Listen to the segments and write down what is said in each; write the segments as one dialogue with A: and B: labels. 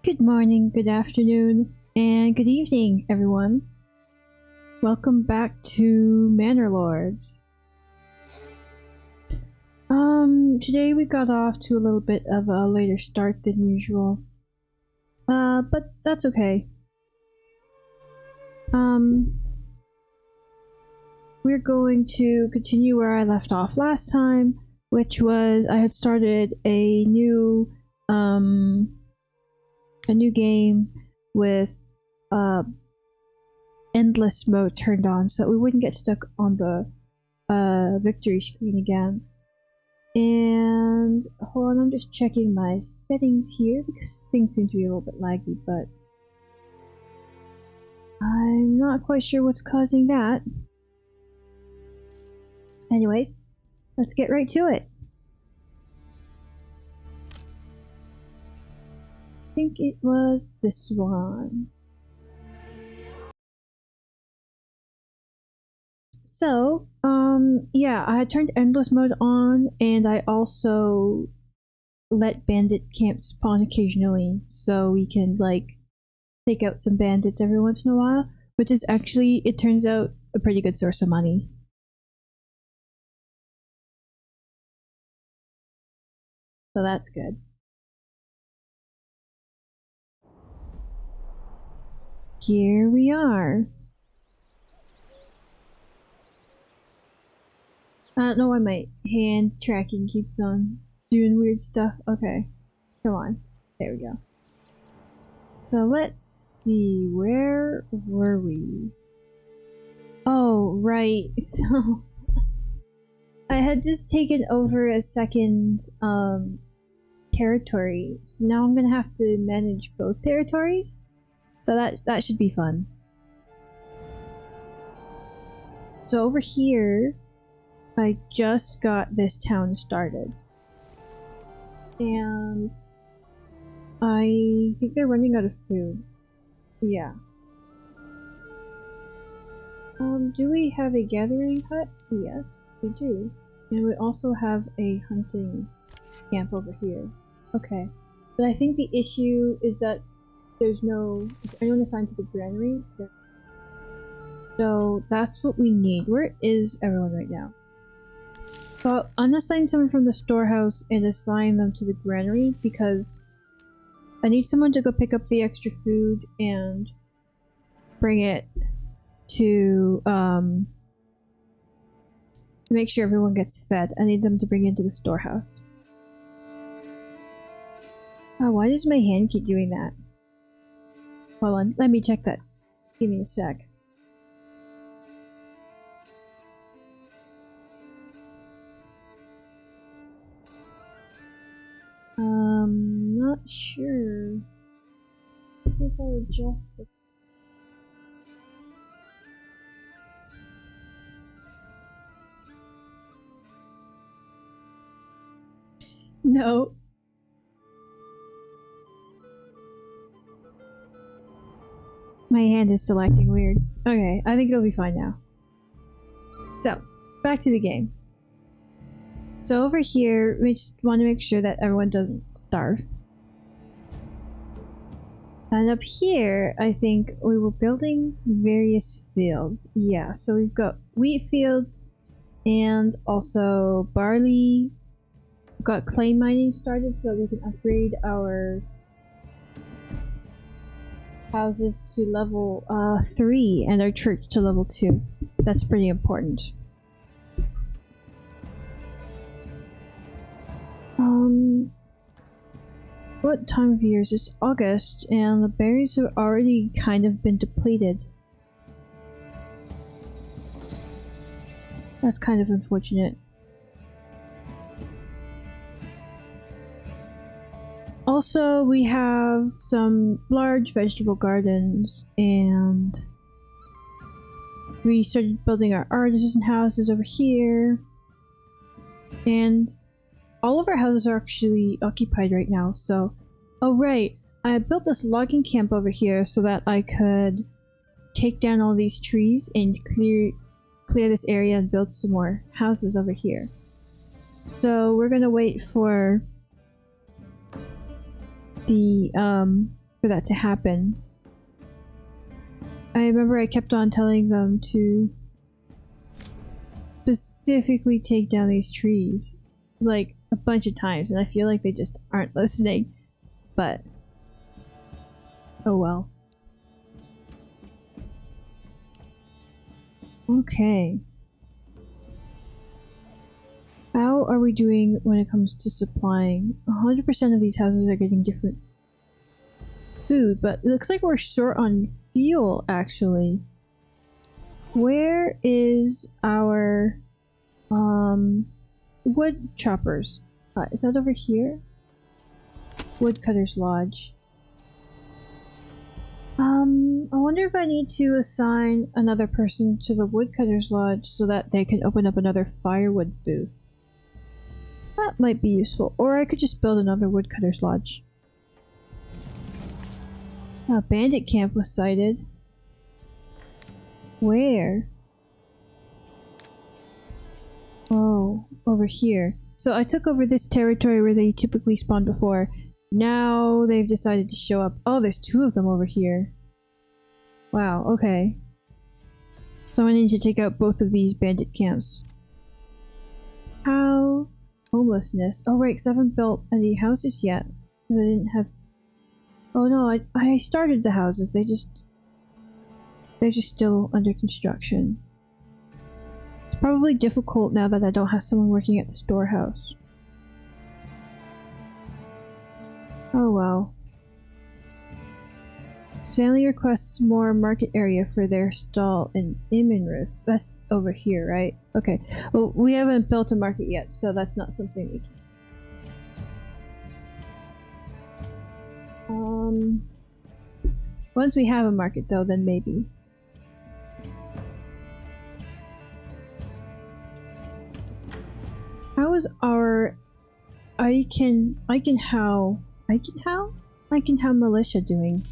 A: Good morning, good afternoon, and good evening, everyone. Welcome back to Manor Lords. Today we got off to a little bit of a later start than usual. But that's okay. We're going to continue where I left off last time, which was I had started a new game with endless mode turned on so that we wouldn't get stuck on the victory screen again. And hold on, I'm just checking my settings here because things seem to be a little bit laggy, but I'm not quite sure what's causing that. Anyways, let's get right to it. I think it was this one. So, yeah, I had turned endless mode on, and I also let bandit camps spawn occasionally, so we can, like, take out some bandits every once in a while, which is actually, it turns out, a pretty good source of money. So that's good. Here we are. I don't know why my hand tracking keeps on doing weird stuff. Okay, come on. There we go. So let's see, where were we? Oh, right. So I had just taken over a second territory, so now I'm gonna have to manage both territories. So that should be fun. So over here, I just got this town started. And I think they're running out of food. Yeah. Do we have a gathering hut? Yes, we do. And we also have a hunting camp over here. Okay. But I think the issue is that is anyone assigned to the granary? So that's what we need. Where is everyone right now? So I'll unassign someone from the storehouse and assign them to the granary because I need someone to go pick up the extra food and bring it to make sure everyone gets fed. I need them to bring it to the storehouse. Oh, why does my hand keep doing that? Hold on, let me check that. Give me a sec. Not sure. If I adjust it. No. My hand is still acting weird. Okay, I think it'll be fine now. So, back to the game. So over here, we just want to make sure that everyone doesn't starve. And up here, I think we were building various fields. Yeah, so we've got wheat fields and also barley. We've got clay mining started so that we can upgrade our houses to level 3 and our church to level 2. That's pretty important. What time of year is this? August, and the berries have already kind of been depleted. That's kind of unfortunate. Also, we have some large vegetable gardens, and we started building our artisan houses over here. And all of our houses are actually occupied right now, so... Oh right, I built this logging camp over here so that I could take down all these trees and clear this area and build some more houses over here. So we're gonna wait for the for that to happen. I remember I kept on telling them to specifically take down these trees, like, a bunch of times, and I feel like they just aren't listening. But oh well. Okay. How are we doing when it comes to supplying? 100% of these houses are getting different food, but it looks like we're short on fuel, actually. Where is our wood choppers? Is that over here? Woodcutter's Lodge. I wonder if I need to assign another person to the Woodcutter's Lodge so that they can open up another firewood booth. That might be useful. Or I could just build another Woodcutter's Lodge. A bandit camp was sighted. Where? Oh, over here. So I took over this territory where they typically spawned before. Now they've decided to show up. Oh, there's 2 of them over here. Wow, okay. So I need to take out both of these bandit camps. How? Homelessness. Oh right, because I haven't built any houses yet. Because I didn't have... Oh no, I started the houses. They're just still under construction. It's probably difficult now that I don't have someone working at the storehouse. Oh well. This family requests more market area for their stall in Imenruth. That's over here, right? Okay. Well, we haven't built a market yet, so that's not something we can... Once we have a market though, then maybe. How is our Eichenhau militia doing?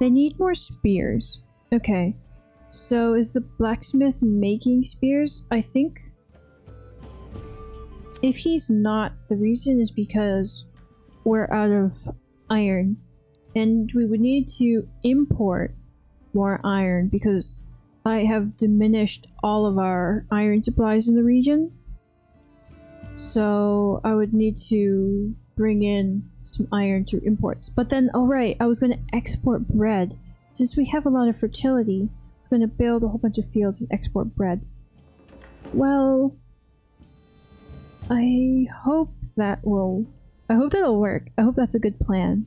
A: They need more spears. Okay. So is the blacksmith making spears? I think if he's not, the reason is because we're out of iron. And we would need to import more iron because I have diminished all of our iron supplies in the region. So I would need to bring in some iron through imports. But then, alright, I was going to export bread. Since we have a lot of fertility, I was going to build a whole bunch of fields and export bread. Well, I hope that'll work. I hope that's a good plan.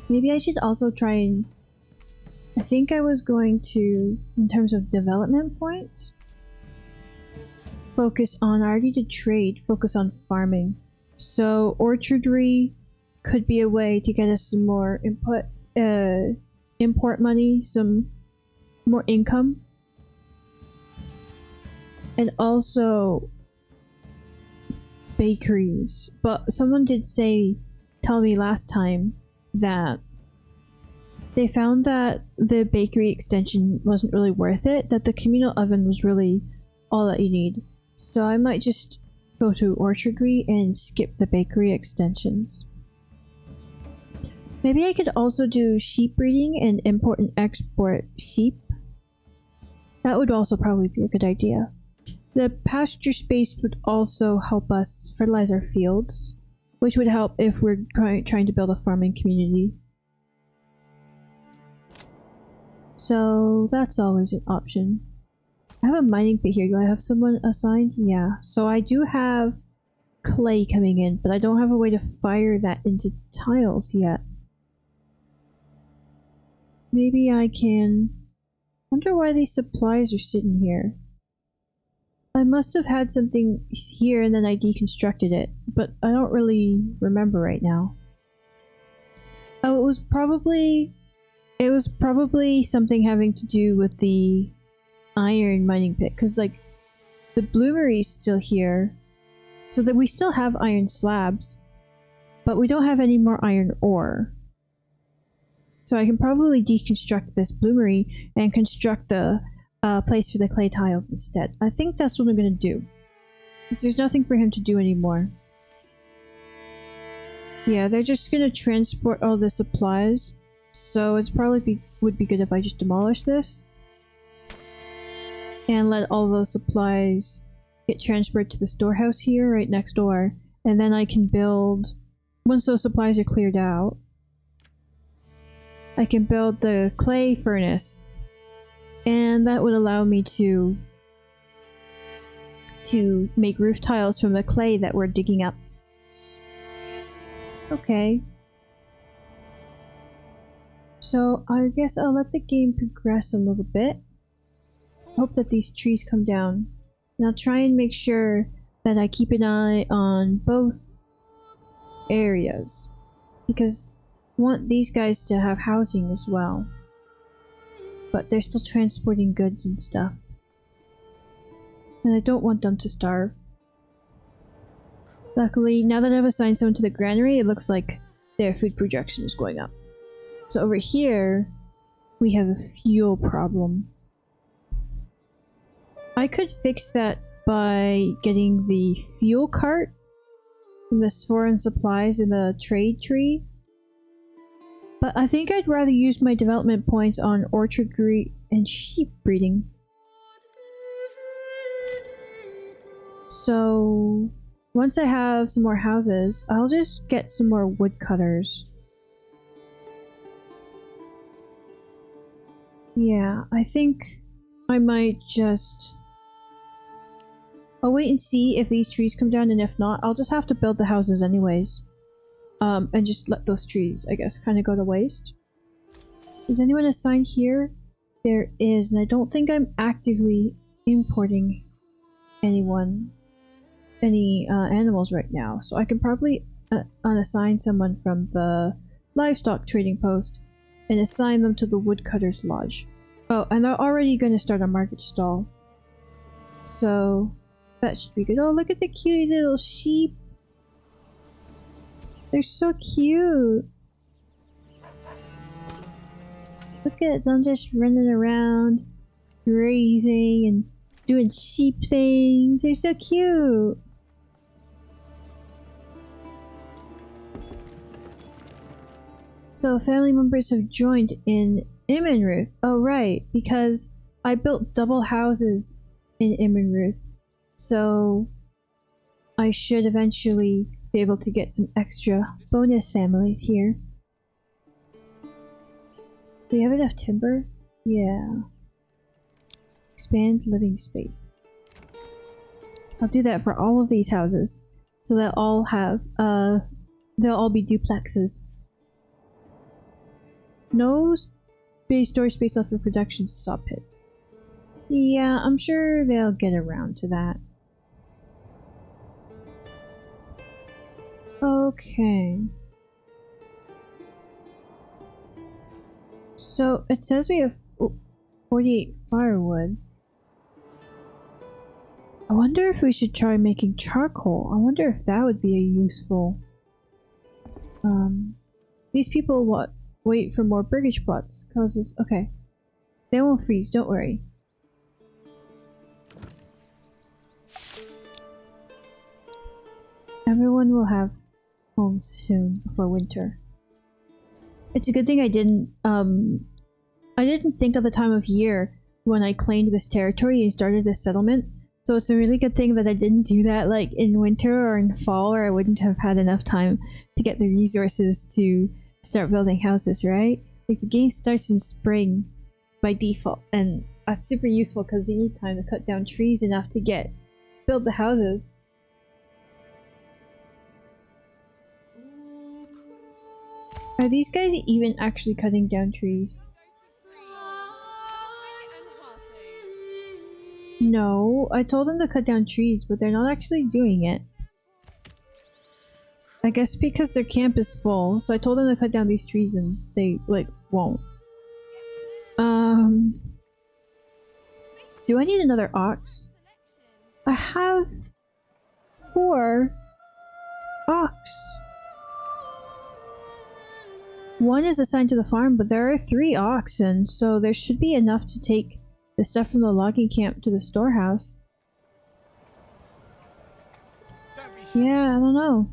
A: Maybe I should also try and... I think I was going to, in terms of development points, focus on, I already did trade, focus on farming. So orchardry could be a way to get us some more import money, some more income. And also bakeries. But someone did tell me last time that they found that the bakery extension wasn't really worth it, that the communal oven was really all that you need. So I might just go to orchardry and skip the bakery extensions. Maybe I could also do sheep breeding and import and export sheep. That would also probably be a good idea. The pasture space would also help us fertilize our fields, which would help if we're trying to build a farming community. So that's always an option. I have a mining pit here. Do I have someone assigned? Yeah. So I do have clay coming in, but I don't have a way to fire that into tiles yet. Maybe I can... wonder why these supplies are sitting here. I must have had something here and then I deconstructed it, but I don't really remember right now. Oh, it was probably something having to do with the iron mining pit, because like the bloomery's still here, so that we still have iron slabs, but we don't have any more iron ore. So I can probably deconstruct this bloomery and construct the place for the clay tiles instead. I think that's what I'm gonna do, because there's nothing for him to do anymore. Yeah, they're just gonna transport all the supplies, so it's probably would be good if I just demolish this and let all those supplies get transferred to the storehouse here right next door, and then I can build, once those supplies are cleared out, I can build the clay furnace, and that would allow me to make roof tiles from the clay that we're digging up. Okay. So I guess I'll let the game progress a little bit. Hope that these trees come down. And I'll try and make sure that I keep an eye on both areas. Because I want these guys to have housing as well. But they're still transporting goods and stuff. And I don't want them to starve. Luckily, now that I've assigned someone to the granary, it looks like their food production is going up. So over here, we have a fuel problem. I could fix that by getting the fuel cart from the foreign supplies in the trade tree. But I think I'd rather use my development points on orchardry and sheep breeding. So once I have some more houses, I'll just get some more woodcutters. Yeah, I think I might just... I'll wait and see if these trees come down, and if not, I'll just have to build the houses anyways. And just let those trees, I guess, kind of go to waste. Is anyone assigned here? There is, and I don't think I'm actively importing any animals right now, so I can probably unassign someone from the livestock trading post and assign them to the woodcutter's lodge. Oh, and they're already going to start a market stall, so that should be good. Oh, look at the cute little sheep. They're so cute. Look at them just running around, grazing and doing sheep things. They're so cute. So family members have joined in Immenruth. Oh right, because I built double houses in Immenruth. So I should eventually be able to get some extra bonus families here. Do we have enough timber? Yeah. Expand living space. I'll do that for all of these houses. So they'll all have, they'll all be duplexes. No storage space left for production saw pit. Yeah, I'm sure they'll get around to that. Okay. So it says we have 48 firewood. I wonder if we should try making charcoal. I wonder if that would be a useful... These people wait for more breakage plots. Causes... Okay. They won't freeze, don't worry. Everyone will have homes soon before winter. It's a good thing I didn't think of the time of year when I claimed this territory and started this settlement. So it's a really good thing that I didn't do that like in winter or in fall, where I wouldn't have had enough time to get the resources to start building houses, right? Like the game starts in spring by default, and that's super useful because you need time to cut down trees enough to build the houses. Are these guys even actually cutting down trees? No, I told them to cut down trees, but they're not actually doing it. I guess because their camp is full, so I told them to cut down these trees and they, like, won't. Do I need another ox? I have 4 ox. One is assigned to the farm, but there are 3 oxen, so there should be enough to take the stuff from the logging camp to the storehouse. Yeah, I don't know.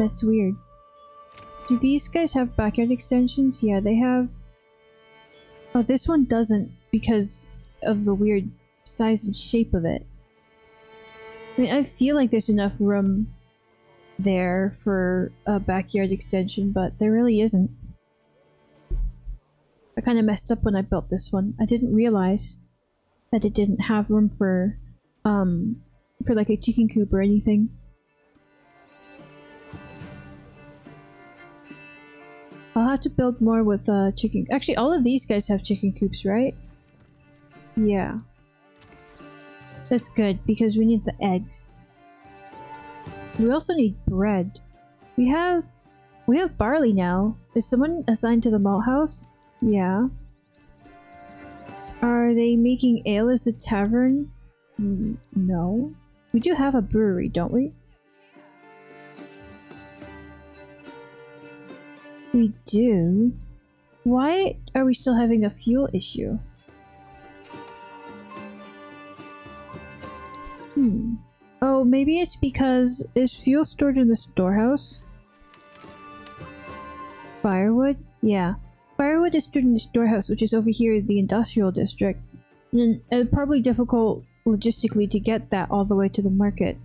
A: That's weird. Do these guys have backyard extensions? Yeah, they have. Oh, this one doesn't because of the weird size and shape of it. I mean, I feel like there's enough room there for a backyard extension, but there really isn't. I kind of messed up when I built this one. I didn't realize that it didn't have room for like a chicken coop or anything. I'll have to build more with chicken. Actually, all of these guys have chicken coops, right? Yeah. That's good because we need the eggs. We also need bread. We have barley now. Is someone assigned to the malt house? Yeah. Are they making ale as a tavern? No. We do have a brewery, don't we? We do. Why are we still having a fuel issue? Oh, maybe it's because... Is fuel stored in the storehouse? Firewood? Yeah. Firewood is stored in the storehouse, which is over here in the industrial district. And it's probably difficult logistically to get that all the way to the market.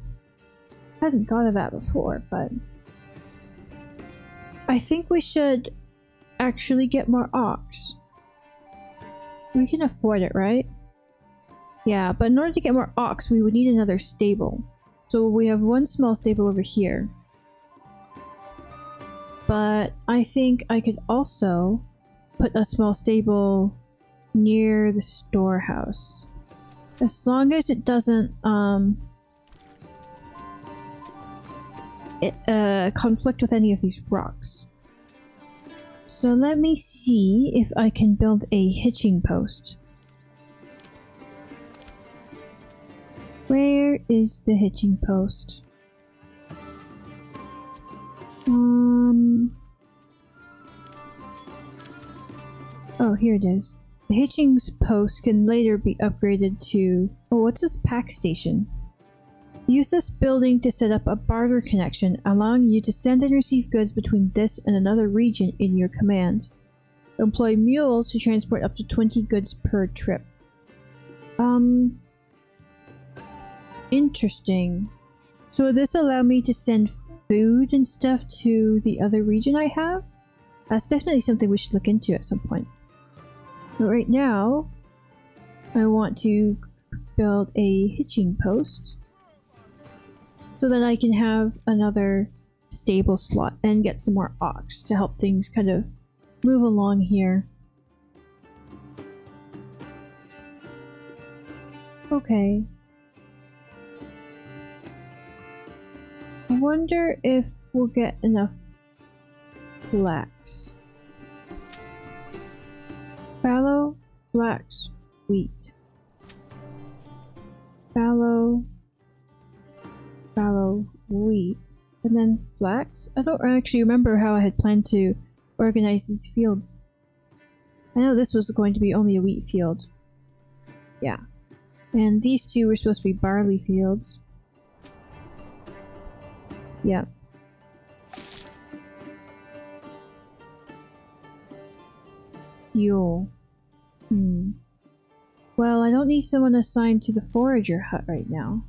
A: I hadn't thought of that before, but... I think we should actually get more ox. We can afford it, right? Yeah, but in order to get more ox, we would need another stable. So we have one small stable over here. But I think I could also put a small stable near the storehouse. As long as it doesn't, conflict with any of these rocks. So let me see if I can build a hitching post. Where is the hitching post? Oh, here it is. The hitching post can later be upgraded to... Oh, what's this pack station? Use this building to set up a barter connection, allowing you to send and receive goods between this and another region in your command. Employ mules to transport up to 20 goods per trip. Interesting. So will this allow me to send food and stuff to the other region I have? That's definitely something we should look into at some point. But right now, I want to build a hitching post so that I can have another stable slot and get some more ox to help things kind of move along here. Okay. I wonder if we'll get enough flax. Fallow, flax, wheat. Fallow, wheat, and then flax? I don't actually remember how I had planned to organize these fields. I know this was going to be only a wheat field. Yeah. And these two were supposed to be barley fields. Yeah. Fuel. Well, I don't need someone assigned to the forager hut right now.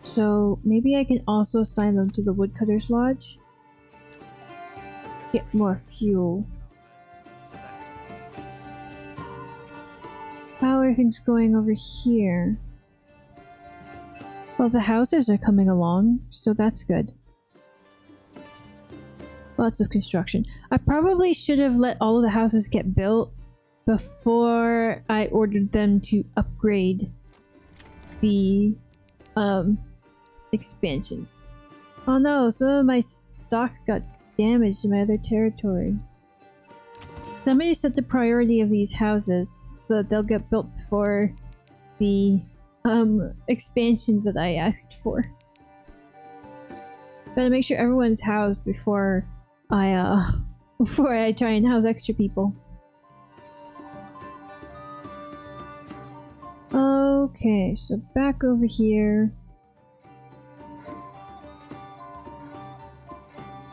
A: So maybe I can also assign them to the woodcutter's lodge. Get more fuel. How are things going over here? Well, the houses are coming along, so that's good. Lots of construction. I probably should have let all of the houses get built before I ordered them to upgrade the expansions. Oh no, some of my stocks got damaged in my other territory. Somebody set the priority of these houses so that they'll get built before the expansions that I asked for. Gotta make sure everyone's housed before I try and house extra people. Okay, so back over here.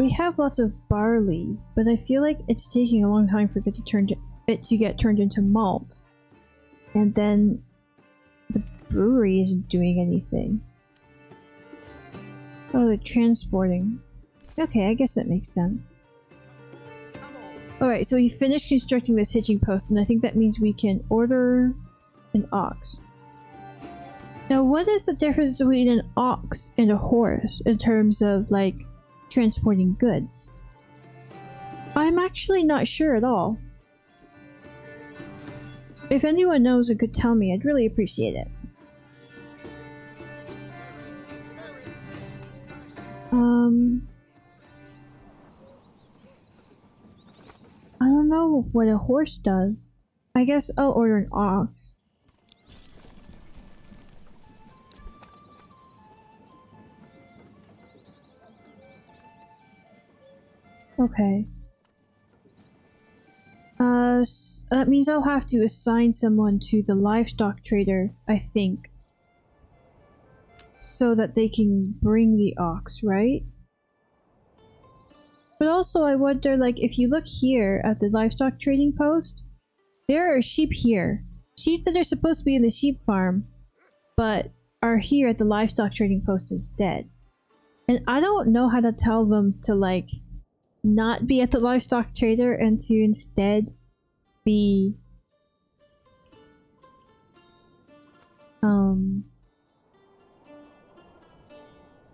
A: We have lots of barley, but I feel like it's taking a long time for it to get turned into malt. And then the brewery isn't doing anything. Oh, they're transporting. Okay, I guess that makes sense. Alright, so we finished constructing this hitching post, and I think that means we can order an ox. Now, what is the difference between an ox and a horse in terms of, like, transporting goods? I'm actually not sure at all. If anyone knows and could tell me, I'd really appreciate it. I don't know what a horse does. I guess I'll order an ox. Okay. That means I'll have to assign someone to the livestock trader, I think. So that they can bring the ox, right? But also I wonder, like, if you look here at the livestock trading post, there are sheep here. Sheep that are supposed to be in the sheep farm, but are here at the livestock trading post instead. And I don't know how to tell them to, like, not be at the livestock trader and to instead be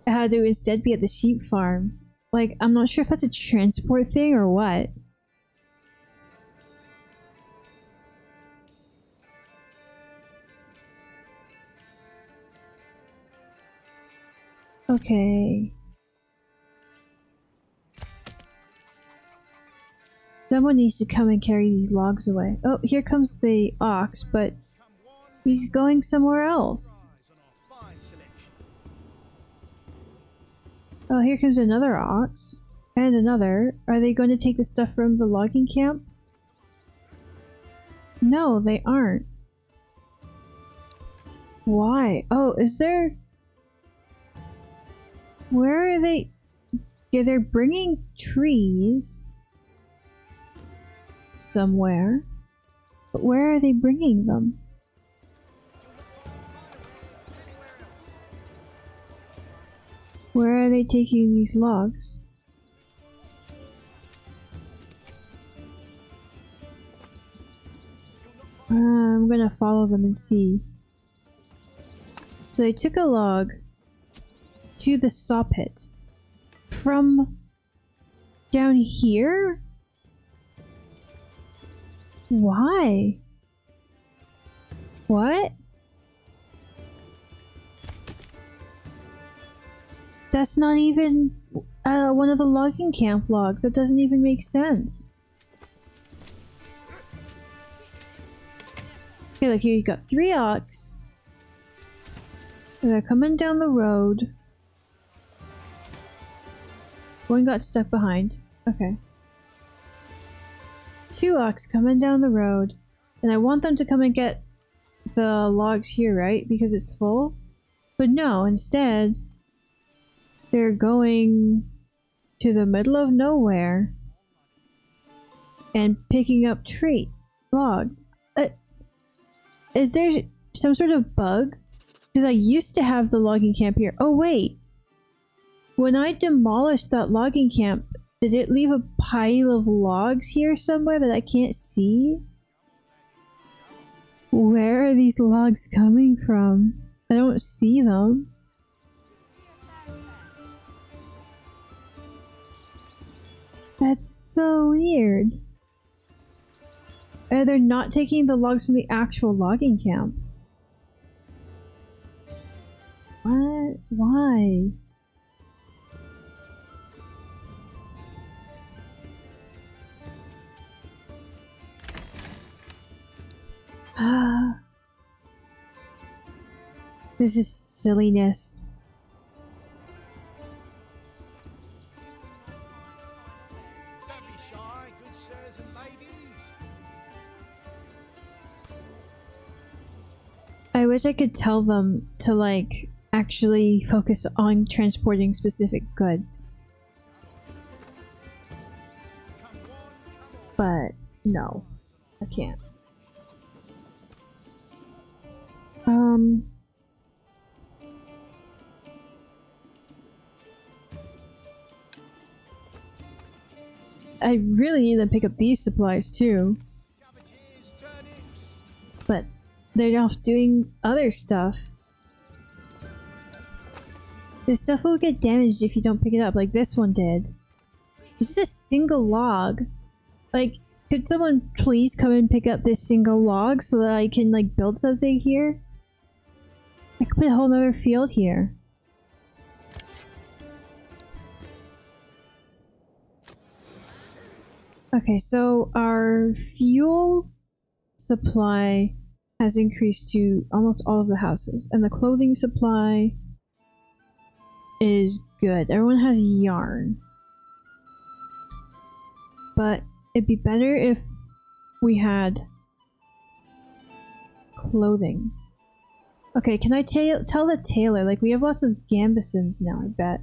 A: how to instead be at the sheep farm. Like, I'm not sure if that's a transport thing or what. Okay. Someone needs to come and carry these logs away. Oh, here comes the ox, but he's going somewhere else. Oh, here comes another ox. And another. Are they going to take the stuff from the logging camp? No, they aren't. Why? Oh, is there... Where are they? Yeah, they're bringing trees somewhere. But where are they bringing them? Where are they taking these logs? I'm gonna follow them and see. So they took a log to the saw pit from down here? Why? What? That's not even one of the logging camp logs. That doesn't even make sense. Okay, look here, you got 3 ox. And they're coming down the road. One got stuck behind. Okay. 2 ox coming down the road. And I want them to come and get the logs here, right? Because it's full. But no, instead, they're going to the middle of nowhere and picking up logs. Is there some sort of bug? Because I used to have the logging camp here. Oh wait! When I demolished that logging camp, did it leave a pile of logs here somewhere that I can't see? Where are these logs coming from? I don't see them. That's so weird. They're not taking the logs from the actual logging camp. What? Why? This is silliness.
B: Don't be shy, good sirs and ladies.
A: I wish I could tell them to, like, actually focus on transporting specific goods. But no, I can't. I really need to pick up these supplies too.
B: Cabbages, turnips.
A: But they're off doing other stuff. This stuff will get damaged if you don't pick it up, like this one did. It's just a single log. Like, could someone please come and pick up this single log so that I can, like, build something here? I could put a whole nother field here. Okay, so our fuel supply has increased to almost all of the houses, and the clothing supply is good. Everyone has yarn. But it'd be better if we had clothing. Okay, can I tell the tailor? Like, we have lots of gambesons now, I bet.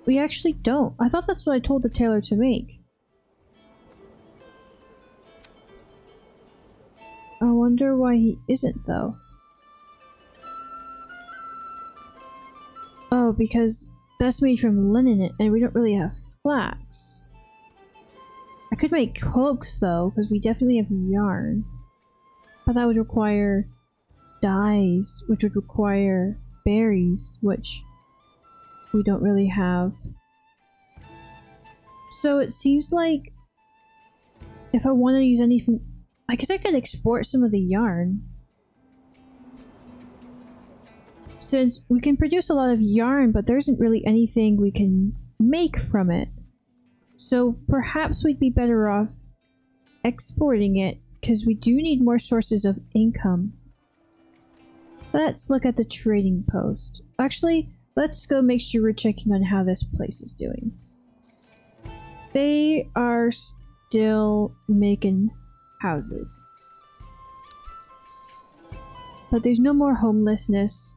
A: We actually don't. I thought that's what I told the tailor to make. I wonder why he isn't, though. Oh, because that's made from linen and we don't really have flax. I could make cloaks, though, because we definitely have yarn. But that would require dyes, which would require berries, which we don't really have. So it seems like if I want to use anything, I guess I could export some of the yarn. Since we can produce a lot of yarn, but there isn't really anything we can make from it. So perhaps we'd be better off exporting it, because we do need more sources of income. Let's look at the trading post. Actually, let's go make sure we're checking on how this place is doing. They are still making houses. But there's no more homelessness.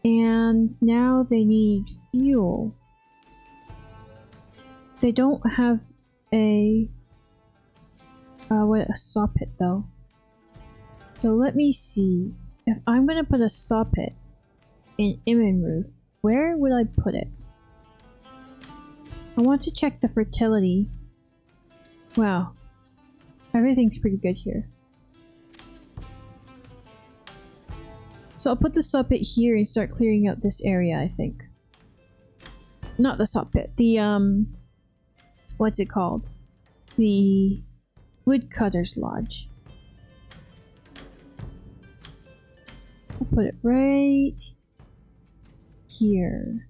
A: And now they need fuel. They don't have a saw pit though. So let me see. If I'm gonna put a saw pit in Immenruth, where would I put it? I want to check the fertility. Wow. Everything's pretty good here. So I'll put the saw pit here and start clearing out this area, I think. Not the saw pit, the what's it called? The Woodcutter's Lodge. I'll put it right here.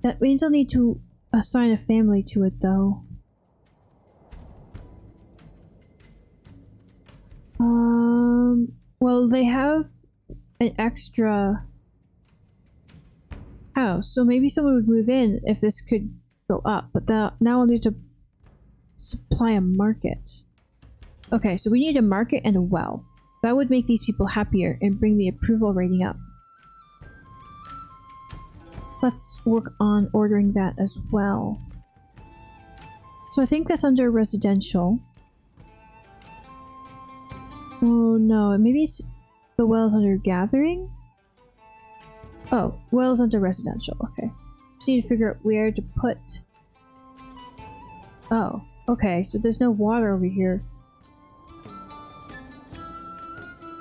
A: That means I'll need to assign a family to it though. Well, they have an extra house, so maybe someone would move in if this could go up, but now I'll need to supply a market. Okay, so we need a market and a well. That would make these people happier and bring the approval rating up. Let's work on ordering that as well. So I think that's under residential. Oh no, maybe it's the well's under gathering? Oh, well's under residential, okay. Just need to figure out where to put... Oh, okay, so there's no water over here.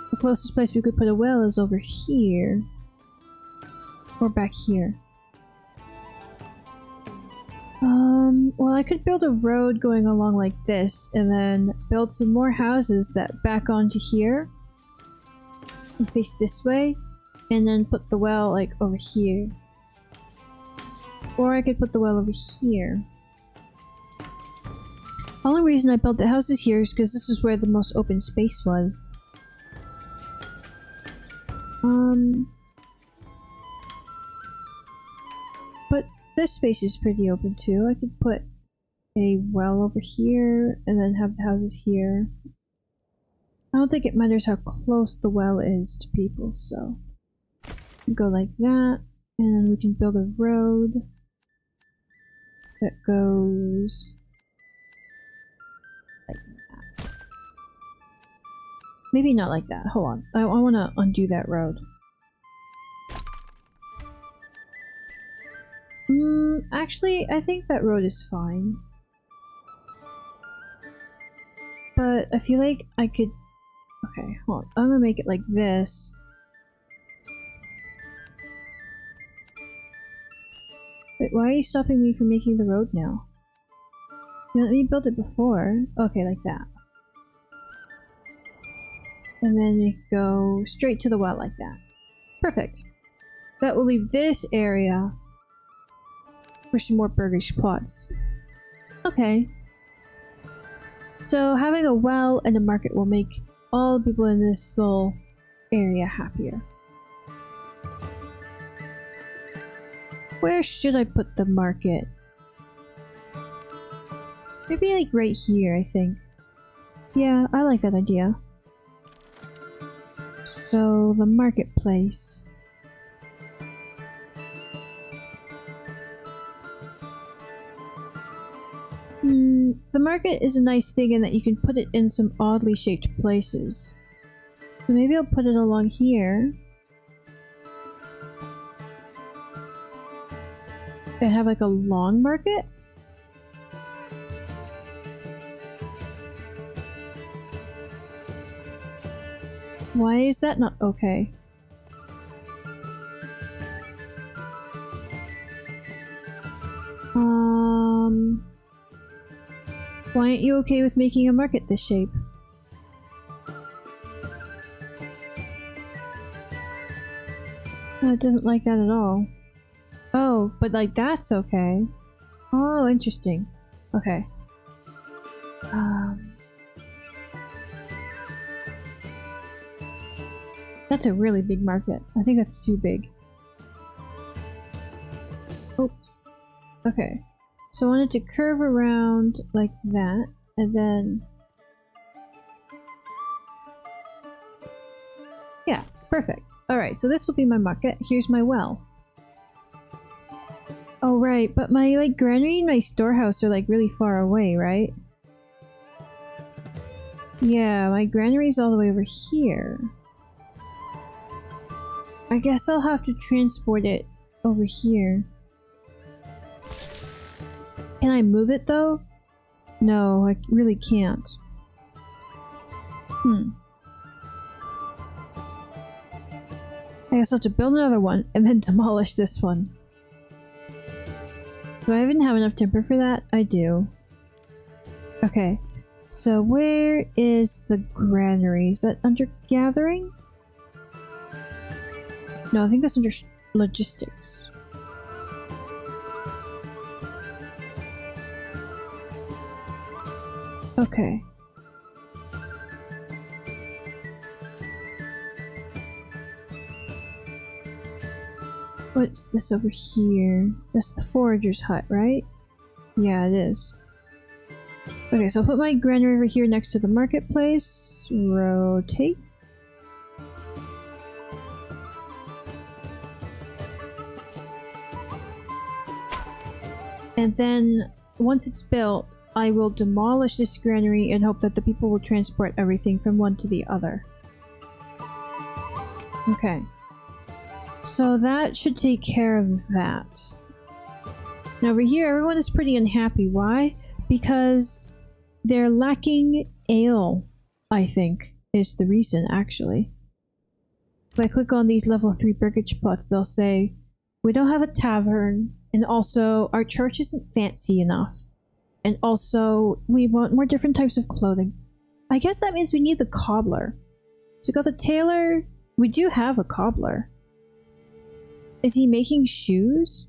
A: The closest place we could put a well is over here. Or back here. Well, I could build a road going along like this, and then build some more houses that back onto here. And face this way, and then put the well, like, over here. Or I could put the well over here. The only reason I built the houses here is because this is where the most open space was. But this space is pretty open too. I could put a well over here and then have the houses here. I don't think it matters how close the well is to people, so go like that And then we can build a road that goes like that. Maybe not like that. Hold on. I want to undo that road. Actually, I think that road is fine. But I feel like I could... Okay, hold on. I'm gonna make it like this. Wait, why are you stopping me from making the road now? You let me build it before. Okay, like that. And then we go straight to the well like that. Perfect. That will leave this area for some more burgish plots. Okay. So having a well and a market will make all the people in this little area happier. Where should I put the market? Maybe like right here, I think. Yeah, I like that idea. So, the marketplace. The market is a nice thing in that you can put it in some oddly shaped places. So maybe I'll put it along here. And have like a long market? Why is that not okay? Why aren't you okay with making a market this shape? No, it doesn't like that at all. Oh, but like that's okay. Oh, interesting. Okay. That's a really big market. I think that's too big. Oops. Okay. So I wanted to curve around like that, and then... Yeah, perfect. Alright, so this will be my market. Here's my well. Oh right, but my like granary and my storehouse are like really far away, right? Yeah, my granary's all the way over here. I guess I'll have to transport it over here. Can I move it though? No, I really can't. I guess I'll have to build another one and then demolish this one. Do I even have enough timber for that? I do. Okay. So where is the granary? Is that under gathering? No, I think that's under logistics. Okay. What's this over here? That's the forager's hut, right? Yeah, it is. Okay, so I'll put my granary over here next to the marketplace. Rotate. And then, once it's built, I will demolish this granary and hope that the people will transport everything from one to the other. Okay. So that should take care of that. Now over here, everyone is pretty unhappy. Why? Because they're lacking ale, I think, is the reason, actually. If I click on these level 3 burgage plots, they'll say, we don't have a tavern, and also our church isn't fancy enough. And also, we want more different types of clothing. I guess that means we need the cobbler. So we got the tailor. We do have a cobbler. Is he making shoes?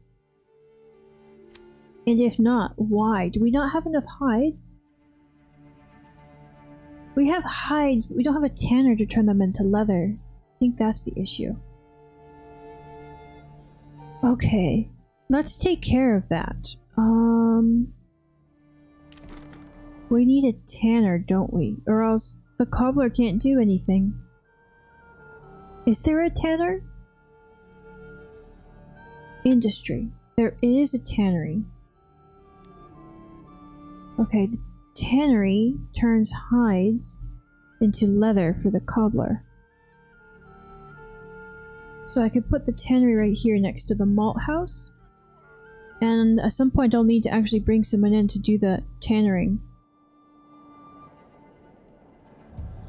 A: And if not, why? Do we not have enough hides? We have hides, but we don't have a tanner to turn them into leather. I think that's the issue. Okay, let's take care of that. We need a tanner, don't we? Or else the cobbler can't do anything. Is there a tanner? Industry. There is a tannery. Okay, the tannery turns hides into leather for the cobbler. So I could put the tannery right here next to the malt house. And at some point I'll need to actually bring someone in to do the tannering.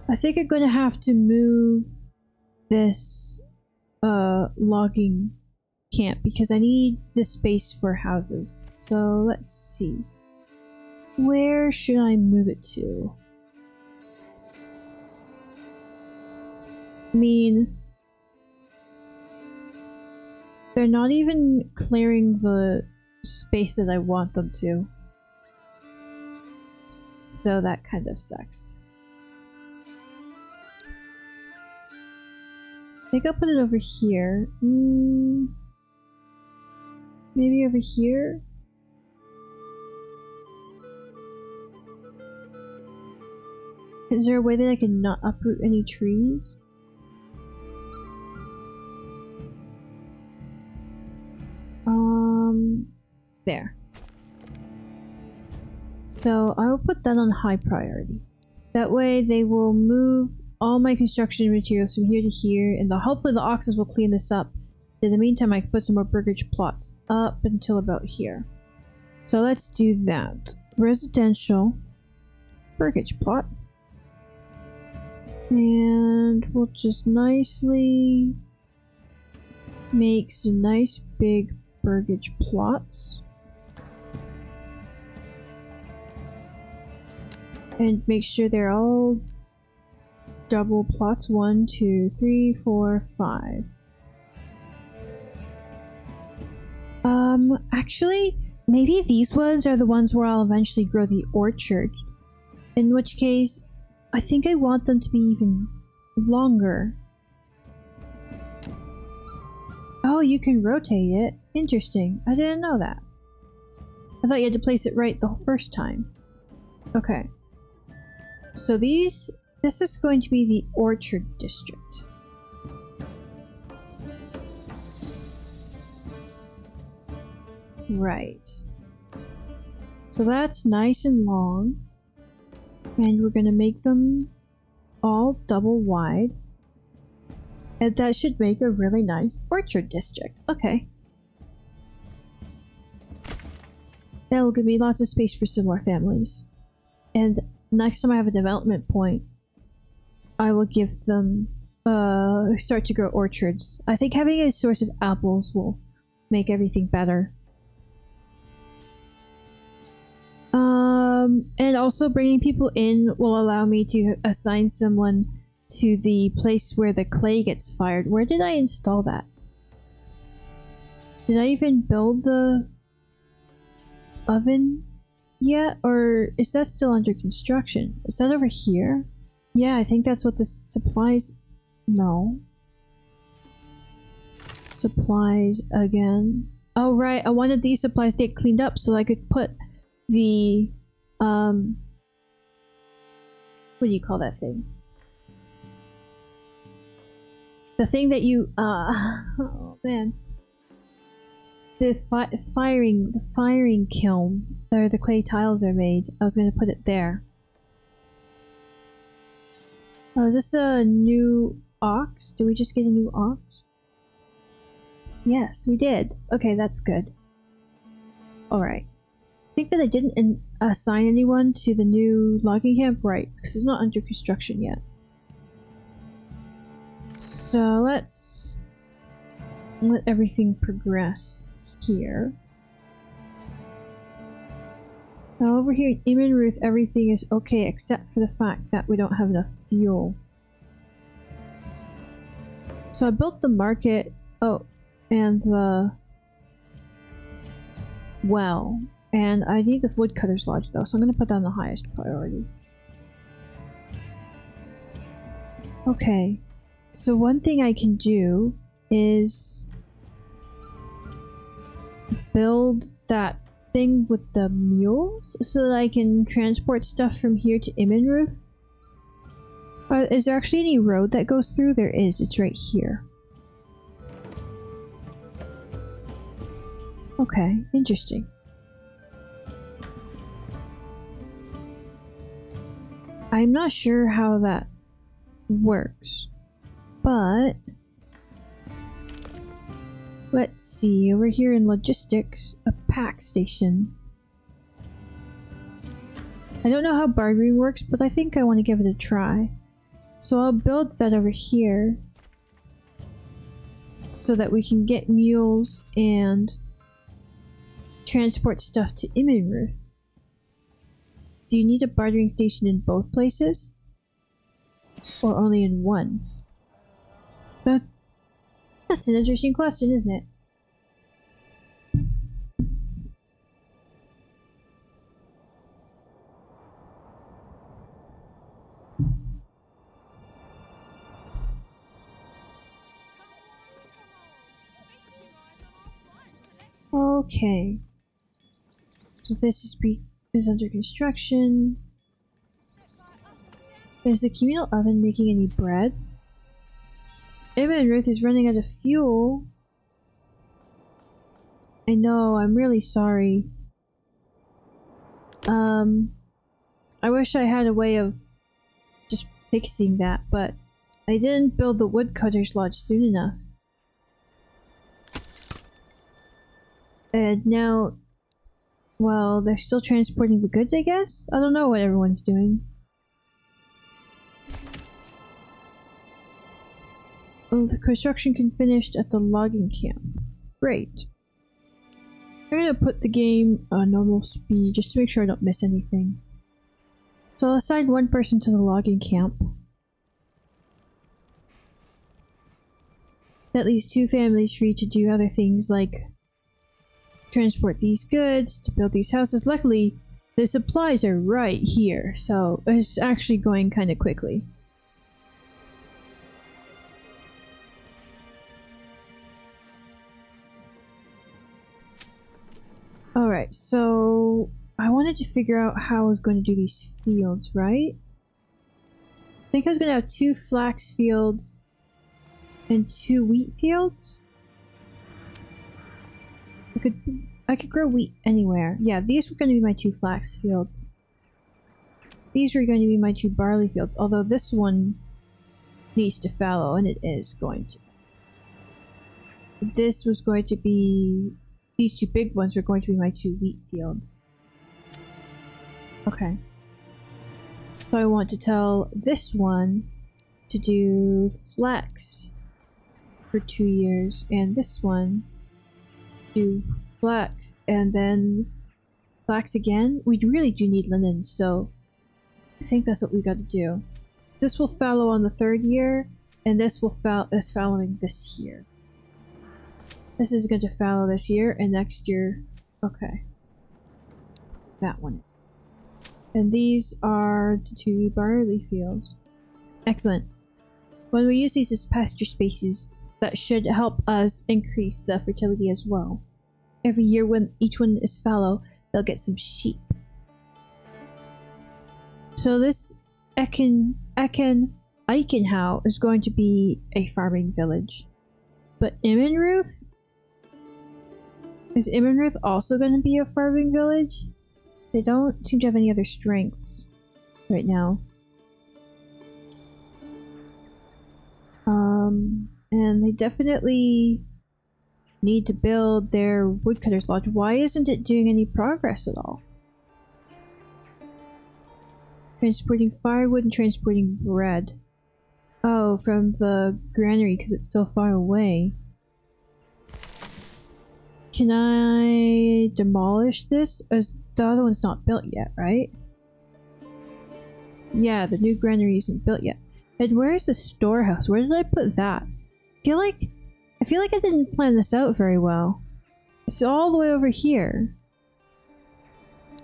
A: I think I'm gonna have to move this logging camp because I need the space for houses. So let's see. Where should I move it to? I mean, they're not even clearing the space that I want them to. So that kind of sucks. I think I'll put it over here. Maybe over here? Is there a way that I can not uproot any trees? There. So I will put that on high priority. That way they will move all my construction materials from here to here, and hopefully the oxes will clean this up. In the meantime, I can put some more burgage plots up until about here. So let's do that. Residential burgage plot. And we'll just nicely make some nice big burgage plots. And make sure they're all double plots. 1, 2, 3, 4, 5. Actually, maybe these ones are the ones where I'll eventually grow the orchard. In which case, I think I want them to be even longer. Oh, you can rotate it. Interesting. I didn't know that. I thought you had to place it right the first time. Okay. So this is going to be the orchard district. Right. So that's nice and long. And we're gonna make them all double wide. And that should make a really nice orchard district. Okay. That'll give me lots of space for some more families. And next time I have a development point, I will give them start to grow orchards. I think having a source of apples will make everything better. And also bringing people in will allow me to assign someone to the place where the clay gets fired. Where did I install that? Did I even build the oven yet? Or is that still under construction? Is that over here? Yeah, I think that's what the supplies... No. Supplies again. Oh right, I wanted these supplies to get cleaned up so I could put the... what do you call that thing? The thing that you... oh man. The firing kiln, where the clay tiles are made. I was gonna put it there. Oh, is this a new ox? Did we just get a new ox? Yes, we did. Okay, that's good. Alright. I think that I didn't assign anyone to the new logging camp, right? Because it's not under construction yet. So let's let everything progress here. Now over here in Imenruth, everything is okay except for the fact that we don't have enough fuel. So I built the market, oh, and the well, and I need the woodcutter's lodge though, so I'm gonna put that on the highest priority. Okay, so one thing I can do is build that thing with the mules so that I can transport stuff from here to Imenruth. Is there actually any road that goes through? There is, it's right here. Okay, interesting. I'm not sure how that works, but let's see. Over here in logistics, a pack station. I don't know how bartering works, but I think I want to give it a try. So I'll build that over here so that we can get mules and transport stuff to Imenruth. Do you need a bartering station in both places? Or only in one? That's an interesting question, isn't it? Okay. So this is under construction. Is the communal oven making any bread? Ruth is running out of fuel. I know, I'm really sorry. I wish I had a way of just fixing that, but I didn't build the woodcutter's lodge soon enough. And now, well, they're still transporting the goods, I guess? I don't know what everyone's doing. Oh, the construction can finish at the logging camp. Great. I'm gonna put the game on normal speed just to make sure I don't miss anything. So I'll assign one person to the logging camp. That leaves 2 families free to do other things like transport these goods, to build these houses. Luckily, the supplies are right here, so it's actually going kind of quickly. Alright, so I wanted to figure out how I was going to do these fields, right? I think I was going to have 2 flax fields and 2 wheat fields. I could grow wheat anywhere. Yeah, these were going to be my 2 flax fields. These were going to be my 2 barley fields, although this one needs to fallow, and it is going to. This was going to be... These 2 big ones are going to be my 2 wheat fields. Okay. So I want to tell this one to do flax for 2 years, and this one do flax, and then flax again. We really do need linen, so I think that's what we got to do. This will fallow on the 3rd year, and this will is fallowing this year. This is going to fallow this year, and next year... Okay. That one. And these are the 2 barley fields. Excellent. When we use these as pasture spaces, that should help us increase the fertility as well. Every year when each one is fallow, they'll get some sheep. So this Eichenhau is going to be a farming village. But Imenruth? Is Imenruth also going to be a farming village? They don't seem to have any other strengths right now. And they definitely need to build their woodcutter's lodge. Why isn't it doing any progress at all? Transporting firewood and transporting bread. Oh, from the granary because it's so far away. Can I demolish this? As the other one's not built yet, right? Yeah, the new granary isn't built yet. And where's the storehouse? Where did I put that? I feel like I didn't plan this out very well. It's all the way over here.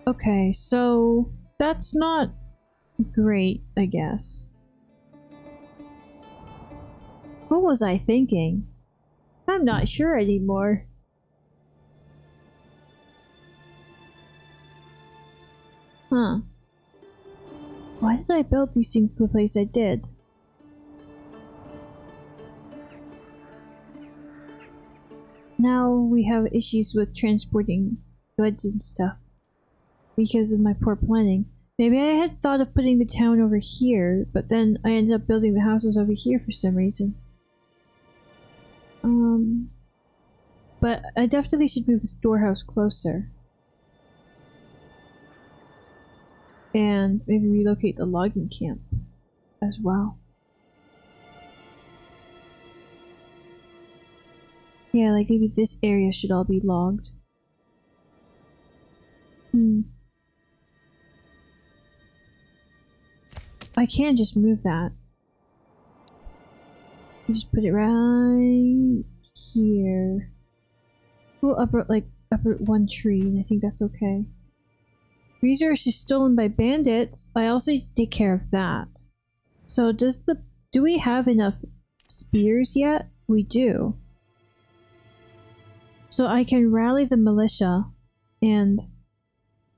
A: Okay, so that's not great, I guess. What was I thinking? I'm not sure anymore. Huh. Why did I build these things to the place I did? now we have issues with transporting goods and stuff because of my poor planning. Maybe I had thought of putting the town over here, but then I ended up building the houses over here for some reason. But I definitely should move the storehouse closer. And maybe relocate the logging camp as well. Yeah, like maybe this area should all be logged. I can just move that. Just put it right here. We'll uproot one tree, and I think that's okay. Resources stolen by bandits. I also take care of that. So do we have enough spears yet? We do. So I can rally the militia and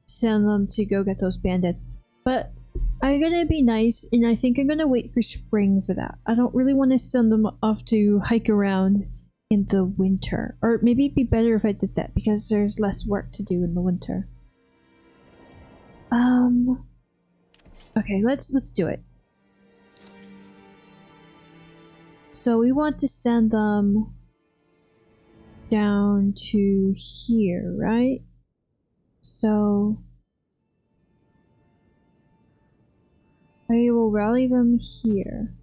A: send them to go get those bandits. But I'm gonna be nice, and I think I'm gonna wait for spring for that. I don't really want to send them off to hike around in the winter. Or maybe it'd be better if I did that, because there's less work to do in the winter. Okay, let's do it. So we want to send them down to here, right? So I will rally them here.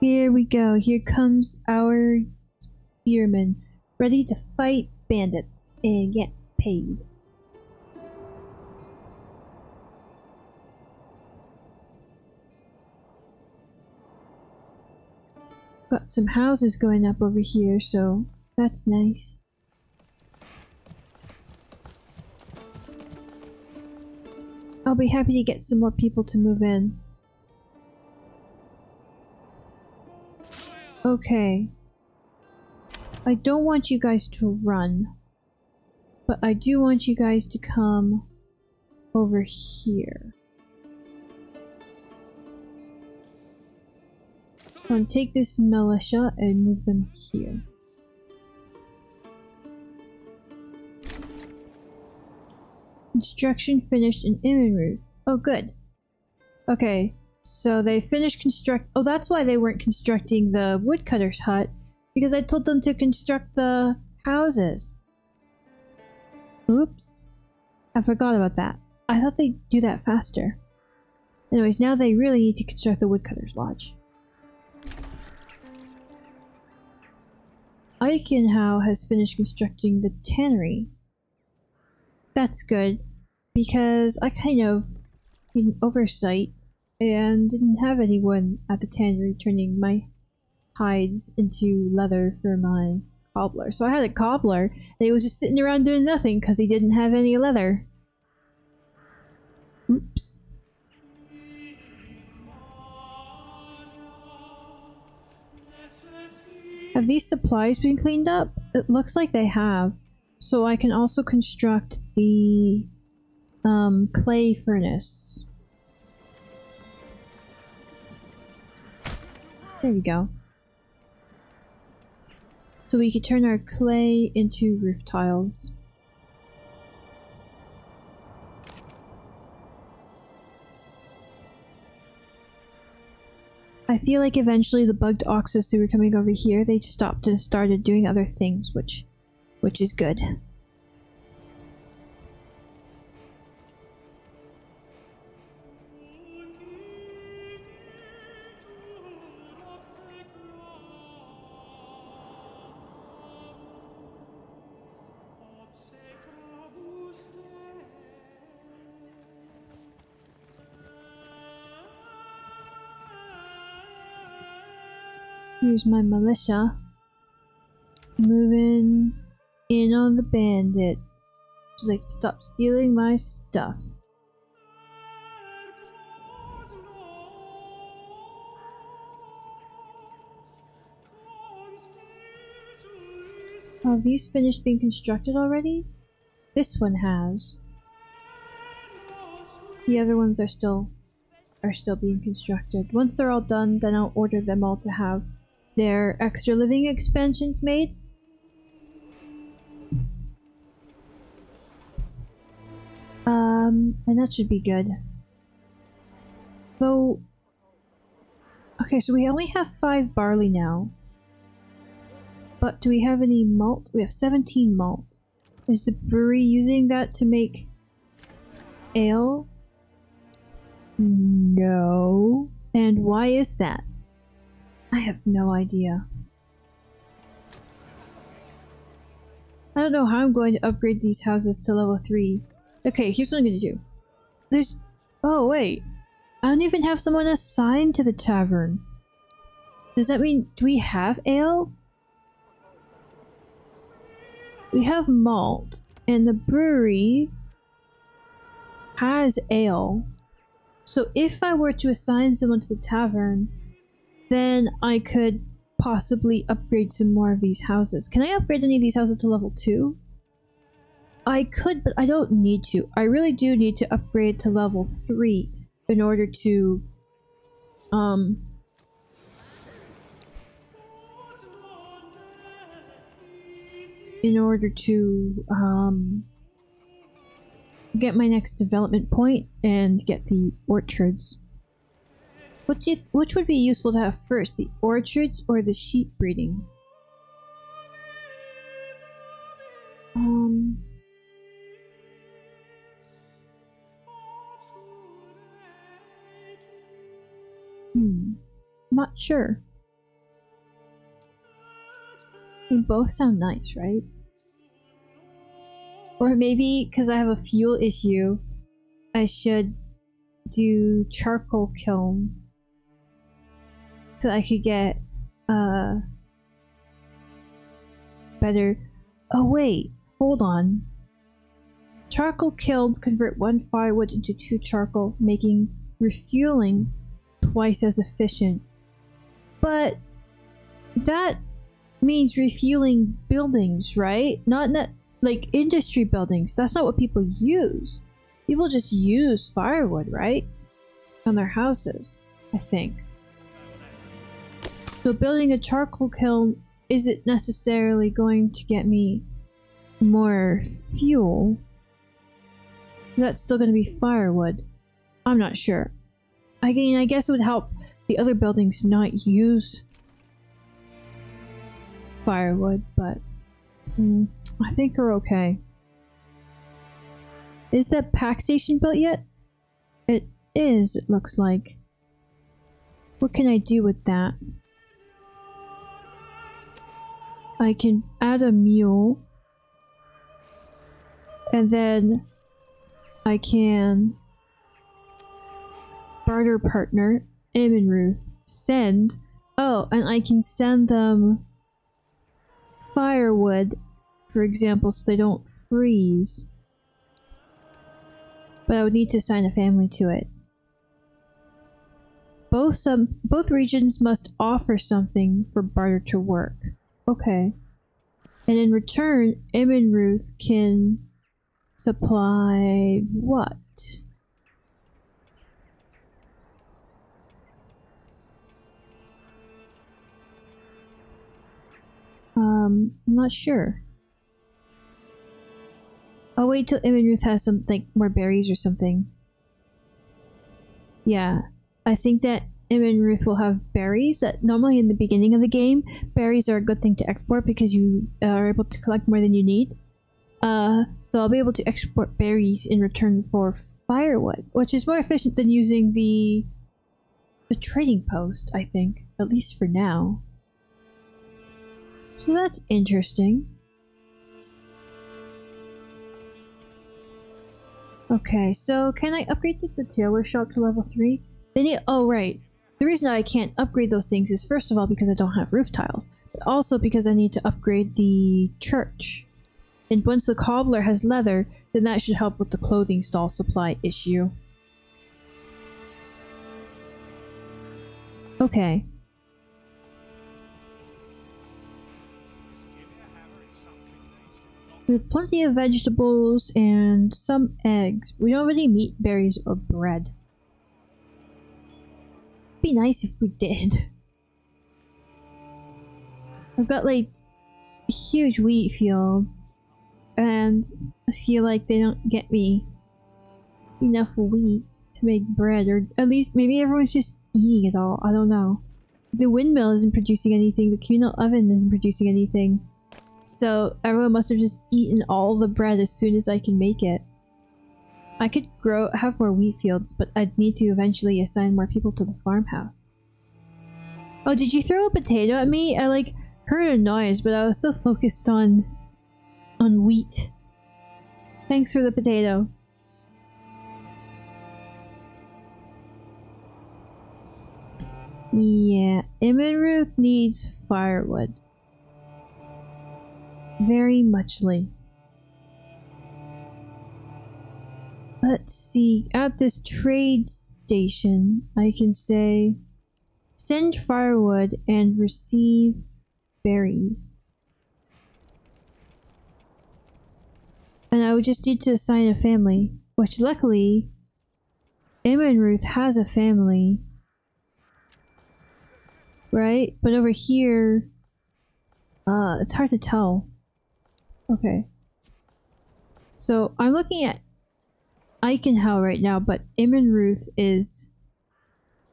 A: Here we go. Here comes our spearmen, ready to fight bandits and get paid. Got some houses going up over here, so that's nice. I'll be happy to get some more people to move in. Okay. I don't want you guys to run, but I do want you guys to come over here. So I'll take this militia and move them here. Construction finished in Immenruth. Oh, good. Okay, so they finished oh, that's why they weren't constructing the woodcutter's hut, because I told them to construct the houses. Oops. I forgot about that. I thought they'd do that faster. Anyways, now they really need to construct the woodcutter's lodge. Eichenhau has finished constructing the tannery. That's good, because I kind of in oversight and didn't have anyone at the tannery turning my hides into leather for my cobbler. So I had a cobbler, and he was just sitting around doing nothing because he didn't have any leather. Oops. Have these supplies been cleaned up? It looks like they have. So I can also construct the clay furnace. There we go. So we could turn our clay into roof tiles. I feel like eventually the bugged oxes who were coming over here, they stopped and started doing other things, which is good. Here's my militia. Moving in on the bandits. Just like, stop stealing my stuff. Are these finished being constructed already? This one has. The other ones are still are still being constructed. Once they're all done, then I'll order them all to have their extra living expansions made. And that should be good. Though, okay, so we only have 5 barley now. But do we have any malt? We have 17 malt. Is the brewery using that to make ale? No. And why is that? I have no idea. I don't know how I'm going to upgrade these houses to level 3. Okay, here's what I'm gonna do. There's... Oh, wait. I don't even have someone assigned to the tavern. Does that mean... Do we have ale? We have malt. And the brewery has ale. So if I were to assign someone to the tavern, then I could possibly upgrade some more of these houses. Can I upgrade any of these houses to level 2? I could, but I don't need to. I really do need to upgrade to level 3 in order to get my next development point and get the orchards. Which would be useful to have first, the orchards or the sheep breeding? Not sure. They both sound nice, right? Or maybe, because I have a fuel issue, I should do charcoal kiln. So I could get, better... Oh wait, hold on. Charcoal kilns convert 1 firewood into 2 charcoal, making refueling twice as efficient. But that means refueling buildings, right? Not like industry buildings. That's not what people use. People just use firewood, right? On their houses, I think. So building a charcoal kiln isn't necessarily going to get me more fuel. That's still going to be firewood. I'm not sure. I mean, I guess it would help the other buildings not use firewood, but I think we're okay. Is that pack station built yet? It is, it looks like. What can I do with that? I can add a mule. And then I can barter partner, Ruth, send. Oh, and I can send them firewood, for example, so they don't freeze. But I would need to assign a family to it. Both regions must offer something for barter to work. Okay. And in return, Ruth can supply what? I'm not sure. I'll wait till Ruth has some, like, more berries or something. Yeah. I think that Ruth will have berries. That normally in the beginning of the game, berries are a good thing to export because you are able to collect more than you need. So I'll be able to export berries in return for firewood, which is more efficient than using the trading post, I think. At least for now. So that's interesting. Okay, so can I upgrade the tailor shop to level 3? They need- oh right. The reason I can't upgrade those things is first of all because I don't have roof tiles, but also because I need to upgrade the church. And once the cobbler has leather, then that should help with the clothing stall supply issue. Okay. We have plenty of vegetables and some eggs. We don't have any meat, berries, or bread. be nice if we did. I've got like huge wheat fields, and I feel like they don't get me enough wheat to make bread, or at least maybe everyone's just eating it all. I don't know. The windmill isn't producing anything, the communal oven isn't producing anything. So everyone must have just eaten all the bread as soon as I can make it. I could have more wheat fields, but I'd need to eventually assign more people to the farmhouse. Oh, did you throw a potato at me? I like heard a noise, but I was so focused on wheat. Thanks for the potato. Yeah, Imminruth needs firewood. Very muchly. Let's see, at this trade station, I can say send firewood and receive berries. And I would just need to assign a family, which luckily, Imminruth has a family. Right? But over here, it's hard to tell. Okay. So I'm looking at Eichenhau right now, but Imminruth is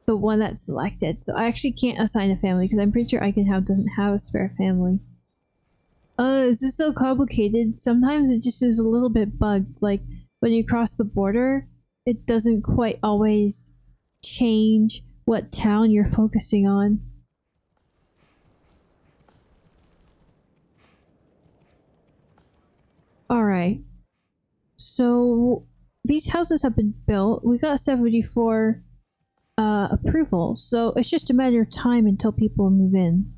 A: the one that's selected. So I actually can't assign a family because I'm pretty sure Eichenhau doesn't have a spare family. This is so complicated. Sometimes it just is a little bit bugged. Like when you cross the border, it doesn't quite always change what town you're focusing on. Alright, so these houses have been built. We got 74 approval, so it's just a matter of time until people move in.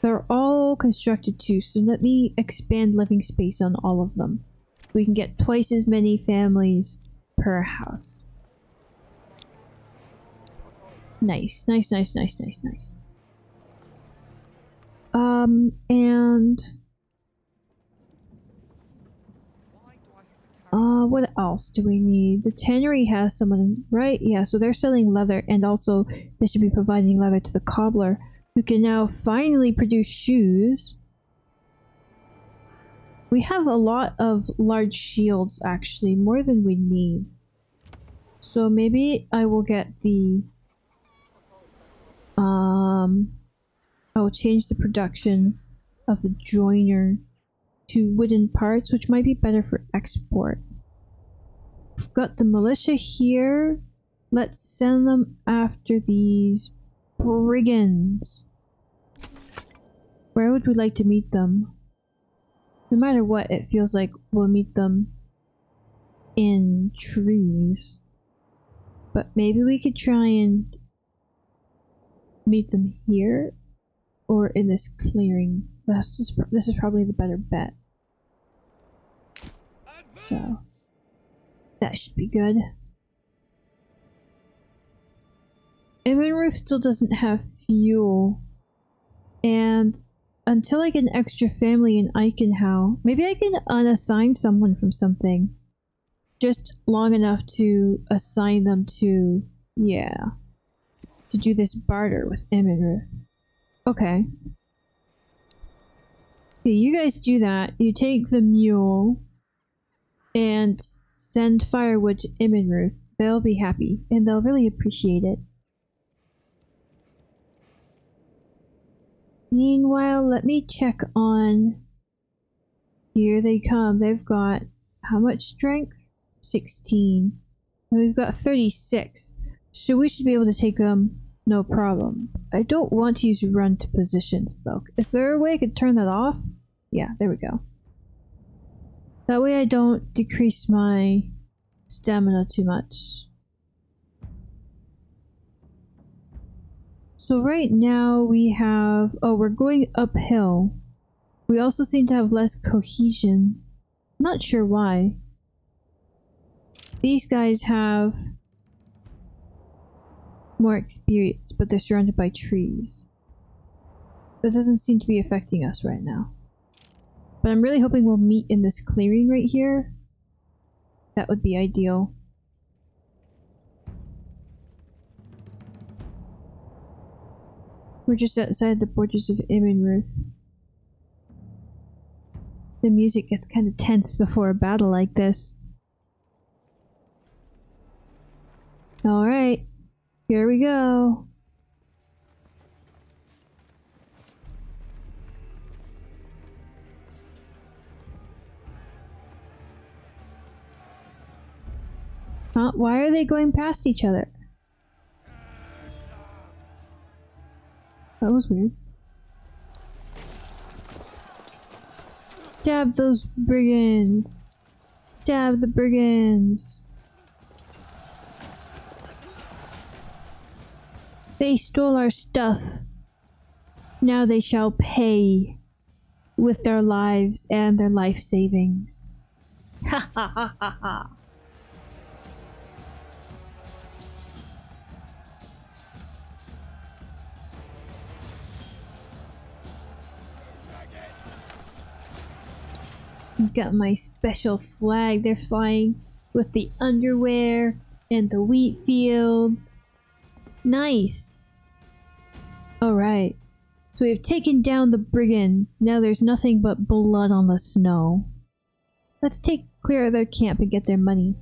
A: They're all constructed too, so let me expand living space on all of them. We can get twice as many families per house. Nice, nice, nice, nice, nice, nice. And what else do we need? The tannery has someone, right? Yeah, so they're selling leather, and also they should be providing leather to the cobbler, who can now finally produce shoes. We have a lot of large shields, actually, more than we need. So maybe I will get the... I will change the production of the joiner to wooden parts, which might be better for export. We've got the militia here. Let's send them after these brigands. Where would we like to meet them? No matter what, it feels like we'll meet them in trees. But maybe we could try and meet them here or in this clearing. This is probably the better bet. So that should be good. Imminruth still doesn't have fuel, and until I get an extra family in Eichenhau, maybe I can unassign someone from something just long enough to assign them to, yeah, to do this barter with Imminruth. Okay. Okay, you guys do that. You take the mule and send firewood to Imminruth. They'll be happy, and they'll really appreciate it. Meanwhile, let me check on... Here they come. They've got... how much strength? 16. And we've got 36. So we should be able to take them no problem. I don't want to use run to positions, though. Is there a way I could turn that off? Yeah, there we go. That way I don't decrease my stamina too much. So right now we have... oh, we're going uphill. We also seem to have less cohesion. I'm not sure why. These guys have more experience, but they're surrounded by trees. That doesn't seem to be affecting us right now. But I'm really hoping we'll meet in this clearing right here. That would be ideal. We're just outside the borders of Ruth. The music gets kind of tense before a battle like this. Alright, here we go. Huh? Why are they going past each other? That was weird. Stab those brigands! Stab the brigands! They stole our stuff. Now they shall pay with their lives and their life savings. Ha ha ha ha ha. Got my special flag. They're flying with the underwear and the wheat fields. Nice. Alright. So we've taken down the brigands. Now there's nothing but blood on the snow. Let's take clear of their camp and get their money.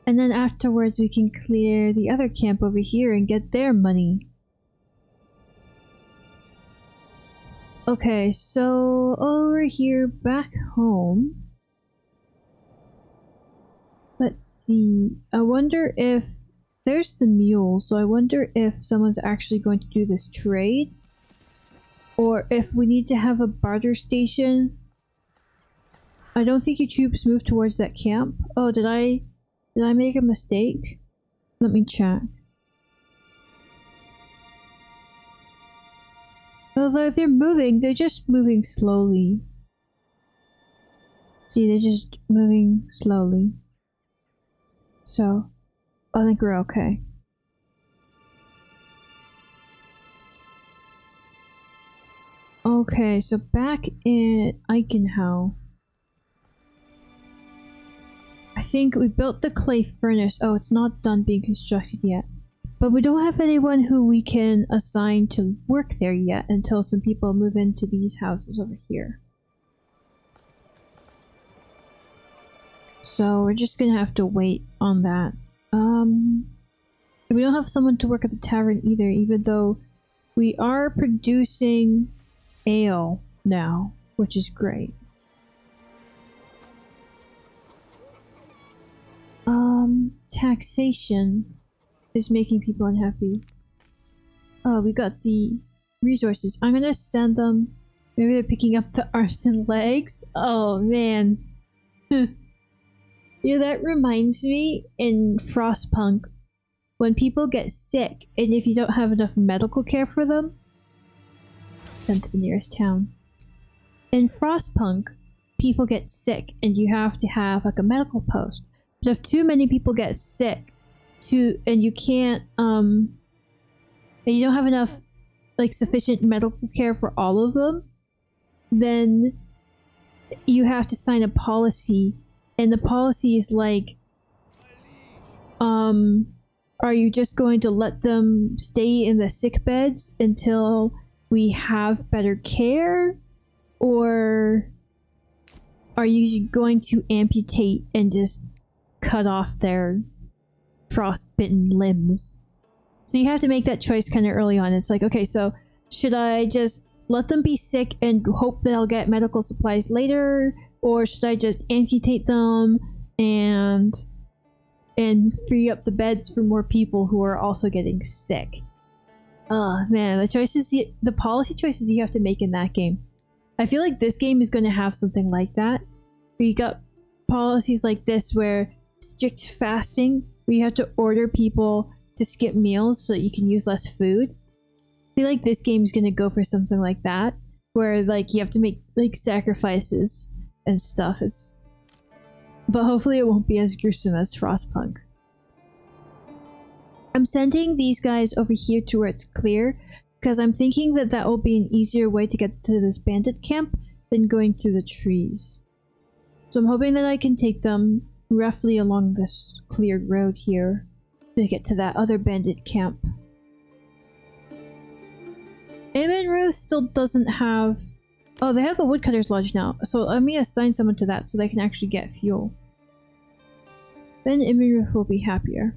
A: And then afterwards we can clear the other camp over here and get their money. Okay, so over here back home. Let's see. I wonder if there's the mule, so I wonder if someone's actually going to do this trade. Or if we need to have a barter station. I don't think your troops move towards that camp. Oh, did I make a mistake? Let me check. Although they're moving, they're just moving slowly. See, they're just moving slowly. So, I think we're okay. Okay, so back in Eichenhau. I think we built the clay furnace. Oh, it's not done being constructed yet. But we don't have anyone who we can assign to work there yet until some people move into these houses over here. So we're just gonna have to wait on that. We don't have someone to work at the tavern either, even though we are producing ale now, which is great. Taxation is making people unhappy. Oh, we got the resources. I'm gonna send them. Maybe they're picking up the arms and legs. Oh man. Yeah, that reminds me in Frostpunk, when people get sick and if you don't have enough medical care for them, send to the nearest town. In Frostpunk, people get sick and you have to have like a medical post. But if too many people get sick, and you can't, and you don't have enough, like, sufficient medical care for all of them, then you have to sign a policy, and the policy is like, are you just going to let them stay in the sick beds until we have better care, or are you going to amputate and just cut off their frostbitten limbs? So you have to make that choice kind of early on. It's like, okay, so should I just let them be sick and hope they'll get medical supplies later, or should I just amputate them and free up the beds for more people who are also getting sick? Oh man, the policy choices you have to make in that game. I feel like this game is going to have something like that, where you got policies like this where strict fasting, where you have to order people to skip meals so that you can use less food. I feel like this game is going to go for something like that, where like you have to make like sacrifices and stuff. But hopefully it won't be as gruesome as Frostpunk. I'm sending these guys over here to where it's clear, because I'm thinking that that will be an easier way to get to this bandit camp than going through the trees. So I'm hoping that I can take them roughly along this cleared road here to get to that other bandit camp. Ruth still doesn't have... Oh, they have the Woodcutter's Lodge now, so let me assign someone to that so they can actually get fuel. Then Ruth will be happier.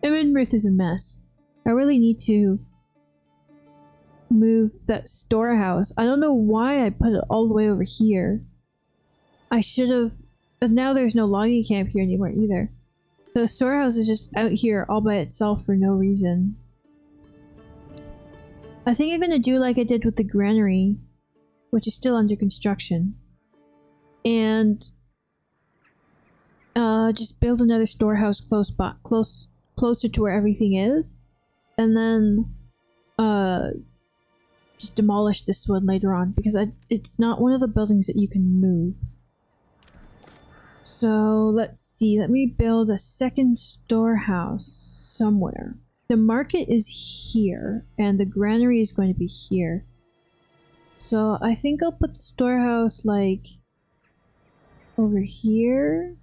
A: Ruth is a mess. I really need to move that storehouse. I don't know why I put it all the way over here. I should have... But now there's no logging camp here anymore either. So the storehouse is just out here all by itself for no reason. I think I'm gonna do like I did with the granary, which is still under construction. And just build another storehouse closer to where everything is. And then just demolish this one later on, because it's not one of the buildings that you can move. So let's see, let me build a second storehouse somewhere. The market is here, and the granary is going to be here. So I think I'll put the storehouse like over here.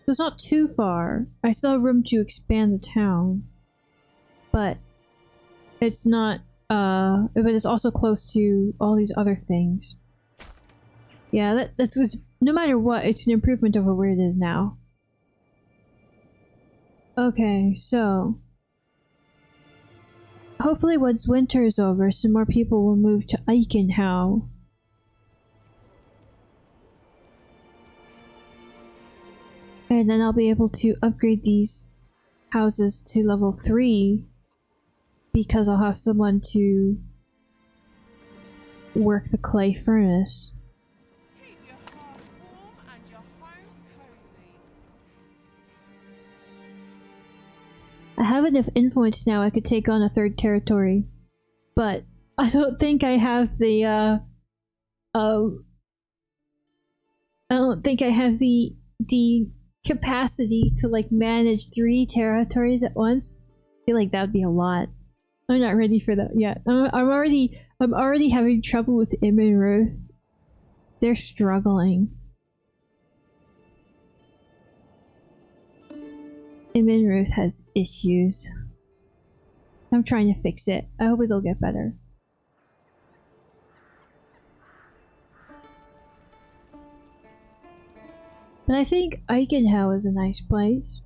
A: So it's not too far. I still have room to expand the town, but it's not, but it's also close to all these other things. Yeah, that's no matter what, it's an improvement over where it is now. Okay, so hopefully once winter is over, some more people will move to Eichenhau. And then I'll be able to upgrade these houses to level 3 because I'll have someone to work the clay furnace.
C: Keep your heart warm and your home cozy.
A: I have enough influence now I could take on a third territory, but I don't think I have the capacity to like manage 3 territories at once. I feel like that would be a lot. I'm not ready for that yet. I'm already having trouble with Im and Ruth. They're struggling. Im and Ruth has issues. I'm trying to fix it. I hope it'll get better. But I think Eichenhau is a nice place.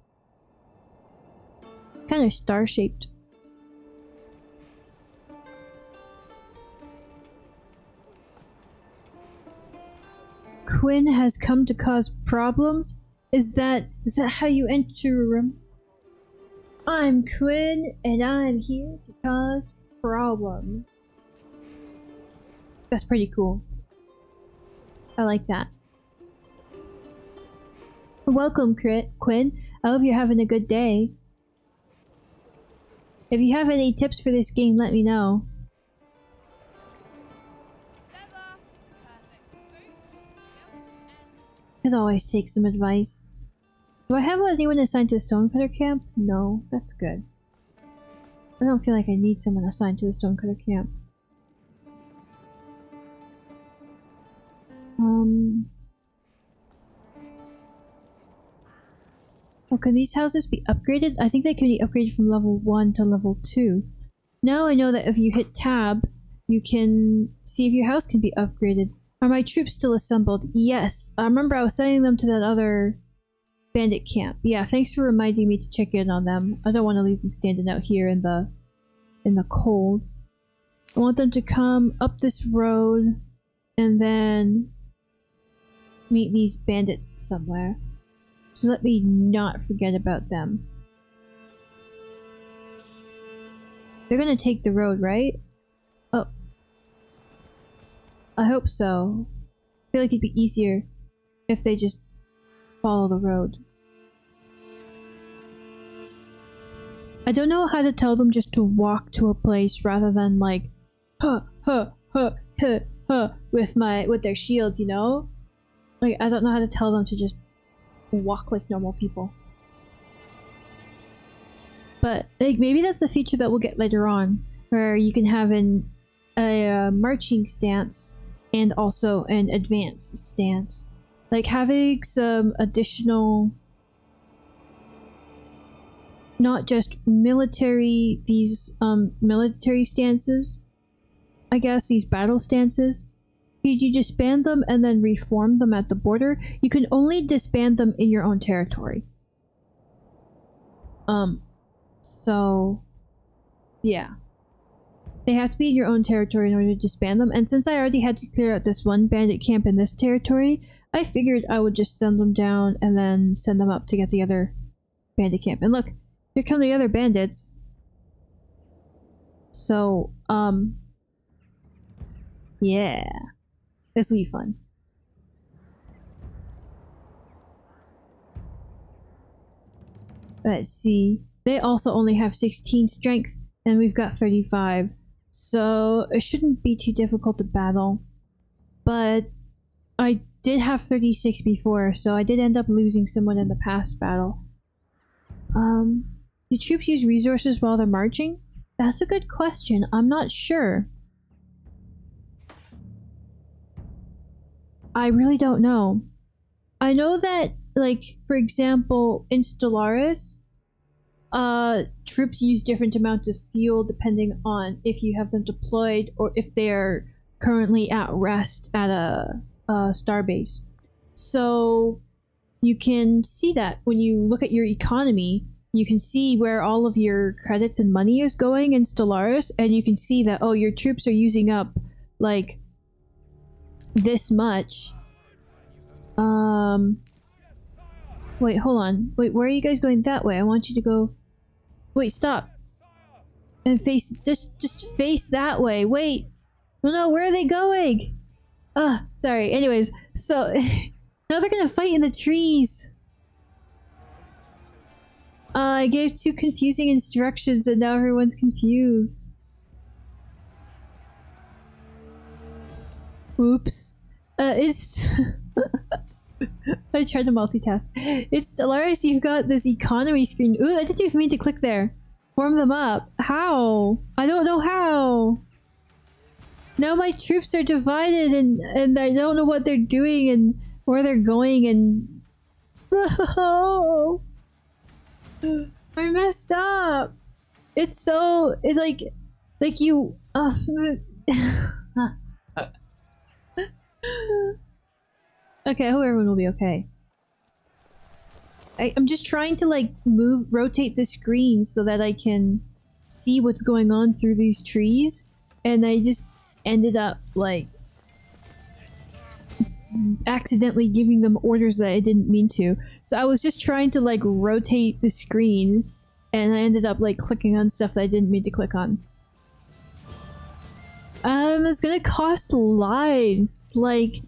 A: Kind of star-shaped. Quinn has come to cause problems? Is that how you enter a room? I'm Quinn, and I'm here to cause problems. That's pretty cool. I like that. Welcome, Quinn. I hope you're having a good day. If you have any tips for this game, let me know. Could always take some advice. Do I have anyone assigned to the Stonecutter camp? No, that's good. I don't feel like I need someone assigned to the Stonecutter camp. Oh, can these houses be upgraded? I think they can be upgraded from level 1 to level 2. Now I know that if you hit tab, you can see if your house can be upgraded. Are my troops still assembled? Yes. I remember I was sending them to that other bandit camp. Yeah, thanks for reminding me to check in on them. I don't want to leave them standing out here in the cold. I want them to come up this road and then meet these bandits somewhere. So let me not forget about them. They're gonna take the road, right? Oh. I hope so. I feel like it'd be easier if they just follow the road. I don't know how to tell them just to walk to a place rather than like with their shields, you know? Like, I don't know how to tell them to just walk like normal people. But like, maybe that's a feature that we'll get later on, where you can have a marching stance and also an advanced stance. Like having some additional, not just military, these military stances, I guess, these battle stances. You disband them and then reform them at the border. You can only disband them in your own territory. So yeah. They have to be in your own territory in order to disband them. And since I already had to clear out this one bandit camp in this territory, I figured I would just send them down and then send them up to get the other bandit camp. And look, here come the other bandits. So, yeah. This will be fun. Let's see. They also only have 16 strength, and we've got 35. So it shouldn't be too difficult to battle. But I did have 36 before, so I did end up losing someone in the past battle. Do troops use resources while they're marching? That's a good question. I'm not sure. I really don't know. I know that, like, for example, in Stellaris, troops use different amounts of fuel depending on if you have them deployed or if they're currently at rest at a starbase. So you can see that when you look at your economy, you can see where all of your credits and money is going in Stellaris, and you can see that, oh, your troops are using up, like, this much. Wait, hold on. Wait, where are you guys going? That way. I want you to go... Wait, stop. And face... Just face that way. Wait. Oh no, where are they going? Sorry. Anyways, so... now they're gonna fight in the trees. I gave two confusing instructions and now everyone's confused. Oops. It's... I tried to multitask. It's Stellaris, you've got this economy screen. Ooh, I didn't even mean to click there. Form them up. How? I don't know how. Now my troops are divided and I don't know what they're doing and where they're going and... Oh, I messed up. It's so... It's like you... Okay, I hope everyone will be okay. I'm just trying to, like, rotate the screen so that I can see what's going on through these trees, and I just ended up, like, accidentally giving them orders that I didn't mean to. So I was just trying to, like, rotate the screen, and I ended up, like, clicking on stuff that I didn't mean to click on. It's gonna cost lives, like...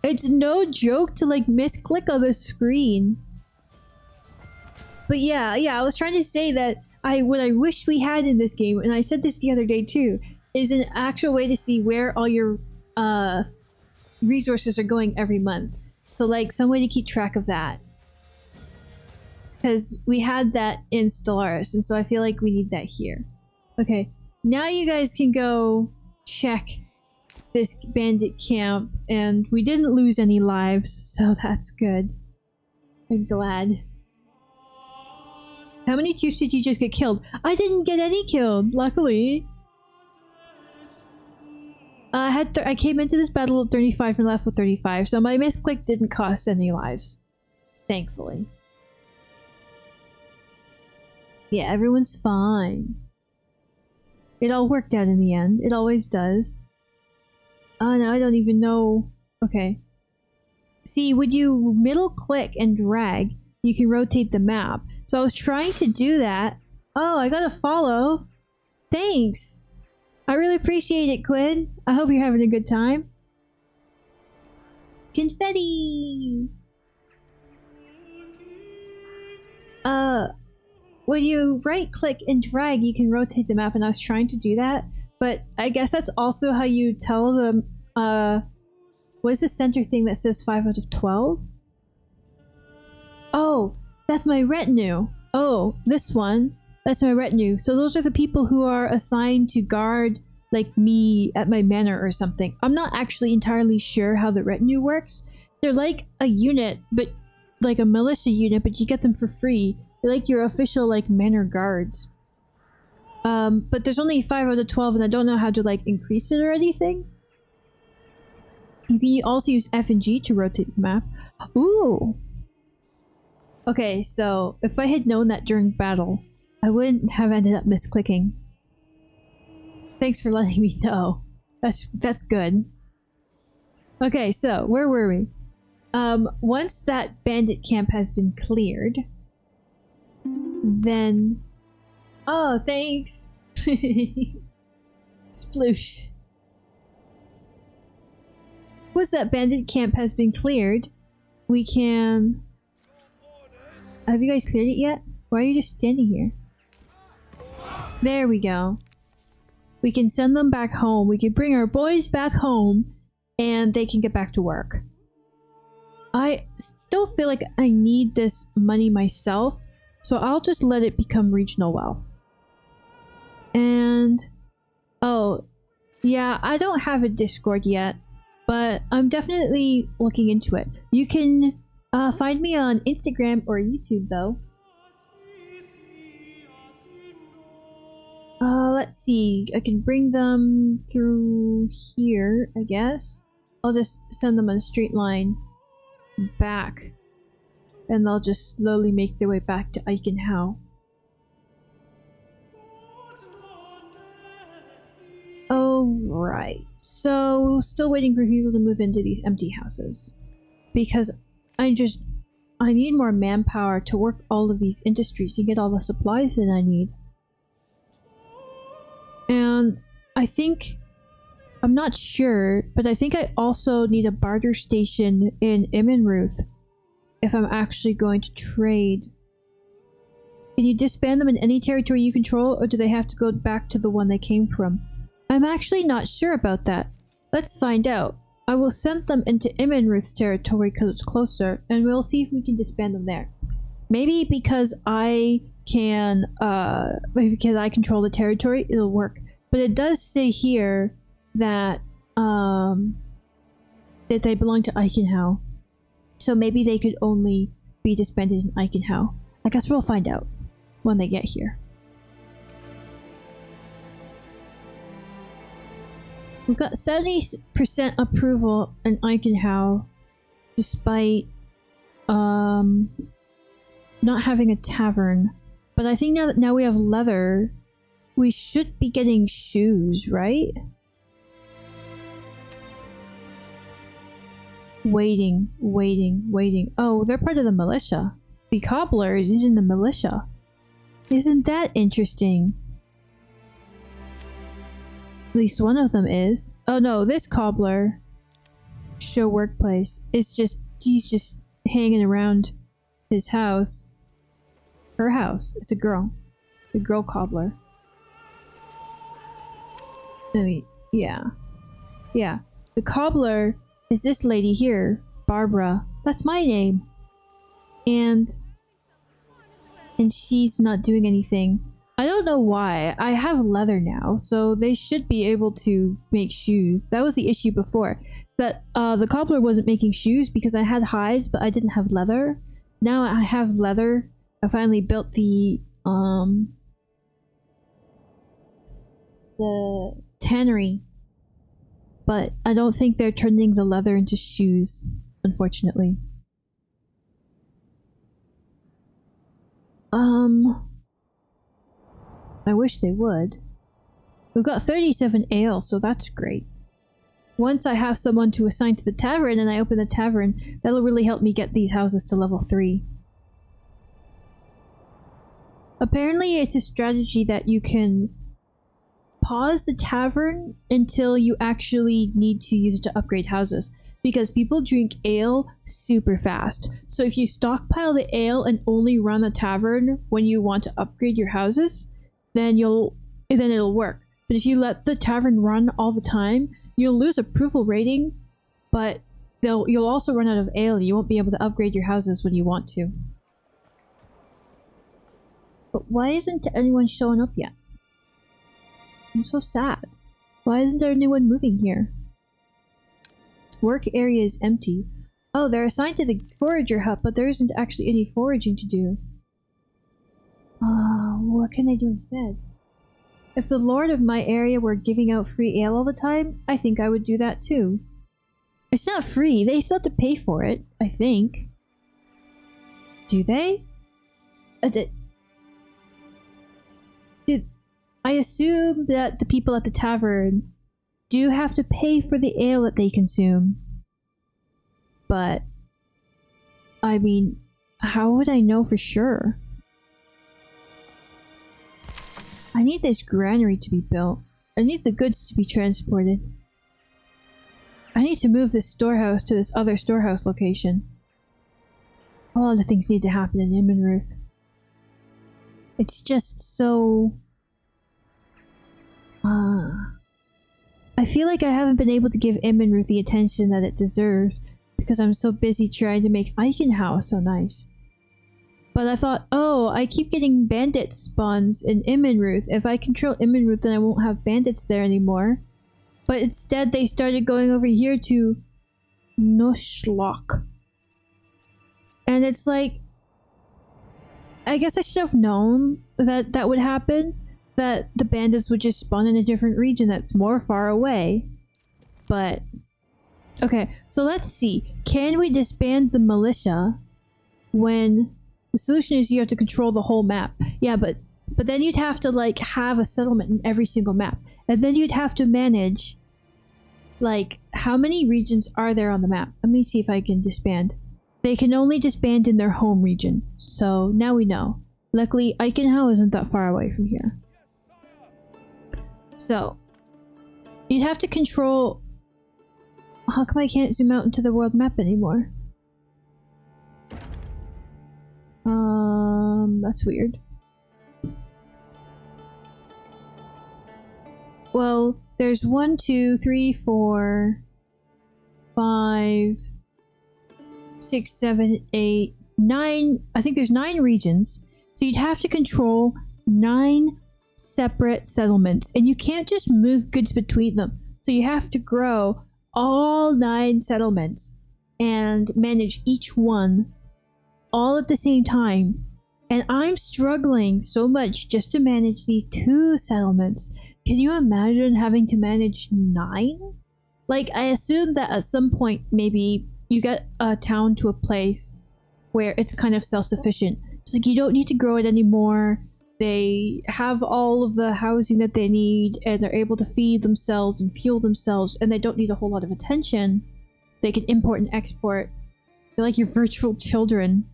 A: It's no joke to, like, misclick on the screen. But yeah, I was trying to say that what I wish we had in this game, and I said this the other day too, is an actual way to see where all your resources are going every month. So, like, some way to keep track of that. Because we had that in Stellaris, and so I feel like we need that here. Okay, now you guys can go check this bandit camp, and we didn't lose any lives, so that's good. I'm glad. How many troops did you just get killed? I didn't get any killed, luckily. I came into this battle with 35 and left with 35, so my misclick didn't cost any lives. Thankfully. Yeah, everyone's fine. It all worked out in the end. It always does. Oh no, I don't even know. Okay. See, when you middle click and drag, you can rotate the map. So I was trying to do that. Oh, I got a follow. Thanks. I really appreciate it, Quinn. I hope you're having a good time. Confetti! When you right click and drag, you can rotate the map, and I was trying to do that. But I guess that's also how you tell them, what is the center thing that says 5 out of 12? Oh, that's my retinue. Oh, this one. That's my retinue. So those are the people who are assigned to guard like me at my manor or something. I'm not actually entirely sure how the retinue works. They're like a unit, but like a militia unit, but you get them for free. They're like your official like manor guards. But there's only 5 out of 12 and I don't know how to like increase it or anything. You can also use F and G to rotate the map. Ooh! Okay, so if I had known that during battle, I wouldn't have ended up misclicking. Thanks for letting me know. That's good. Okay, so where were we? Once that bandit camp has been cleared, then... Oh, thanks! Sploosh. Once that bandit camp has been cleared, we can... Have you guys cleared it yet? Why are you just standing here? There we go. We can send them back home. We can bring our boys back home and they can get back to work. I still feel like I need this money myself, so I'll just let it become regional wealth. And... oh, yeah, I don't have a Discord yet, but I'm definitely looking into it. You can find me on Instagram or YouTube, though. Let's see. I can bring them through here, I guess. I'll just send them on a straight line back. And they'll just slowly make their way back to Eichenhau. Alright. So, still waiting for people to move into these empty houses. Because I need more manpower to work all of these industries and get all the supplies that I need. And I think, I'm not sure, but I think I also need a barter station in Immenruth if I'm actually going to trade. Can you disband them in any territory you control, or do they have to go back to the one they came from? I'm actually not sure about that. Let's find out. I will send them into Immenruth's territory because it's closer, and we'll see if we can disband them there. Maybe because I can, maybe because I control the territory, it'll work. But it does say here that, that they belong to Eichenhau. So maybe they could only be disbanded in Eichenhau. I guess we'll find out when they get here. We've got 70% approval in Eichenhau, despite not having a tavern. But I think now we have leather, we should be getting shoes, right? Waiting. Oh, they're part of the militia. The cobbler is in the militia. Isn't that interesting? At least one of them is. Oh no, this cobbler, show workplace, is just, he's just hanging around his house. Her house. It's a girl. The girl cobbler. I mean, yeah. Yeah. The cobbler is this lady here, Barbara. That's my name. And she's not doing anything. I don't know why. I have leather now, so they should be able to make shoes. That was the issue before. That the cobbler wasn't making shoes because I had hides, but I didn't have leather. Now I have leather. I finally built the tannery. But I don't think they're turning the leather into shoes, unfortunately. I wish they would. We've got 37 ale, so that's great. Once I have someone to assign to the tavern and I open the tavern, that'll really help me get these houses to level 3. Apparently it's a strategy that you can pause the tavern until you actually need to use it to upgrade houses, because people drink ale super fast. So if you stockpile the ale and only run the tavern when you want to upgrade your houses, then it'll work. But if you let the tavern run all the time, you'll lose approval rating, but you'll also run out of ale. You won't be able to upgrade your houses when you want to. But why isn't anyone showing up yet? I'm so sad. Why isn't there anyone moving here? Work area is empty. Oh, they're assigned to the forager hut, but there isn't actually any foraging to do. What can I do instead? If the lord of my area were giving out free ale all the time, I think I would do that too. It's not free, they still have to pay for it, I think. Do they? I assume that the people at the tavern do have to pay for the ale that they consume. But, I mean, how would I know for sure? I need this granary to be built. I need the goods to be transported. I need to move this storehouse to this other storehouse location. All the things need to happen in Immenruth. It's just so... I feel like I haven't been able to give Immenruth the attention that it deserves because I'm so busy trying to make Eichenhaus so nice. But I thought, oh, I keep getting bandit spawns in Immenruth. If I control Immenruth, then I won't have bandits there anymore. But instead, they started going over here to Nushlock. And it's like... I guess I should have known that that would happen. That the bandits would just spawn in a different region that's more far away. But... Okay, so let's see. Can we disband the militia when... The solution is you have to control the whole map. Yeah, but then you'd have to, like, have a settlement in every single map. And then you'd have to manage, like, how many regions are there on the map? Let me see if I can disband. They can only disband in their home region. So, now we know. Luckily, Eichenhau isn't that far away from here. So, you'd have to control... How come I can't zoom out into the world map anymore? That's weird. Well, there's 1, 2, 3, 4, 5, 6, 7, 8, 9. I think there's 9 regions. So you'd have to control 9 separate settlements. And you can't just move goods between them. So you have to grow all 9 settlements and manage each one all at the same time. And I'm struggling so much just to manage these 2 settlements. Can you imagine having to manage 9? Like, I assume that at some point, maybe you get a town to a place where it's kind of self-sufficient. It's like, you don't need to grow it anymore. They have all of the housing that they need, and they're able to feed themselves and fuel themselves, and they don't need a whole lot of attention. They can import and export. They're like your virtual children.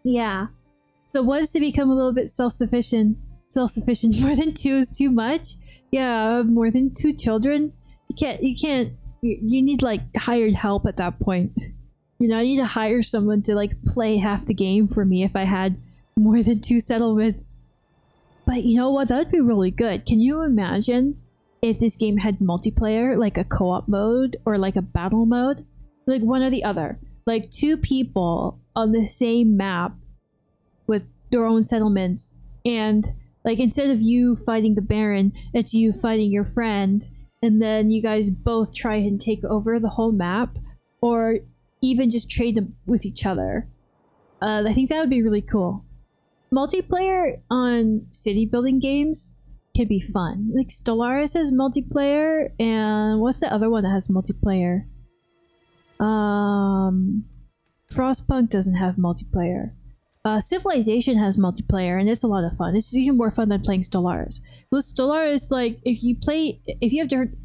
A: Yeah. So once they become a little bit self-sufficient, more than 2 is too much. Yeah, more than 2 children. You need like hired help at that point. You know, I need to hire someone to like play half the game for me if I had more than 2 settlements. But you know what? That would be really good. Can you imagine if this game had multiplayer, like a co-op mode or like a battle mode? Like one or the other. Like 2 people on the same map with their own settlements, and like instead of you fighting the Baron, it's you fighting your friend, and then you guys both try and take over the whole map, or even just trade them with each other. I think that would be really cool. Multiplayer on city building games can be fun. Like Stellaris has multiplayer, and what's the other one that has multiplayer? Frostpunk doesn't have multiplayer. Civilization has multiplayer, and it's a lot of fun. It's even more fun than playing Stellaris. With Stellaris, like, if you have different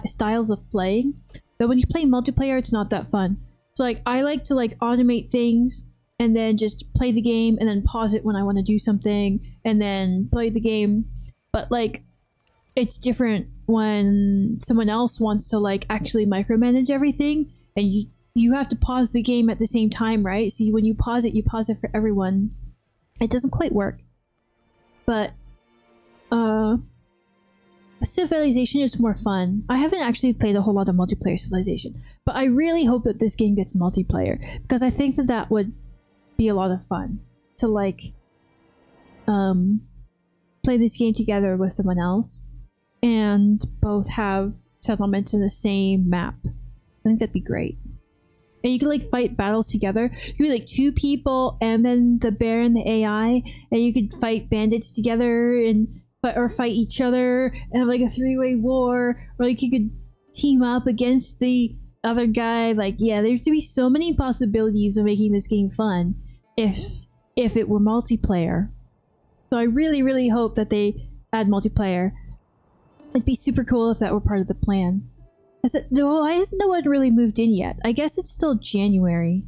A: styles of playing, but when you play multiplayer, it's not that fun. So, like, I like to, like, automate things, and then just play the game, and then pause it when I want to do something, and then play the game. But, like, it's different when someone else wants to, like, actually micromanage everything, and you have to pause the game at the same time, right? So when you pause it for everyone. It doesn't quite work. But, Civilization is more fun. I haven't actually played a whole lot of multiplayer Civilization, but I really hope that this game gets multiplayer, because I think that that would be a lot of fun to, like, play this game together with someone else and both have settlements in the same map. I think that'd be great. And you could like fight battles together. You could be like 2 people and then the bear and the AI, and you could fight bandits together and fight each other and have like a 3-way war, or like you could team up against the other guy. Like, yeah, there's to be so many possibilities of making this game fun if it were multiplayer. So I really, really hope that they add multiplayer. It'd be super cool if that were part of the plan. Why hasn't no one really moved in yet? I guess it's still January.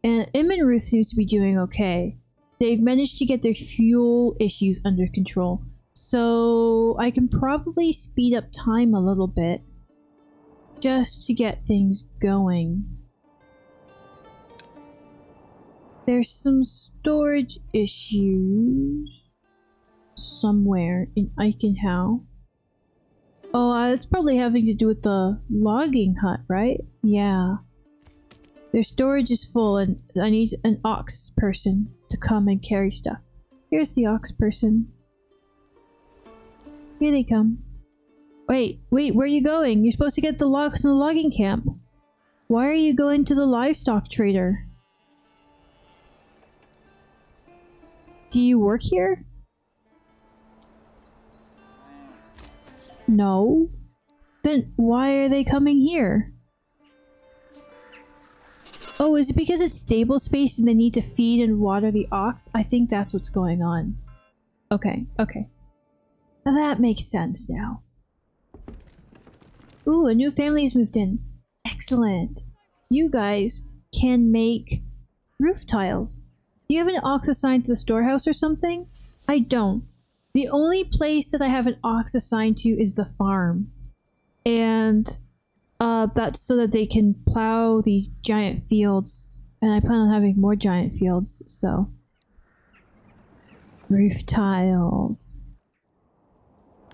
A: And Im and Ruth seems to be doing okay. They've managed to get their fuel issues under control. So I can probably speed up time a little bit just to get things going. There's some storage issues somewhere in Eichenhau. Oh, it's probably having to do with the logging hut, right? Yeah. Their storage is full and I need an ox person to come and carry stuff. Here's the ox person. Here they come. Wait, where are you going? You're supposed to get the logs in the logging camp. Why are you going to the livestock trader? Do you work here? No. Then why are they coming here? Oh, is it because it's stable space and they need to feed and water the ox? I think that's what's going on. Okay. Now that makes sense now. Ooh, a new family's moved in. Excellent. You guys can make roof tiles. Do you have an ox assigned to the storehouse or something? I don't. The only place that I have an ox assigned to is the farm. And that's so that they can plow these giant fields. And I plan on having more giant fields, so. Roof tiles.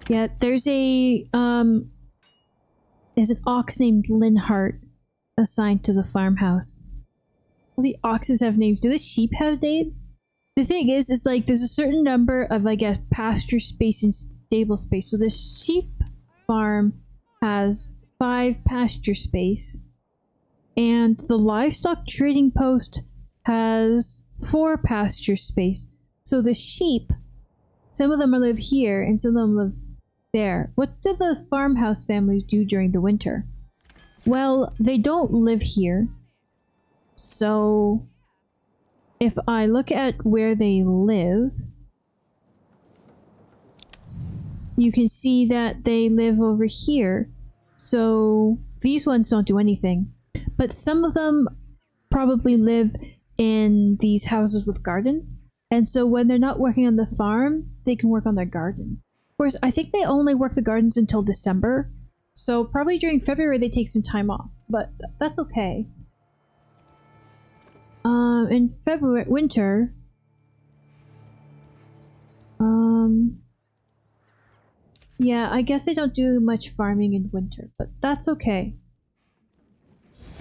A: Yeah, there's an ox named Linhart assigned to the farmhouse. All the oxes have names. Do the sheep have names? The thing is like there's a certain number of, I guess, pasture space and stable space. So the sheep farm has 5 pasture space. And the livestock trading post has 4 pasture space. So the sheep, some of them live here and some of them live there. What do the farmhouse families do during the winter? Well, they don't live here. So if I look at where they live, you can see that they live over here. So these ones don't do anything. But some of them probably live in these houses with gardens. And so when they're not working on the farm, they can work on their gardens. Of course, I think they only work the gardens until December. So probably during February they take some time off. But that's okay. In winter, yeah, I guess they don't do much farming in winter, but that's okay.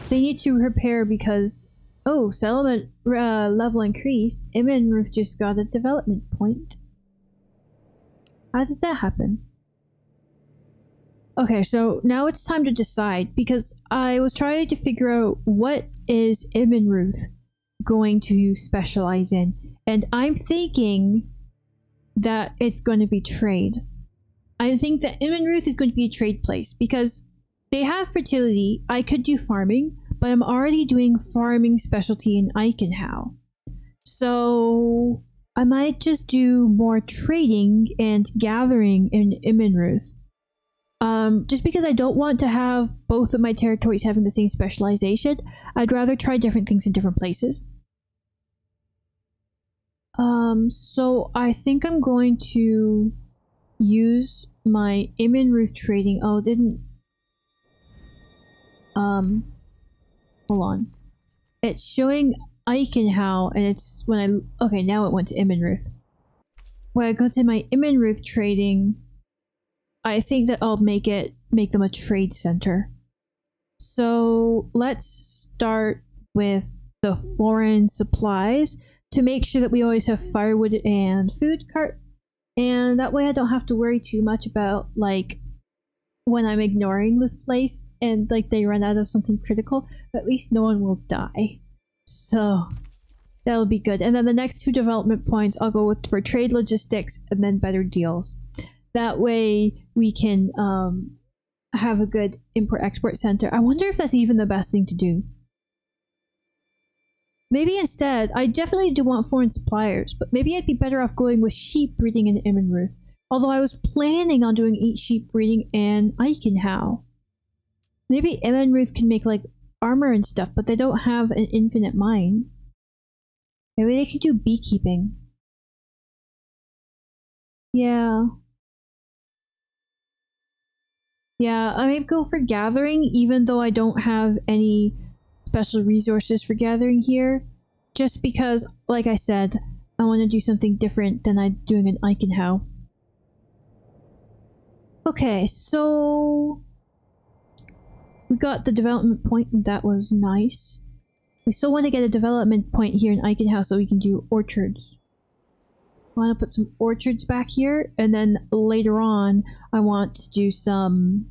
A: They need to repair because, oh, settlement level increased. Im and Ruth just got a development point. How did that happen? Okay, so now it's time to decide because I was trying to figure out what is Im and Ruth going to specialize in, and I'm thinking that it's going to be trade. I think that Im and Ruth is going to be a trade place because they have fertility. I could do farming, but I'm already doing farming specialty in Eichenhau. So I might just do more trading and gathering in Im and Ruth. Just because I don't want to have both of my territories having the same specialization, I'd rather try different things in different places. So I think I'm going to use my Im and Ruth trading. Oh, it didn't. Hold on. It's showing Eichenhau, and it's when I. Okay, now it went to Im and Ruth. When I go to my Im and Ruth trading, I think that I'll make them a trade center. So let's start with the foreign supplies to make sure that we always have firewood and food cart, and that way I don't have to worry too much about like when I'm ignoring this place and like they run out of something critical, but at least no one will die. So that'll be good. And then the next 2 development points I'll go with for trade logistics and then better deals. That way we can have a good import-export center. I wonder if that's even the best thing to do. Maybe instead, I definitely do want foreign suppliers, but maybe I'd be better off going with sheep breeding in Immenruth. Although I was planning on doing sheep breeding in Eichenhau. Maybe Immenruth can make like armor and stuff, but they don't have an infinite mine. Maybe they can do beekeeping. Yeah. Yeah, I might go for gathering, even though I don't have any special resources for gathering here. Just because, like I said, I want to do something different than I'm doing in Eichenhau. Okay, so we got the development point, and that was nice. We still want to get a development point here in Eichenhau so we can do orchards. I want to put some orchards back here, and then later on I want to do some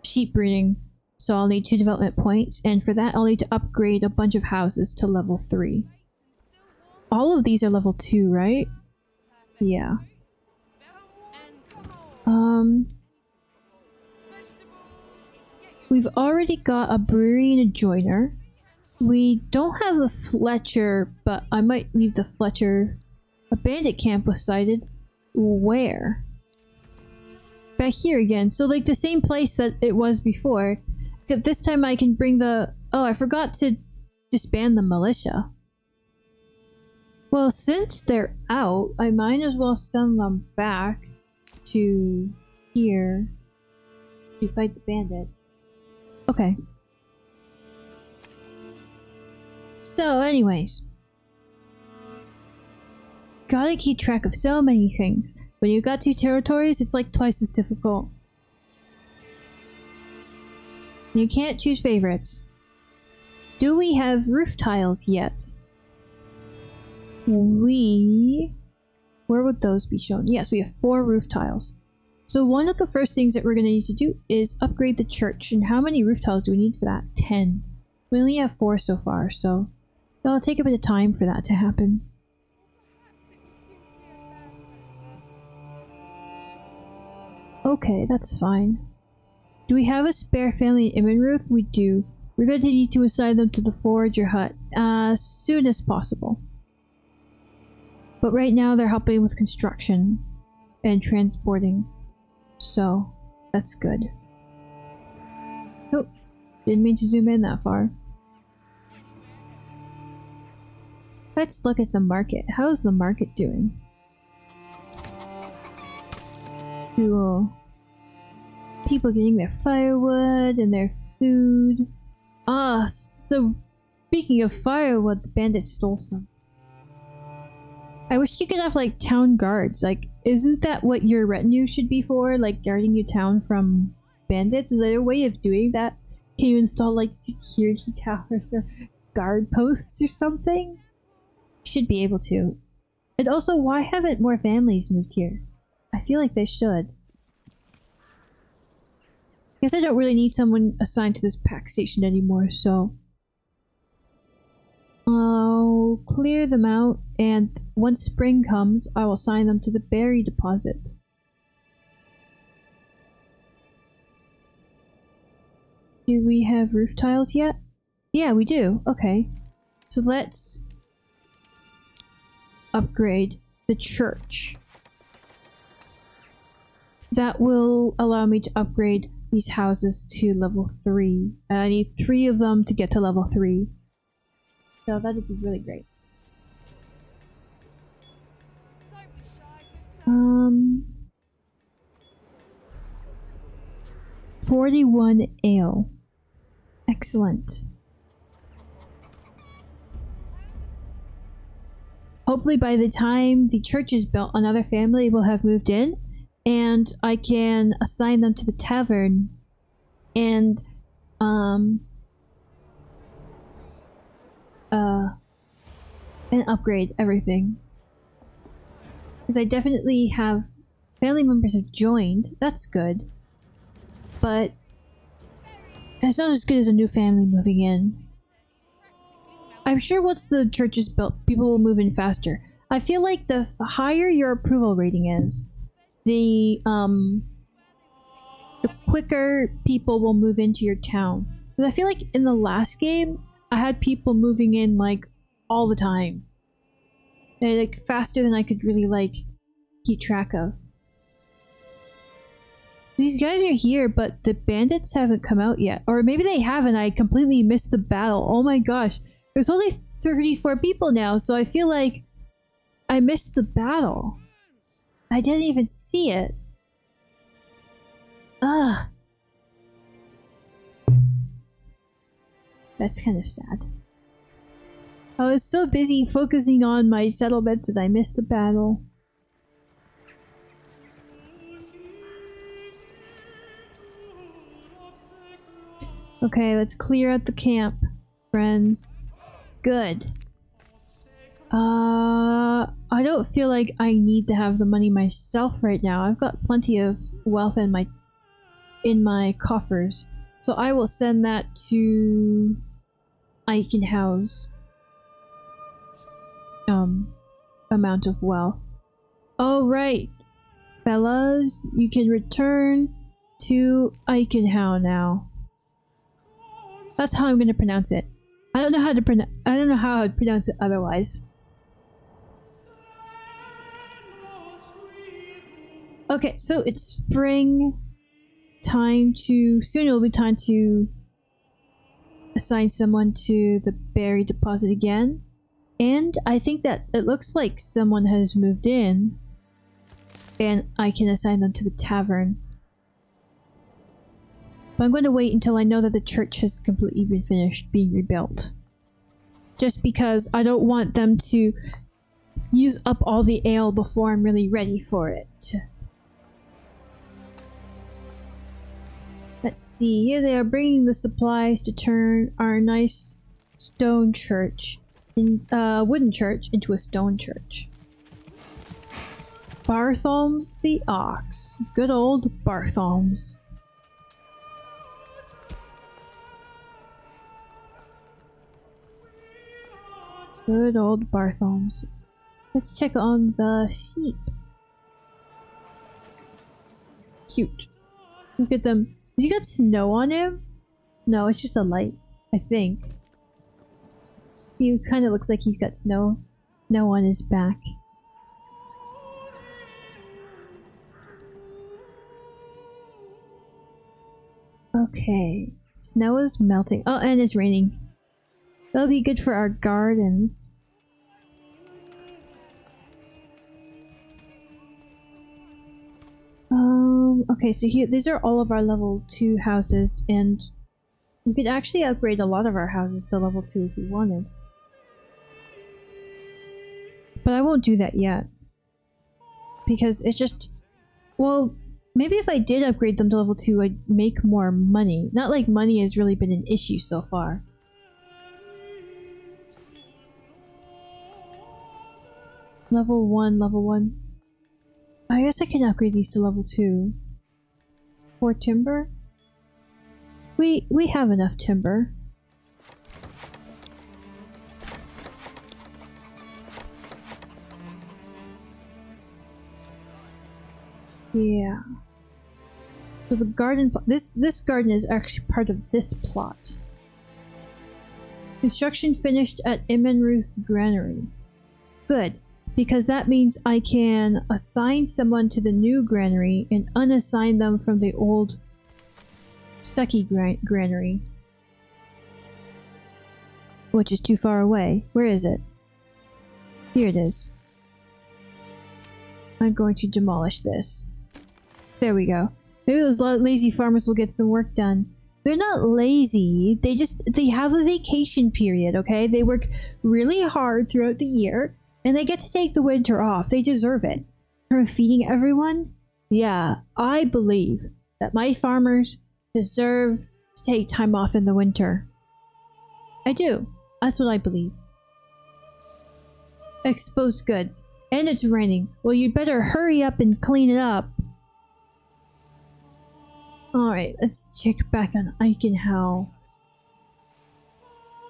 A: sheep breeding. So I'll need 2 development points, and for that I'll need to upgrade a bunch of houses to level 3. All of these are level 2, right? Yeah. We've already got a brewery and a joiner. We don't have a Fletcher, but I might leave the Fletcher. A bandit camp was sighted. Where? Back here again. So like the same place that it was before. Except this time I can bring the... Oh, I forgot to disband the militia. Well, since they're out, I might as well send them back to here to fight the bandits. Okay. So anyways. Gotta keep track of so many things. When you've got 2 territories, it's like twice as difficult. You can't choose favorites. Do we have roof tiles yet? Where would those be shown? Yes, we have 4 roof tiles. So one of the first things that we're going to need to do is upgrade the church. And how many roof tiles do we need for that? 10. We only have 4 so far, so it'll take a bit of time for that to happen. Okay, that's fine. Do we have a spare family in Immenruth? We do. We're going to need to assign them to the forge or hut as soon as possible. But right now they're helping with construction and transporting. So, that's good. Oh, didn't mean to zoom in that far. Let's look at the market. How's the market doing? Cool. People getting their firewood and their food. Ah, so speaking of firewood, the bandits stole some. I wish you could have like town guards. Like, isn't that what your retinue should be for? Like guarding your town from bandits? Is there a way of doing that? Can you install like security towers or guard posts or something? Should be able to. And also, why haven't more families moved here? I feel like they should. Guess I don't really need someone assigned to this pack station anymore, so I'll clear them out, and once spring comes, I will assign them to the berry deposit. Do we have roof tiles yet? Yeah, we do. Okay. So let's upgrade the church. That will allow me to upgrade these houses to level 3. I need 3 of them to get to level 3. So that would be really great. 41 ale. Excellent. Hopefully by the time the church is built, another family will have moved in, and I can assign them to the tavern and upgrade everything. Because I definitely have family members have joined. That's good. but it's not as good as a new family moving in. I'm sure once the church is built, people will move in faster. I feel like the higher your approval rating is, the quicker people will move into your town. But I feel like in the last game, I had people moving in like all the time. They're like faster than I could really like keep track of. These guys are here, but the bandits haven't come out yet. Or maybe they haven't. I completely missed the battle. Oh my gosh. There's only 34 people now, so I feel like I missed the battle. I didn't even see it. Ugh. That's kind of sad. I was so busy focusing on my settlements that I missed the battle. Okay, let's clear out the camp, friends. Good. I don't feel like I need to have the money myself right now. I've got plenty of wealth in my coffers. So I will send that to Eichenhaus. Amount of wealth. Oh right, fellas, you can return to Eichenhau now. That's how I'm gonna pronounce it. I don't know how I'd pronounce it otherwise. Okay, so it's spring. Soon it'll be time to assign someone to the berry deposit again. And I think that it looks like someone has moved in. And I can assign them to the tavern. But I'm going to wait until I know that the church has completely been finished being rebuilt. Just because I don't want them to use up all the ale before I'm really ready for it. Let's see, here they are bringing the supplies to turn our nice stone church, wooden church, into a stone church. Bartholm's the Ox. Good old Bartholm's. Good old Bartholm's. Let's check on the sheep. Cute. Look at them. Has he got snow on him? No, it's just a light, I think. He kind of looks like he's got snow on his back. Okay. Snow is melting. Oh, and it's raining. That'll be good for our gardens. Okay, so here, these are all of our level 2 houses, and we could actually upgrade a lot of our houses to level 2 if we wanted. But I won't do that yet. Because it's just... Well, maybe if I did upgrade them to level 2, I'd make more money. Not like money has really been an issue so far. Level 1, level 1. I guess I can upgrade these to level 2. For timber? We have enough timber. Yeah. So the garden this garden is actually part of this plot. Construction finished at Immenruth's granary. Good. Because that means I can assign someone to the new granary and unassign them from the old Sucky granary. Which is too far away. Where is it? Here it is. I'm going to demolish this. There we go. Maybe those lazy farmers will get some work done. They're not lazy. They have a vacation period, okay? They work really hard throughout the year. And they get to take the winter off. They deserve it. From feeding everyone? Yeah, I believe that my farmers deserve to take time off in the winter. I do. That's what I believe. Exposed goods. And it's raining. Well, you'd better hurry up and clean it up. Alright, let's check back on Eichenhall.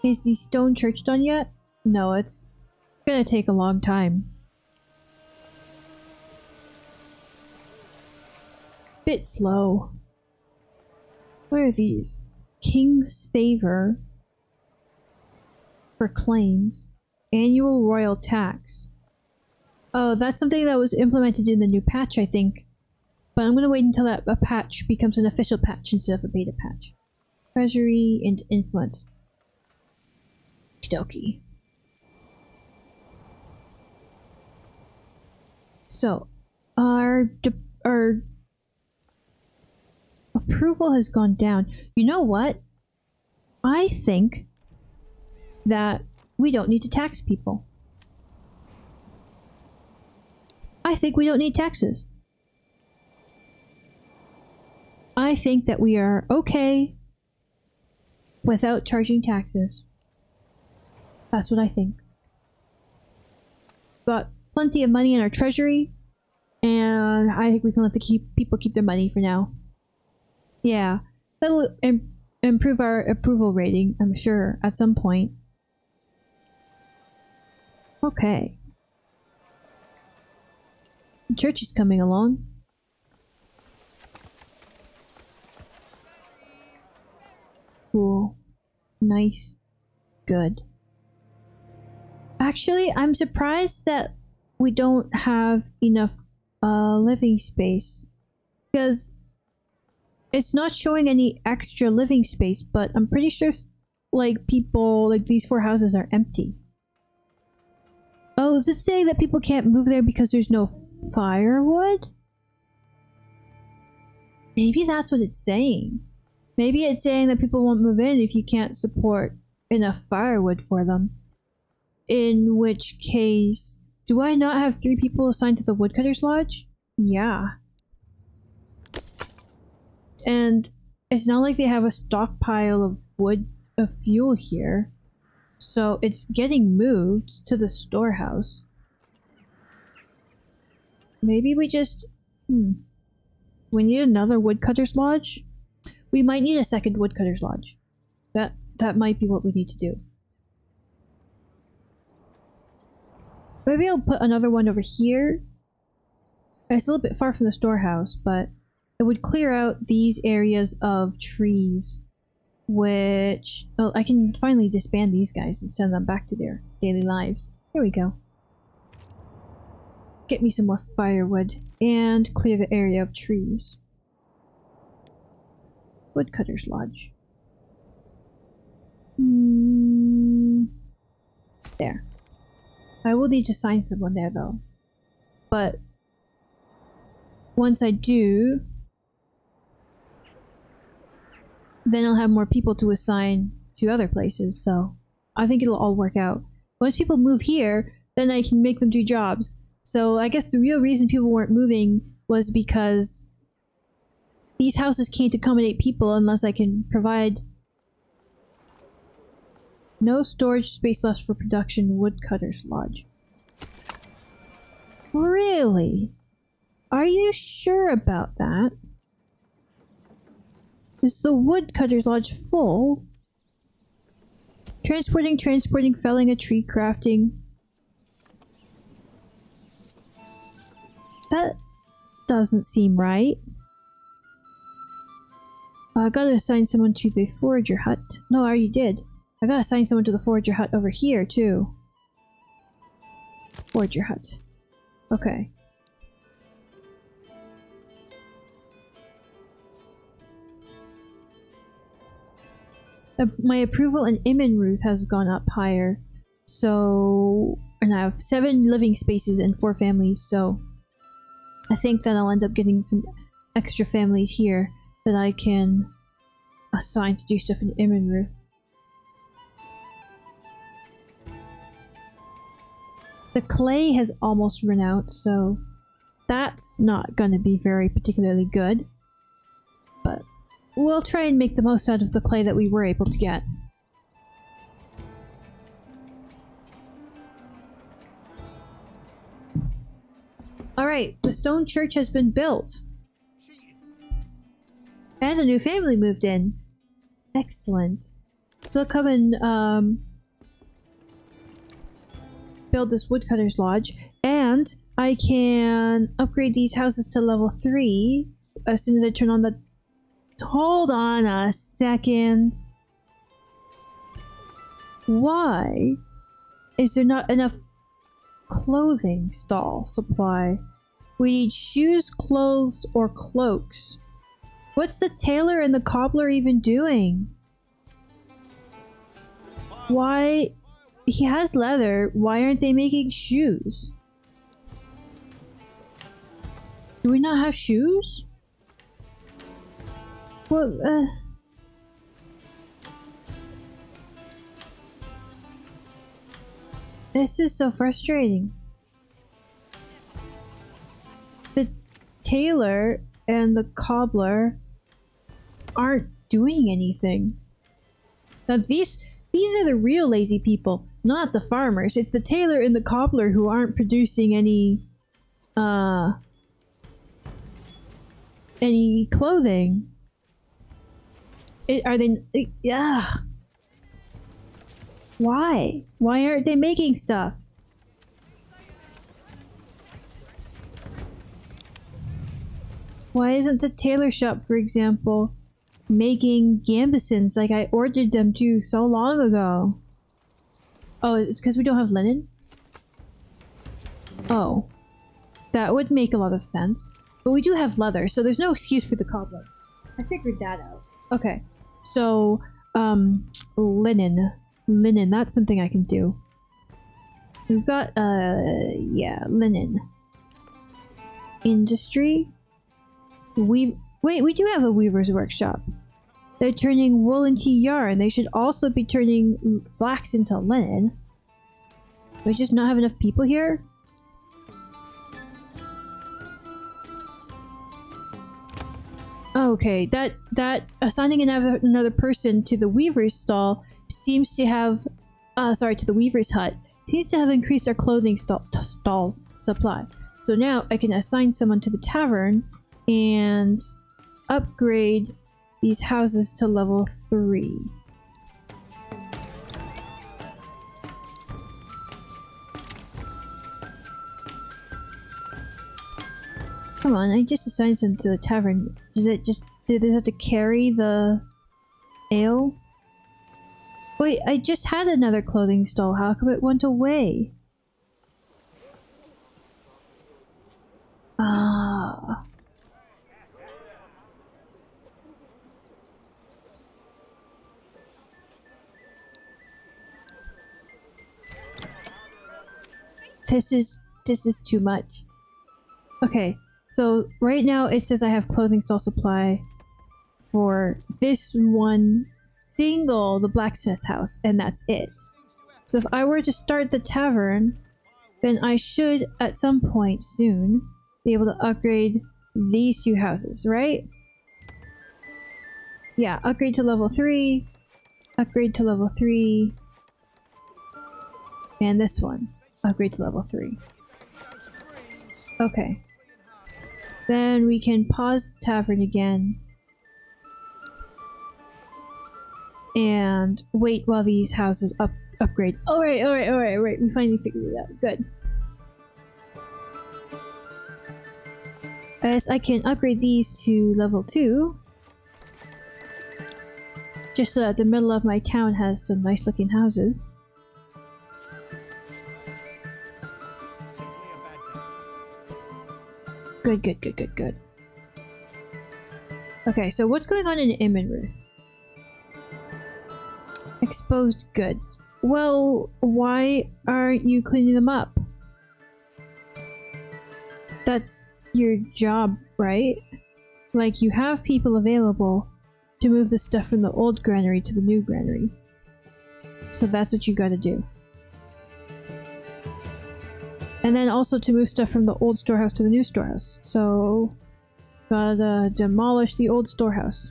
A: Is the stone church done yet? No, it's gonna take a long time. Bit slow. What are these? King's favor for claims. Annual royal tax. Oh, that's something that was implemented in the new patch, I think. But I'm gonna wait until that a patch becomes an official patch instead of a beta patch. Treasury and influence. Okie. So, our approval has gone down. You know what? I think that we don't need to tax people. I think we don't need taxes. I think that we are okay without charging taxes. That's what I think. Got plenty of money in our treasury, and I think we can let the people keep their money for now. Yeah, that'll improve our approval rating, I'm sure, at some point. Okay. The church is coming along. Cool. Nice. Good. Actually, I'm surprised that we don't have enough living space. Because it's not showing any extra living space, but I'm pretty sure like people, like these 4 houses are empty. Oh, is it saying that people can't move there because there's no firewood? Maybe that's what it's saying. Maybe it's saying that people won't move in if you can't support enough firewood for them. In which case, do I not have 3 people assigned to the Woodcutter's Lodge? Yeah. And it's not like they have a stockpile of wood, of fuel here. So it's getting moved to the storehouse. Maybe we just... We need another Woodcutter's Lodge? We might need a second Woodcutter's Lodge. That might be what we need to do. Maybe I'll put another one over here. It's a little bit far from the storehouse, but it would clear out these areas of trees. Which... Oh, I can finally disband these guys and send them back to their daily lives. Here we go. Get me some more firewood and clear the area of trees. Woodcutter's Lodge. There. I will need to sign someone there though. But once I do, then I'll have more people to assign to other places, so I think it'll all work out. Once people move here, then I can make them do jobs. So I guess the real reason people weren't moving was because these houses can't accommodate people unless I can provide no storage space left for production. Woodcutter's Lodge. Really? Are you sure about that? Is the Woodcutter's Lodge full? Transporting, felling a tree, crafting. That doesn't seem right. I gotta assign someone to the forager hut. No, I already did. I gotta assign someone to the forager hut over here, too. Forager hut. Okay. My approval in Immenruth has gone up higher. So... And I have 7 living spaces and 4 families, so... I think that I'll end up getting some extra families here that I can assign to do stuff in Immenruth. The clay has almost run out, so that's not gonna be very particularly good. But we'll try and make the most out of the clay that we were able to get. Alright, the stone church has been built. And a new family moved in. Excellent. So they'll come and build this woodcutter's lodge, and I can upgrade these houses to level 3 as soon as I turn on the... Hold on a second. Why is there not enough clothing stall supply? We need shoes, clothes, or cloaks. What's the tailor and the cobbler even doing? Why? He has leather. Why aren't they making shoes? Do we not have shoes? What? This is so frustrating. The tailor and the cobbler aren't doing anything. Now these are the real lazy people, not the farmers. It's the tailor and the cobbler who aren't producing any clothing. Are they? Yeah. Why? Why aren't they making stuff? Why isn't the tailor shop, for example, making gambesons like I ordered them to so long ago? Oh, it's because we don't have linen? Oh. That would make a lot of sense. But we do have leather, so there's no excuse for the cobbler. I figured that out. Okay. So, linen. Linen, that's something I can do. We've got, yeah, linen. Industry. Wait, we do have a weaver's workshop. They're turning wool into yarn. They should also be turning flax into linen. Do we just not have enough people here? Okay, that assigning another person to the weaver's stall seems to have, to the weaver's hut, seems to have increased our clothing stall supply. So now I can assign someone to the tavern and upgrade these houses to level 3. Come on, I just assigned someone to the tavern. Did they have to carry the ale? Wait, I just had another clothing stall. How come it went away? Ah. This is too much. Okay, so right now it says I have clothing stall supply for this one single, the blacksmith's house, and that's it. So if I were to start the tavern, then I should at some point soon be able to upgrade these 2 houses, right? Yeah, upgrade to level 3, upgrade to level 3, and this one, upgrade to level 3. Okay. Then we can pause the tavern again and wait while these houses upgrade. Alright, we finally figured it out. Good. As I can upgrade these to level 2. Just so that the middle of my town has some nice looking houses. Good. Okay, so what's going on in Immenruth? Exposed goods. Well, why aren't you cleaning them up? That's your job, right? Like, you have people available to move the stuff from the old granary to the new granary. So that's what you gotta do. And then also to move stuff from the old storehouse to the new storehouse. So, gotta demolish the old storehouse.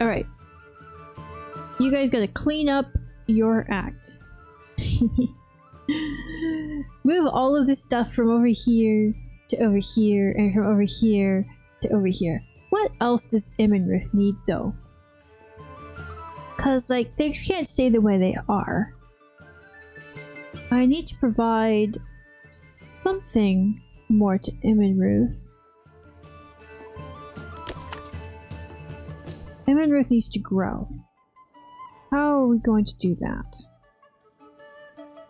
A: Alright. You guys gotta clean up your act. Move all of this stuff from over here to over here, and from over here to over here. What else does Immenruth need though? Cause like things can't stay the way they are. I need to provide something more to Immenruth. Immenruth needs to grow. How are we going to do that?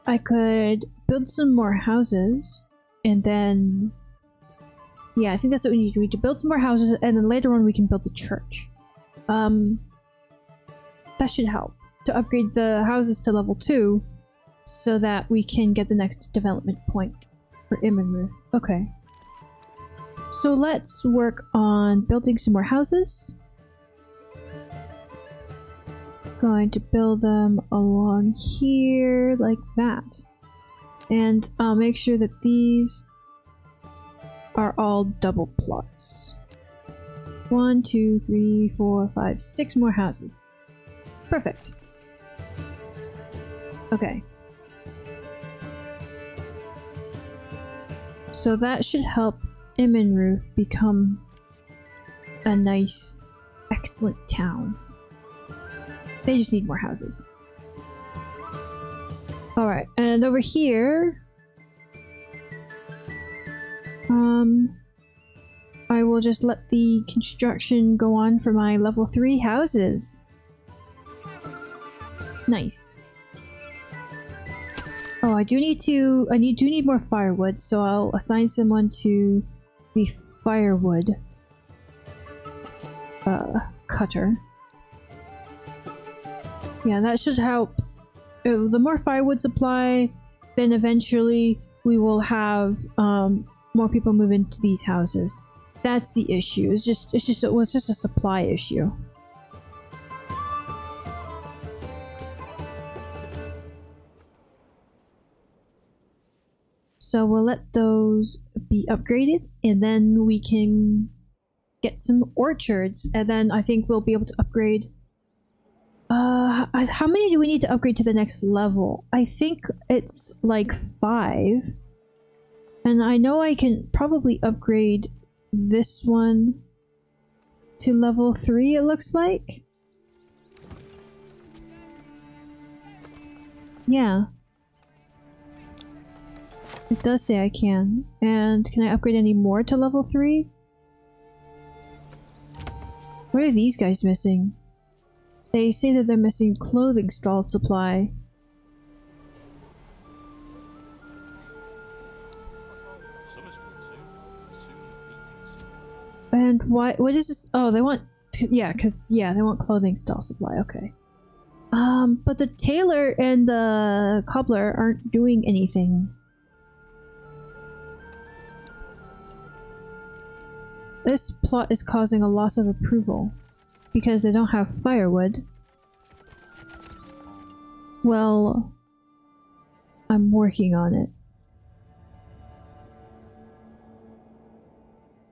A: I could build some more houses, and then... yeah, I think that's what we need. We need to build some more houses, and then later on we can build the church. That should help. To upgrade the houses to level 2, so that we can get the next development point for Immenruth. Okay. So let's work on building some more houses. Going to build them along here like that, and I'll make sure that these are all double plots. 1, 2, 3, 4, 5, 6 more houses. Perfect. Okay. So that should help Immenruth become a nice, excellent town. They just need more houses. Alright, and over here... I will just let the construction go on for my level 3 houses. Nice. Oh, I do need more firewood, so I'll assign someone to the firewood cutter. Yeah, that should help. The more firewood supply, then eventually we will have more people move into these houses. That's the issue. It was just a supply issue. So we'll let those be upgraded, and then we can get some orchards, and then I think we'll be able to upgrade. How many do we need to upgrade to the next level? I think it's like 5. And I know I can probably upgrade this one to level 3, it looks like. Yeah. It does say I can. And can I upgrade any more to level 3? What are these guys missing? They say that they're missing clothing stall supply. And why? What is this? Oh, they want... yeah, they want clothing stall supply. Okay. But the tailor and the cobbler aren't doing anything. This plot is causing a loss of approval because they don't have firewood. Well, I'm working on it.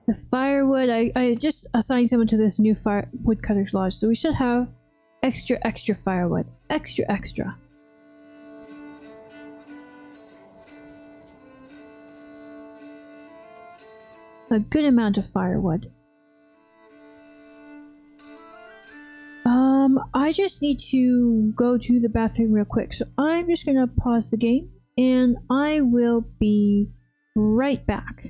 A: The firewood, I just assigned someone to this new woodcutter's lodge, so we should have extra firewood. Extra. A good amount of firewood. I just need to go to the bathroom real quick, so I'm just gonna pause the game, and I will be right back.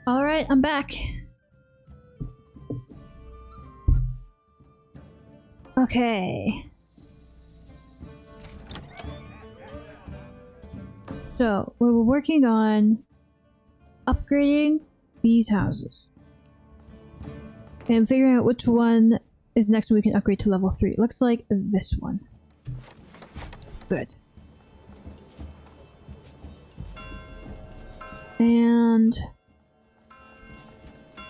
A: Alright, I'm back. Okay. So, we were working on upgrading these houses. And figuring out which one is the next one we can upgrade to level 3. It looks like this one. Good. And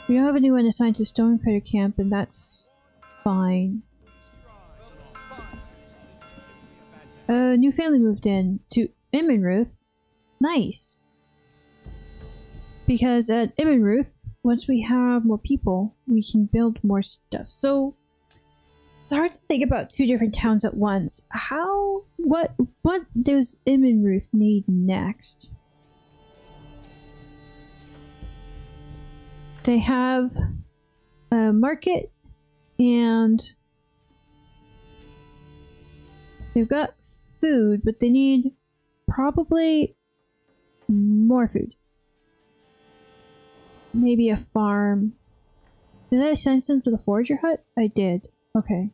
A: we don't have anyone assigned to Stonecutter Camp, and that's fine. A new family moved in to Immenruth. Nice. Because at Immenruth, once we have more people, we can build more stuff. So it's hard to think about two different towns at once. What does Immenruth need next? They have a market and they've got food, but they need probably more food. Maybe a farm. Did I send them to the forager hut? I did. Okay.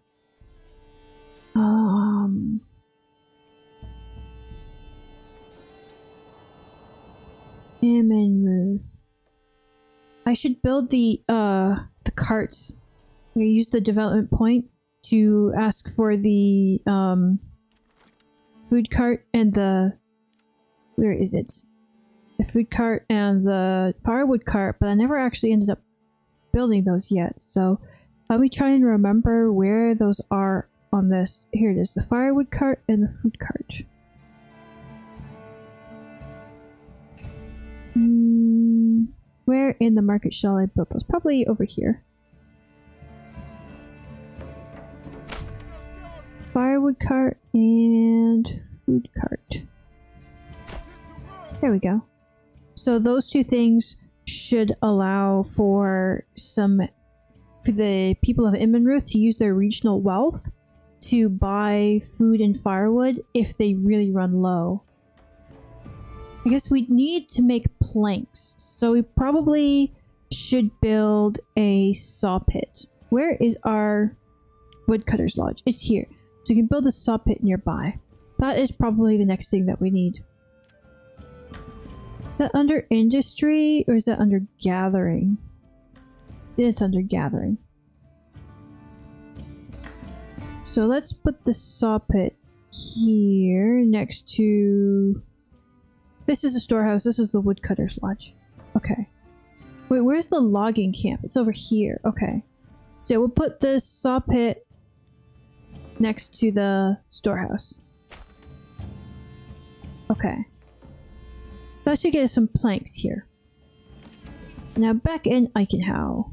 A: Immenruth. I should build the carts. I use the development point to ask for the food cart and the where is it? The food cart and the firewood cart, but I never actually ended up building those yet. So let me try and remember where those are on this. Here it is, the firewood cart and the food cart. Where in the market shall I build those? Probably over here. Firewood cart and food cart. There we go. So those two things should allow for the people of Immenruth to use their regional wealth to buy food and firewood if they really run low. I guess we need to make planks, so we probably should build a saw pit. Where is our woodcutter's lodge? It's here. So we can build a saw pit nearby. That is probably the next thing that we need. Is that under industry or is that under gathering? It's under gathering. So let's put the saw pit here next to... This is a storehouse. This is the woodcutter's lodge. Okay. Wait, where's the logging camp? It's over here. Okay. So we'll put this saw pit next to the storehouse. Okay. That should get us some planks here. Now back in Eichenhau.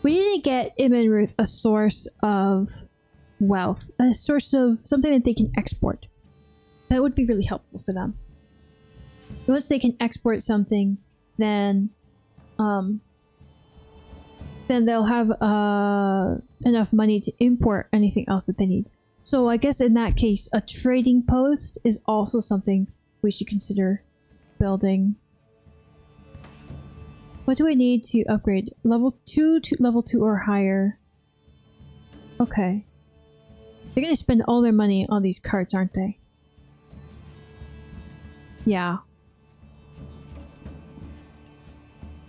A: We need to get Immenruth a source of wealth. A source of something that they can export. That would be really helpful for them. Once they can export something, then they'll have enough money to import anything else that they need. So I guess in that case, a trading post is also something we should consider building. What do I need to upgrade? Level 2 to level 2 or higher. Okay. They're gonna spend all their money on these carts, aren't they? Yeah.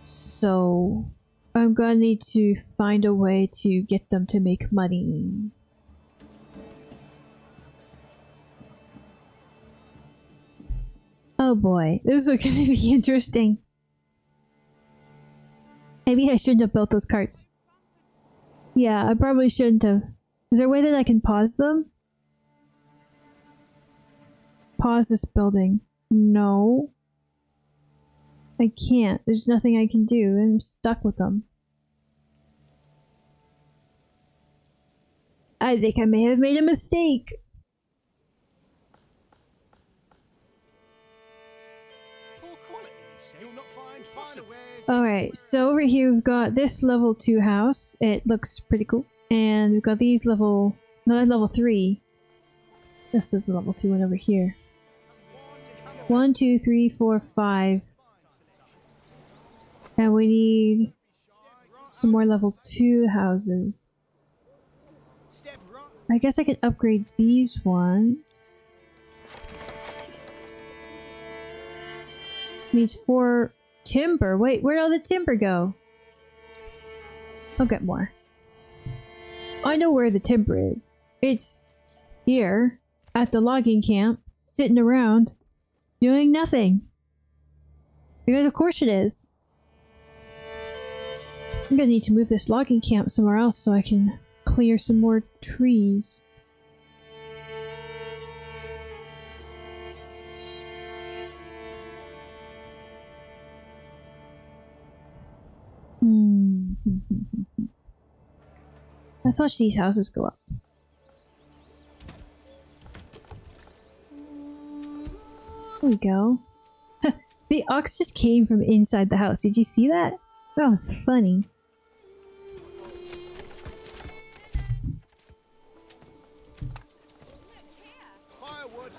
A: So I'm gonna need to find a way to get them to make money. Oh boy, this is going to be interesting. Maybe I shouldn't have built those carts. Yeah, I probably shouldn't have. Is there a way that I can pause them? Pause this building. No. I can't. There's nothing I can do. I'm stuck with them. I think I may have made a mistake. Alright, so over here we've got this level 2 house. It looks pretty cool. And we've got these level... No, that's level 3. This is the level 2 one over here. 1, 2, 3, 4, 5. And we need some more level 2 houses.
B: Step right.
A: I guess I could upgrade these ones. Needs 4 timber. Wait, where'd all the timber go? I'll get more. I know where the timber is. It's here at the logging camp, sitting around, doing nothing. Because of course it is. I'm gonna need to move this logging camp somewhere else so I can clear some more trees. Let's watch these houses go up. There we go. The ox just came from inside the house. Did you see that? That was funny.
B: Firewood.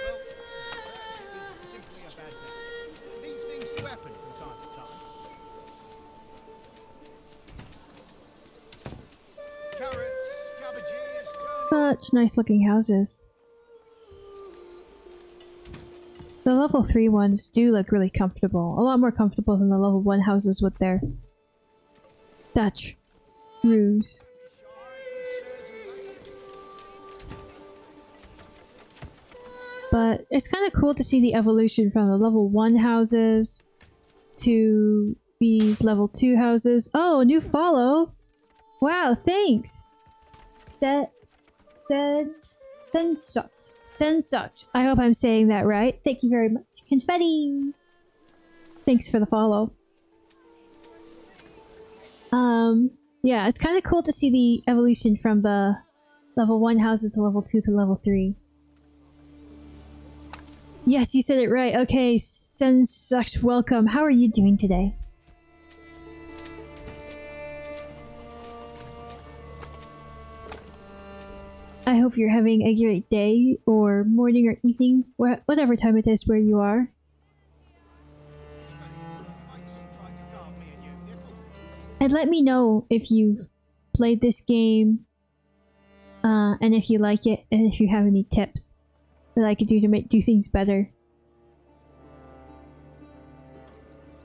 B: Well, perhaps it was simply a bad day. These things do happen from time to time. Carrots, cabbages, turnips.
A: Such nice looking houses. The level 3 ones do look really comfortable. A lot more comfortable than the level 1 houses with their Dutch roofs. But it's kind of cool to see the evolution from the level 1 houses to these level 2 houses. Oh, a new follow! Wow, thanks! Sensuct. I hope I'm saying that right. Thank you very much. Confetti! Thanks for the follow. Yeah, it's kind of cool to see the evolution from the level 1 houses to level 2 to level 3. Yes, you said it right. Okay, Sensuct, welcome. How are you doing today? I hope you're having a great day, or morning, or evening, whatever time it is where you are. And let me know if you've played this game, and if you like it, and if you have any tips that I could do to do things better.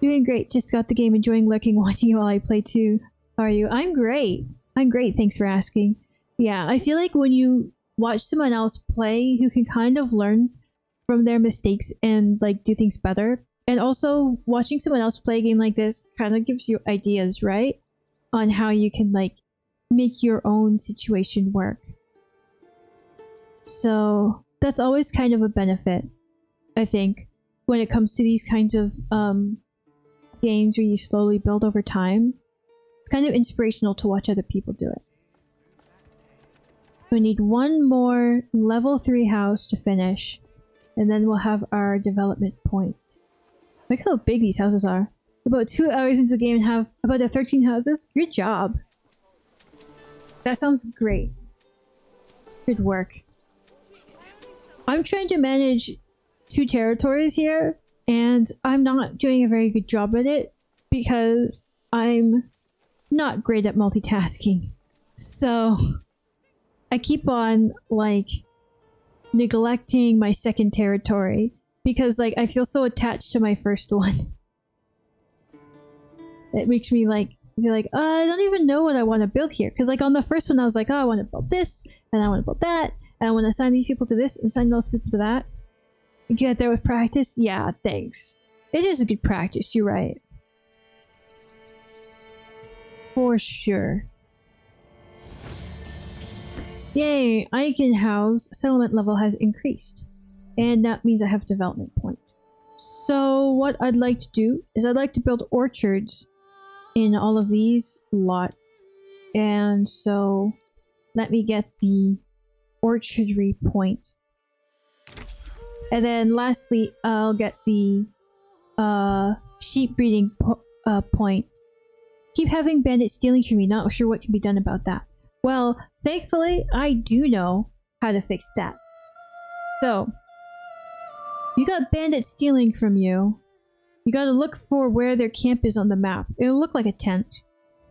A: Doing great. Just got the game, enjoying lurking, watching you while I play too. How are you? I'm great. I'm great. Thanks for asking. Yeah, I feel like when you watch someone else play who can kind of learn from their mistakes and like do things better, and also watching someone else play a game like this kind of gives you ideas, right? On how you can like make your own situation work. So that's always kind of a benefit, I think, when it comes to these kinds of games where you slowly build over time. It's kind of inspirational to watch other people do it. We need one more level 3 house to finish, and then we'll have our development point. Look how big these houses are. About 2 hours into the game and have about 13 houses? Good job! That sounds great. Good work. I'm trying to manage 2 territories here, and I'm not doing a very good job at it because I'm not great at multitasking. So I keep on like neglecting my second territory because like I feel so attached to my first one. It makes me like feel like I don't even know what I want to build here, because like on the first one I was like, oh, I want to build this and I want to build that and I want to assign these people to this and assign those people to that. You get there with practice? Yeah, thanks. It is a good practice, you're right. For sure. Yay, Icon House settlement level has increased. And that means I have a development point. So what I'd like to do is I'd like to build orchards in all of these lots. And so let me get the orchardry point. And then lastly, I'll get the sheep breeding point. Keep having bandits stealing from me, not sure what can be done about that. Well, thankfully, I do know how to fix that. So, you got bandits stealing from you. You gotta look for where their camp is on the map. It'll look like a tent.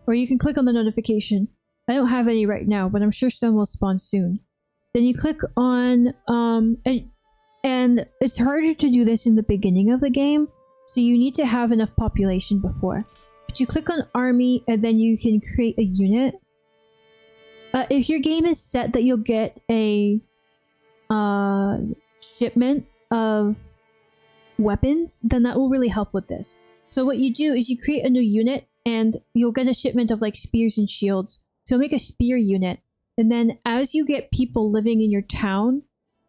A: Or you can click on the notification. I don't have any right now, but I'm sure some will spawn soon. Then you click on, and it's harder to do this in the beginning of the game, so you need to have enough population before. But you click on army, and then you can create a unit. If your game is set that you'll get a shipment of weapons, then that will really help with this. So what you do is you create a new unit, and you'll get a shipment of like spears and shields. So make a spear unit, and then as you get people living in your town,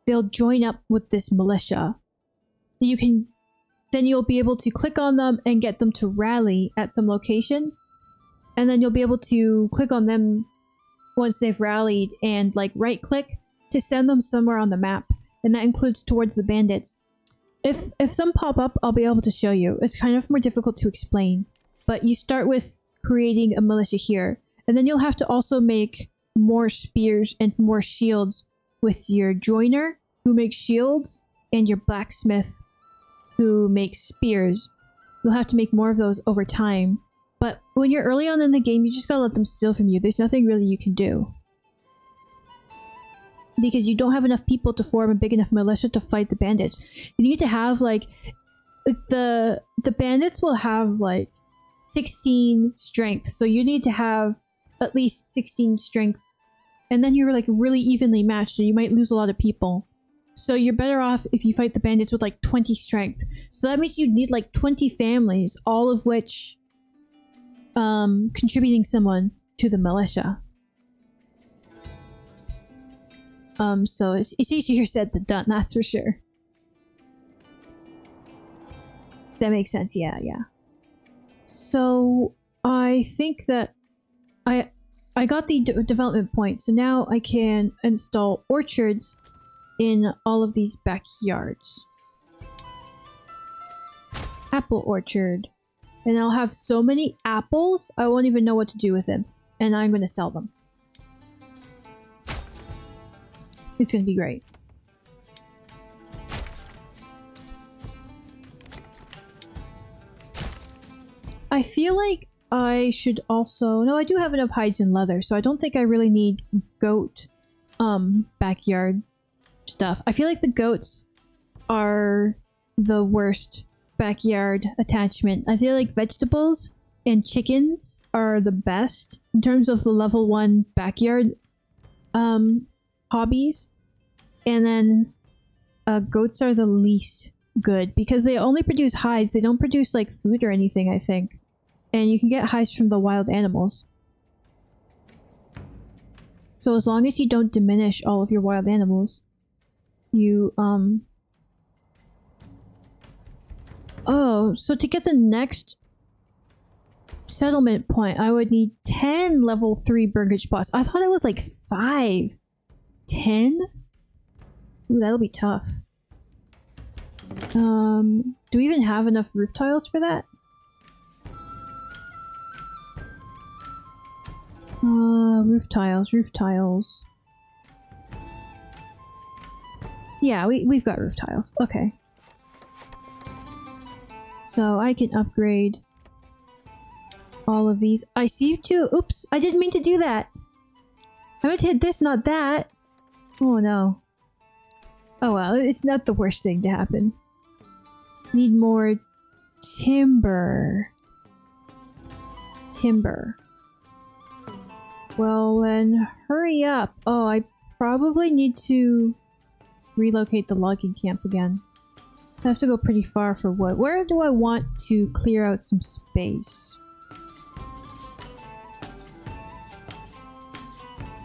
A: they'll join up with this militia. Then you'll be able to click on them and get them to rally at some location, and then you'll be able to click on them once they've rallied and like right click to send them somewhere on the map, and that includes towards the bandits. If some pop up, I'll be able to show you. It's kind of more difficult to explain, but you start with creating a militia here, and then you'll have to also make more spears and more shields with your joiner, who makes shields, and your blacksmith, who makes spears. You'll have to make more of those over time. But when you're early on in the game, you just gotta let them steal from you. There's nothing really you can do. Because you don't have enough people to form a big enough militia to fight the bandits. You need to have, like... The bandits will have, like, 16 strength. So you need to have at least 16 strength. And then you're, like, really evenly matched, and you might lose a lot of people. So you're better off if you fight the bandits with, like, 20 strength. So that means you need, like, 20 families, all of which... contributing someone to the militia. So it's easier said than done, that's for sure. That makes sense, yeah. So, I think that I got the development point, so now I can install orchards in all of these backyards. Apple orchard. And I'll have so many apples, I won't even know what to do with them. And I'm gonna sell them. It's gonna be great. I feel like I should also... No, I do have enough hides and leather, so I don't think I really need goat, backyard stuff. I feel like the goats are the worst backyard attachment. I feel like vegetables and chickens are the best in terms of the level 1 backyard hobbies, and then goats are the least good because they only produce hides. They don't produce like food or anything, I think, and you can get hides from the wild animals. So as long as you don't diminish all of your wild animals, you oh, so to get the next settlement point, I would need 10 level 3 burgage spots. I thought it was like 5. 10? Ooh, that'll be tough. Do we even have enough roof tiles for that? Roof tiles. Yeah, we've got roof tiles. Okay. So I can upgrade all of these. I see you too. Oops, I didn't mean to do that. I meant to hit this, not that. Oh no. Oh well, it's not the worst thing to happen. Need more timber. Well then, hurry up. Oh, I probably need to relocate the logging camp again. I have to go pretty far for wood. Where do I want to clear out some space?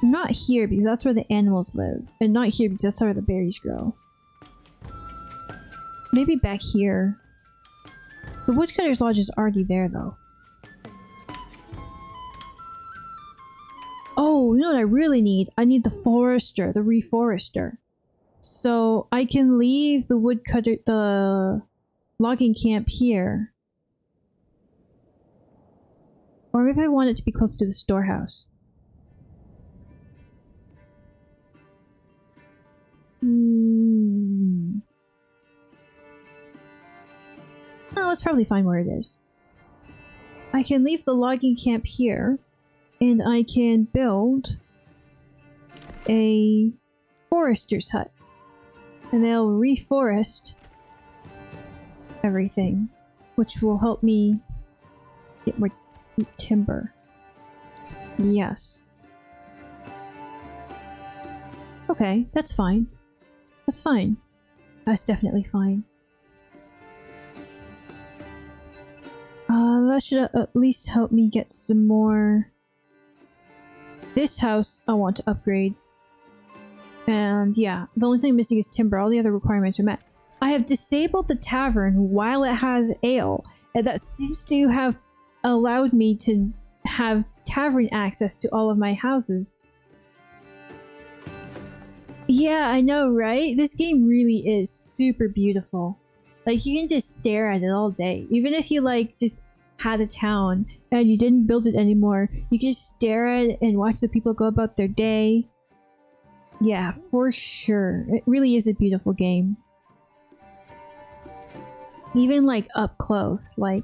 A: Not here, because that's where the animals live. And not here, because that's where the berries grow. Maybe back here. The woodcutter's lodge is already there, though. Oh, you know what I really need? I need the forester, the reforester. So I can leave the woodcutter, the logging camp here. Or maybe I want it to be close to the storehouse. No, it's probably fine where it is. I can leave the logging camp here, and I can build a forester's hut. And they'll reforest everything, which will help me get more timber. Yes. Okay, that's fine. That's fine. That's definitely fine. That should at least help me get some more. This house I want to upgrade. And yeah, the only thing missing is timber. All the other requirements are met. I have disabled the tavern while it has ale, and that seems to have allowed me to have tavern access to all of my houses. Yeah, I know, right? This game really is super beautiful. Like, you can just stare at it all day. Even if you, like, just had a town and you didn't build it anymore, you can just stare at it and watch the people go about their day. Yeah, for sure. It really is a beautiful game. Even, like, up close. Like,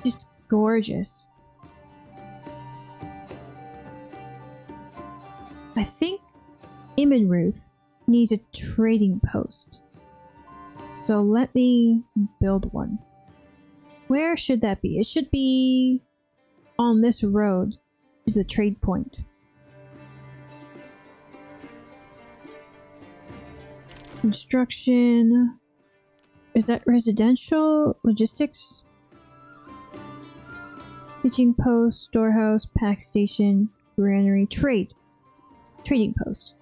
A: just gorgeous. I think Imenruth needs a trading post. So let me build one. Where should that be? It should be on this road to the trade point. Construction. Is that residential? Logistics? Pitching post, storehouse, pack station, granary, trade. Trading post.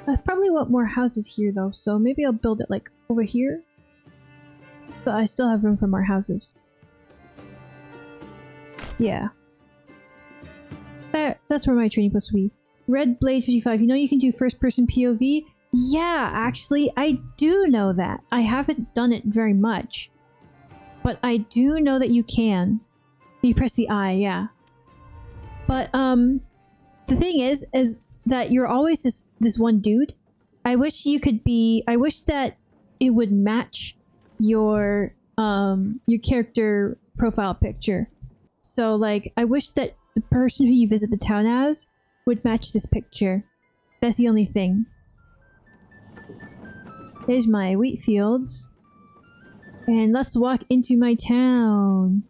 A: I probably want more houses here though, so maybe I'll build it like over here. So I still have room for more houses. Yeah. That's where my trading post will be. Red Blade 55. You know you can do first person POV? Yeah, actually, I do know that. I haven't done it very much. But I do know that you can. You press the I, yeah. But, the thing is that you're always this one dude. I wish you could be... I wish that it would match your character profile picture. So, like, I wish that the person who you visit the town as would match this picture. That's the only thing. There's my wheat fields. And let's walk into my town.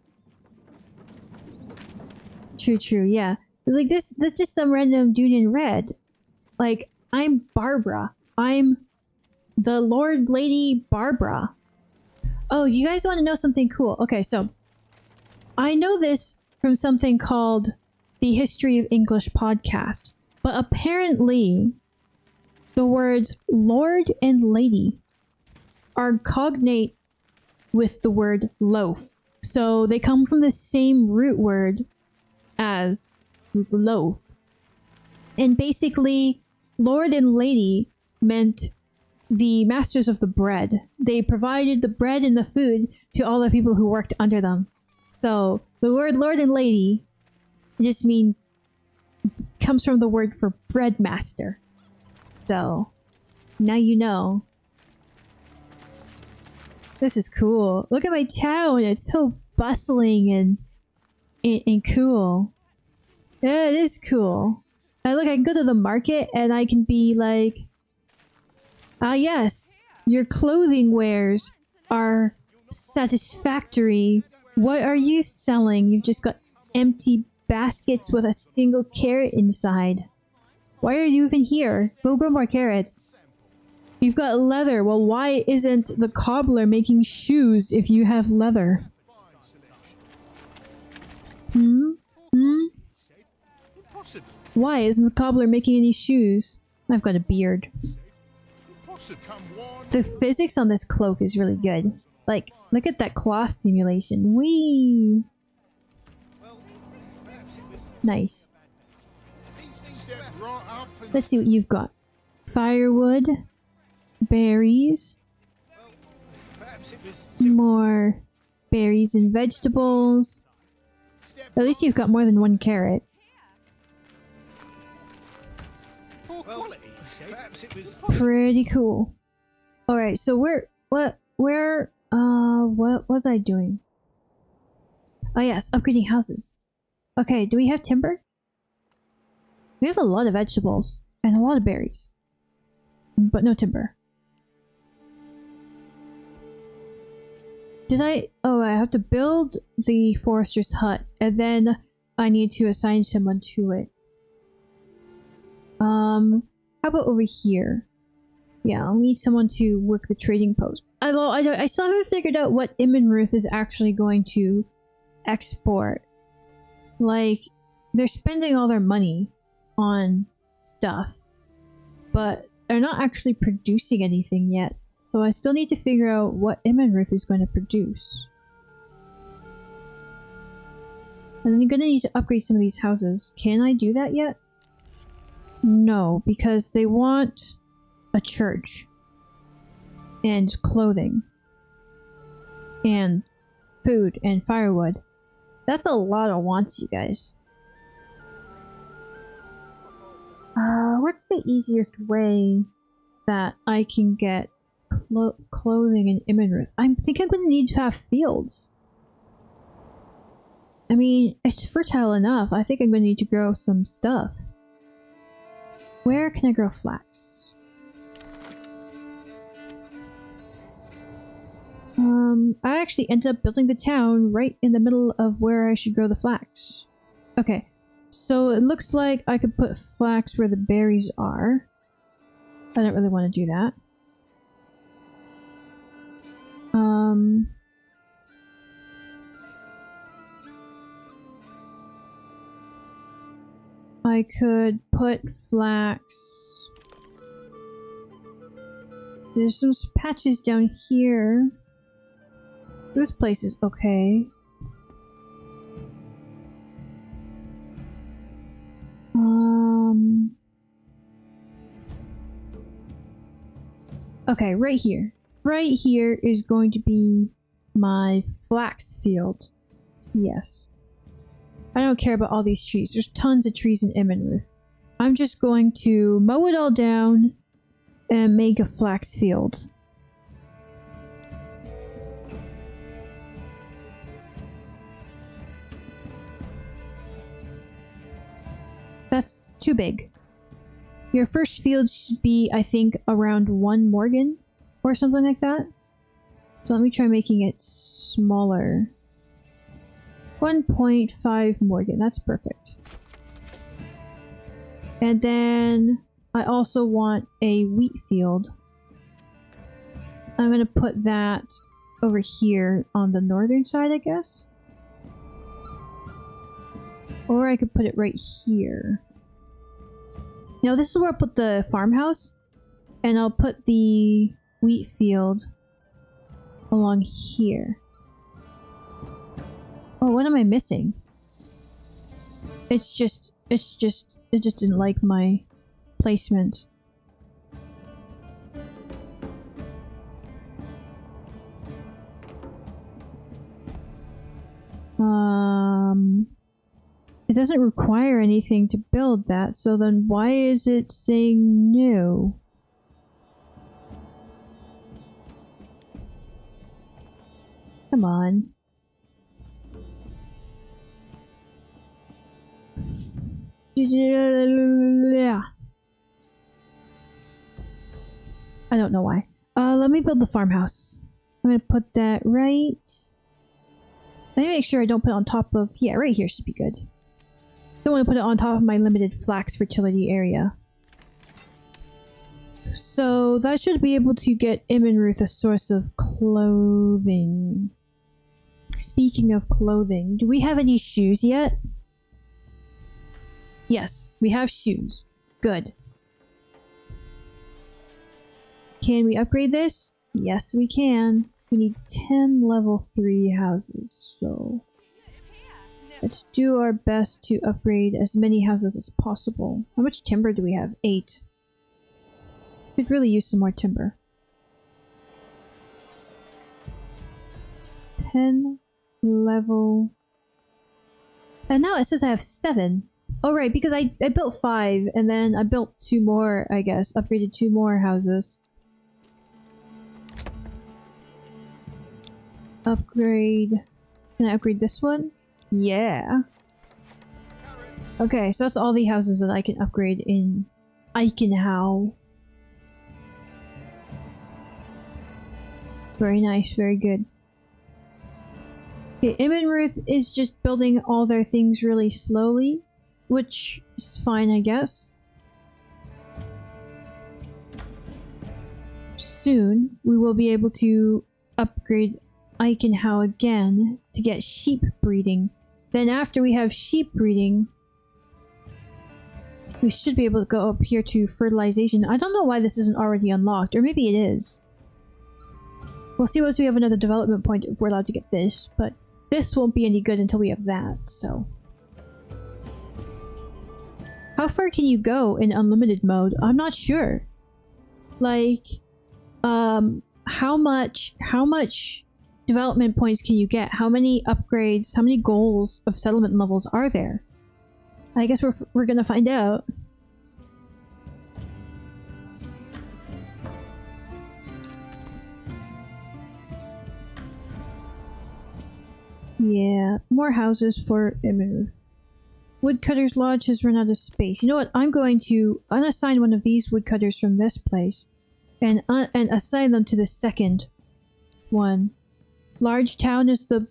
A: True, yeah. It's like this just some random dude in red. Like, I'm Barbara. I'm the Lord Lady Barbara. Oh, you guys want to know something cool? Okay, so I know this from something called the History of English podcast, but apparently the words Lord and Lady are cognate with the word loaf. So they come from the same root word as loaf. And basically, Lord and Lady meant the masters of the bread. They provided the bread and the food to all the people who worked under them. So the word Lord and Lady just means, comes from the word for bread master. So now you know. This is cool. Look at my town. It's so bustling and cool. Yeah, it is cool. And look, I can go to the market and I can be like, ah yes, your clothing wares are satisfactory. What are you selling? You've just got empty baskets with a single carrot inside. Why are you even here? Go grow more carrots. You've got leather. Well, why isn't the cobbler making shoes if you have leather? Why isn't the cobbler making any shoes? I've got a beard. The physics on this cloak is really good. Like, look at that cloth simulation. Whee! Nice. Let's see what you've got. Firewood. Berries. More berries and vegetables. At least you've got more than one carrot. Pretty cool. Alright, so what what was I doing? Oh yes, upgrading houses. Okay, do we have timber? We have a lot of vegetables and a lot of berries, but no timber. Oh, I have to build the forester's hut, and then I need to assign someone to it. How about over here? Yeah, I'll need someone to work the trading post. I still haven't figured out what Immenruth is actually going to export. Like, they're spending all their money on stuff, but they're not actually producing anything yet. So I still need to figure out what Immenruth is going to produce. And I'm gonna need to upgrade some of these houses. Can I do that yet? No, because they want a church. And clothing. And food and firewood. That's a lot of wants, you guys. What's the easiest way that I can get clothing in Immenruth? I think I'm gonna need to have fields. I mean, it's fertile enough. I think I'm gonna need to grow some stuff. Where can I grow flax? I actually ended up building the town right in the middle of where I should grow the flax. Okay, so it looks like I could put flax where the berries are. I don't really want to do that. I could put flax. There's some patches down here. This place is okay. Okay, right here. Right here is going to be my flax field. Yes. I don't care about all these trees. There's tons of trees in Immenruth. I'm just going to mow it all down and make a flax field. That's too big. Your first field should be, I think, around 1 Morgan or something like that. So let me try making it smaller. 1.5 Morgan, that's perfect. And then I also want a wheat field. I'm gonna put that over here on the northern side, I guess. Or I could put it right here. Now this is where I'll put the farmhouse. And I'll put the wheat field along here. Oh, what am I missing? It just didn't like my placement. It doesn't require anything to build that, so then why is it saying no? Come on. I don't know why. Let me build the farmhouse. I'm gonna put that right. Let me make sure I don't put it on top of... Yeah, right here should be good. Don't want to put it on top of my limited flax fertility area. So that should be able to get Immenruth a source of clothing. Speaking of clothing, do we have any shoes yet? Yes, we have shoes. Good. Can we upgrade this? Yes, we can. We need 10 level 3 houses, so... let's do our best to upgrade as many houses as possible. How much timber do we have? 8. Could really use some more timber. 10 level... and now it says I have 7. Oh right, because I built 5 and then I built 2 more, I guess. Upgraded 2 more houses. Upgrade. Can I upgrade this one? Yeah. Okay, so that's all the houses that I can upgrade in Eichenhau. Very nice, very good. Okay, Immenruth is just building all their things really slowly, which is fine, I guess. Soon, we will be able to upgrade Eichenhau again to get sheep breeding. Then after we have sheep breeding, we should be able to go up here to fertilization. I don't know why this isn't already unlocked, or maybe it is. We'll see once we have another development point if we're allowed to get this, but this won't be any good until we have that, so. How far can you go in unlimited mode? I'm not sure. Like, how much development points can you get? How many upgrades, how many goals of settlement levels are there? I guess we're gonna find out. Yeah, more houses for Immenruth. Woodcutter's Lodge has run out of space. You know what? I'm going to unassign one of these woodcutters from this place and assign them to the second one. Large town is the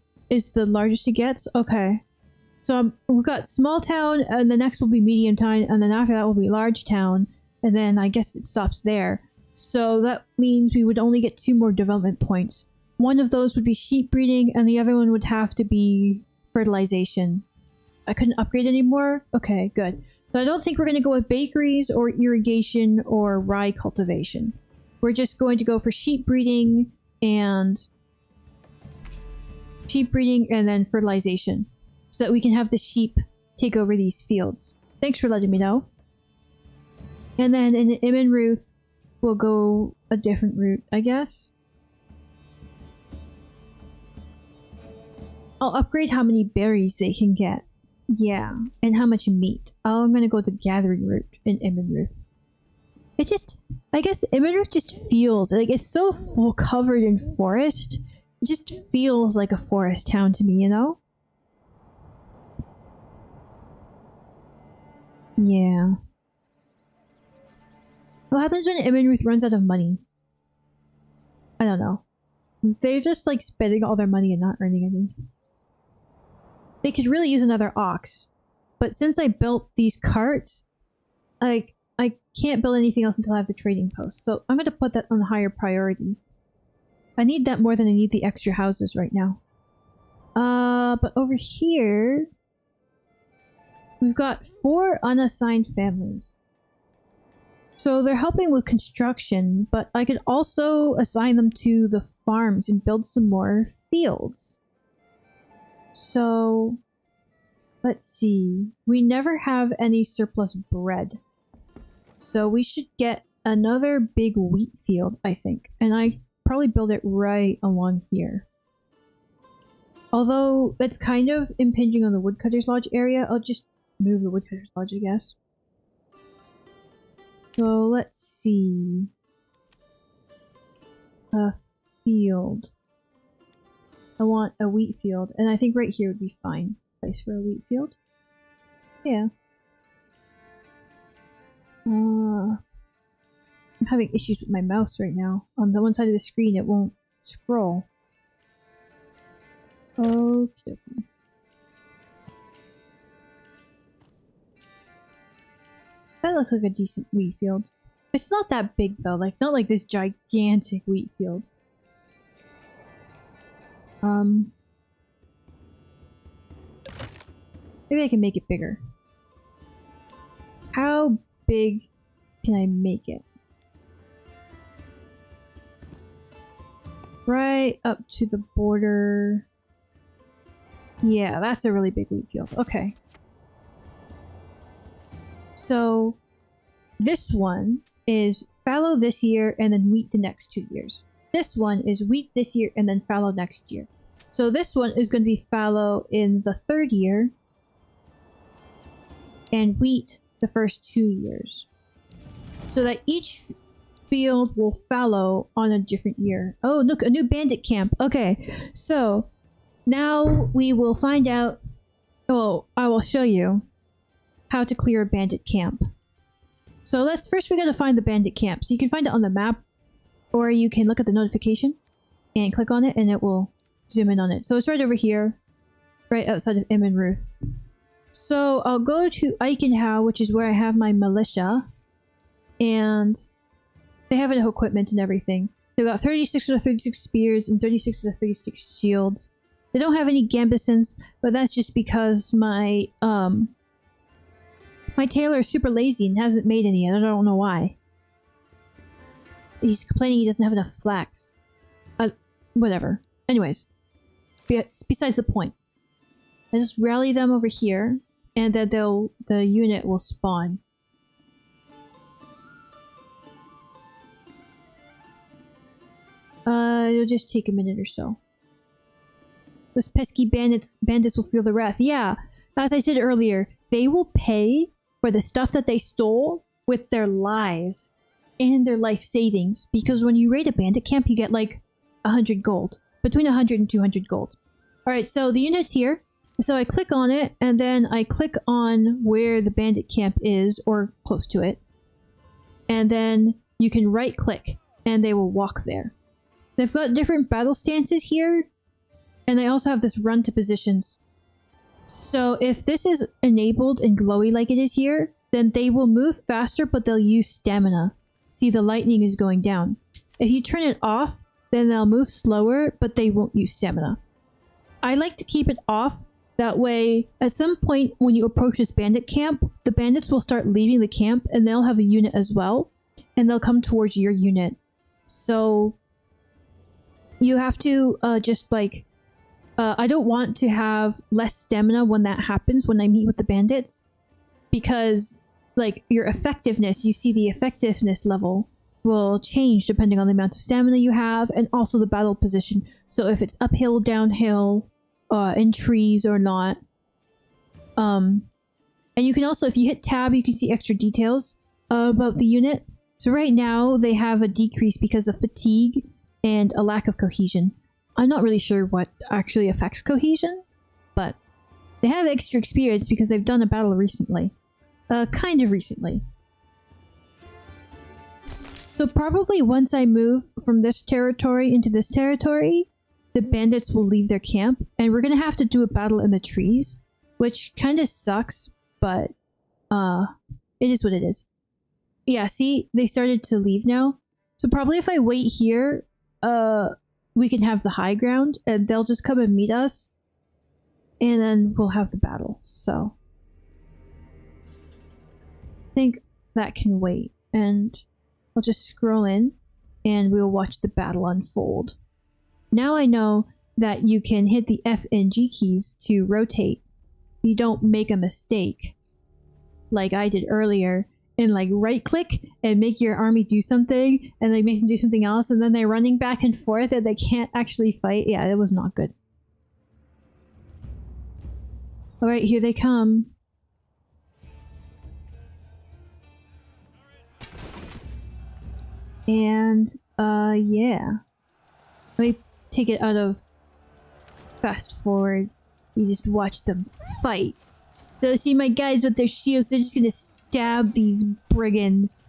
A: largest it gets? Okay. So we've got small town, and the next will be medium town, and then after that will be large town, and then I guess it stops there. So that means we would only get 2 more development points. One of those would be sheep breeding, and the other one would have to be fertilization. I couldn't upgrade anymore? Okay, good. So I don't think we're going to go with bakeries or irrigation or rye cultivation. We're just going to go for sheep breeding and then fertilization, so that we can have the sheep take over these fields. Thanks for letting me know. And then in Immenruth, we'll go a different route, I guess. I'll upgrade how many berries they can get. Yeah, and how much meat. I'm gonna go the gathering route in Immenruth. It just, I guess Immenruth just feels like it's so full covered in forest. It just feels like a forest town to me, you know? Yeah. What happens when Immenruth runs out of money? I don't know. They're just like spending all their money and not earning any. They could really use another ox. But since I built these carts, I can't build anything else until I have the trading post. So I'm going to put that on higher priority. I need that more than I need the extra houses right now. But over here, we've got 4 unassigned families. So they're helping with construction, but I could also assign them to the farms and build some more fields. So, let's see. We never have any surplus bread. So we should get another big wheat field, I think. And I probably build it right along here. Although that's kind of impinging on the Woodcutter's Lodge area, I'll just move the Woodcutter's Lodge, I guess. So let's see. A field. I want a wheat field, and I think right here would be fine. Place for a wheat field. Yeah. I'm having issues with my mouse right now. On the one side of the screen, it won't scroll. Okay. That looks like a decent wheat field. It's not that big though, like not like this gigantic wheat field. Maybe I can make it bigger. How big can I make it? Right up to the border. Yeah, that's a really big wheat field. Okay. So this one is fallow this year and then wheat the next 2 years. This one is wheat this year and then fallow next year. So this one is going to be fallow in the 3rd year and wheat the first 2 years. So that each field will fallow on a different year. Oh, look, a new bandit camp. Okay, so now we will find out. Oh, I will show you how to clear a bandit camp. So we gotta find the bandit camp. So you can find it on the map, or you can look at the notification and click on it and it will zoom in on it. So it's right over here, right outside of Im and Ruth. So I'll go to Eichenhau, which is where I have my militia, and they have enough equipment and everything. They've got 36 of the 36 spears and 36 of the 36 shields. They don't have any gambesons, but that's just because my tailor is super lazy and hasn't made any yet. I don't know why. He's complaining he doesn't have enough flax. Whatever. Anyways, besides the point. I just rally them over here, and then the unit will spawn. It'll just take a minute or so. Those pesky bandits will feel the wrath. Yeah, as I said earlier, they will pay for the stuff that they stole with their lives and their life savings. Because when you raid a bandit camp, you get like 100 gold. Between 100 and 200 gold. Alright, so the unit's here. So I click on it, and then I click on where the bandit camp is, or close to it. And then you can right click, and they will walk there. They've got different battle stances here, and they also have this run to positions. So if this is enabled and glowy like it is here, then they will move faster, but they'll use stamina. See, the lightning is going down. If you turn it off, then they'll move slower, but they won't use stamina. I like to keep it off. That way, at some point when you approach this bandit camp, the bandits will start leaving the camp, and they'll have a unit as well, and they'll come towards your unit. So you have to just like... I don't want to have less stamina when that happens, when I meet with the bandits. Because, like, your effectiveness, you see the effectiveness level will change depending on the amount of stamina you have, and also the battle position. So if it's uphill, downhill, in trees or not. And you can also, if you hit tab, you can see extra details about the unit. So right now, they have a decrease because of fatigue and a lack of cohesion. I'm not really sure what actually affects cohesion, but they have extra experience because they've done a battle recently. Kind of recently. So probably once I move from this territory into this territory, the bandits will leave their camp, and we're gonna have to do a battle in the trees, which kind of sucks, but it is what it is. Yeah, see, they started to leave now. So probably if I wait here, we can have the high ground, and they'll just come and meet us, and then we'll have the battle. So I think that can wait, and I'll just scroll in, and we'll watch the battle unfold. Now I know that you can hit the F and G keys to rotate. You don't make a mistake, like I did earlier, and like right click and make your army do something, and they make them do something else, and then they're running back and forth and they can't actually fight. Yeah, it was not good. Alright, here they come. And, yeah. Let me take it out of fast forward. You just watch them fight. So see my guys with their shields, they're just gonna stab these brigands.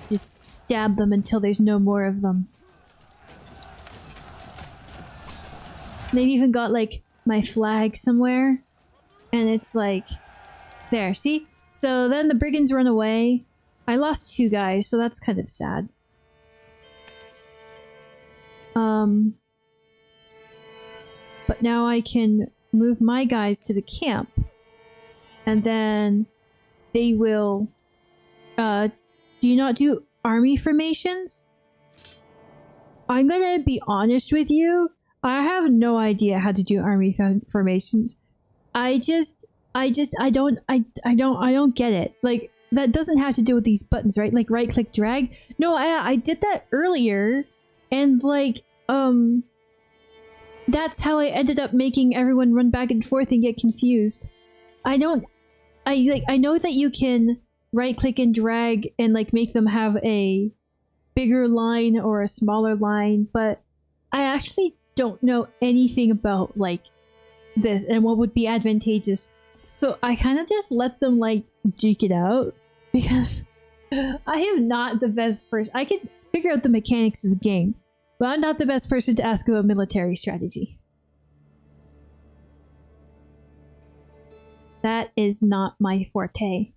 A: Just stab them until there's no more of them. They've even got like my flag somewhere. And it's like, there, see? So then the brigands run away. I lost 2 guys, so that's kind of sad. But now I can move my guys to the camp. And then they will... do you not do army formations? I'm gonna be honest with you. I have no idea how to do army formations. I don't get it. Like, that doesn't have to do with these buttons, right? Like right click drag. No, I did that earlier, and like, that's how I ended up making everyone run back and forth and get confused. I know that you can right click and drag and like make them have a bigger line or a smaller line, but I actually don't know anything about like this and what would be advantageous. So I kind of just let them like duke it out because I am not the best person. I can figure out the mechanics of the game, but I'm not the best person to ask about military strategy. That is not my forte.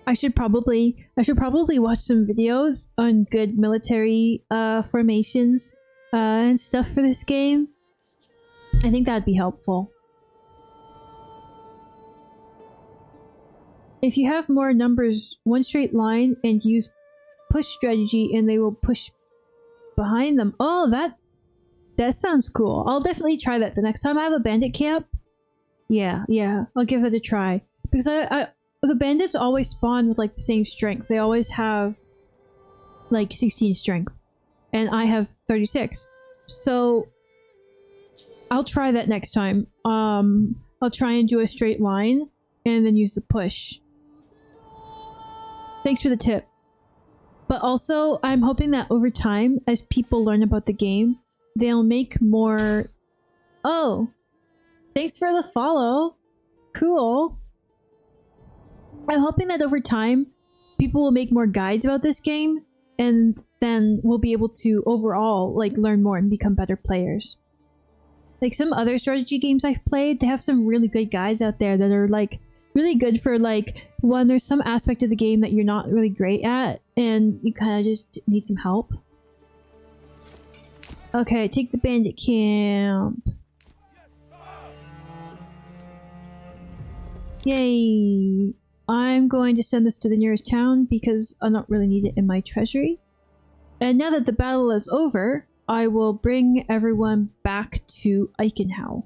A: I should probably watch some videos on good military formations and stuff for this game. I think that'd be helpful. If you have more numbers, one straight line, and use push strategy, and they will push behind them. Oh, that sounds cool. I'll definitely try that the next time I have a bandit camp. Yeah, I'll give it a try because the bandits always spawn with like the same strength. They always have like 16 strength, and I have 36. So I'll try that next time. I'll try and do a straight line and then use the push. Thanks for the tip. But also, I'm hoping that over time, as people learn about the game, they'll make more... Oh! Thanks for the follow! Cool! I'm hoping that over time, people will make more guides about this game, and then we'll be able to overall, like, learn more and become better players. Like, some other strategy games I've played, they have some really good guides out there that are, like, really good for, like, when there's some aspect of the game that you're not really great at, and you kind of just need some help. Okay, take the bandit camp. Yay! I'm going to send this to the nearest town because I don't really need it in my treasury. And now that the battle is over, I will bring everyone back to Eichenhau.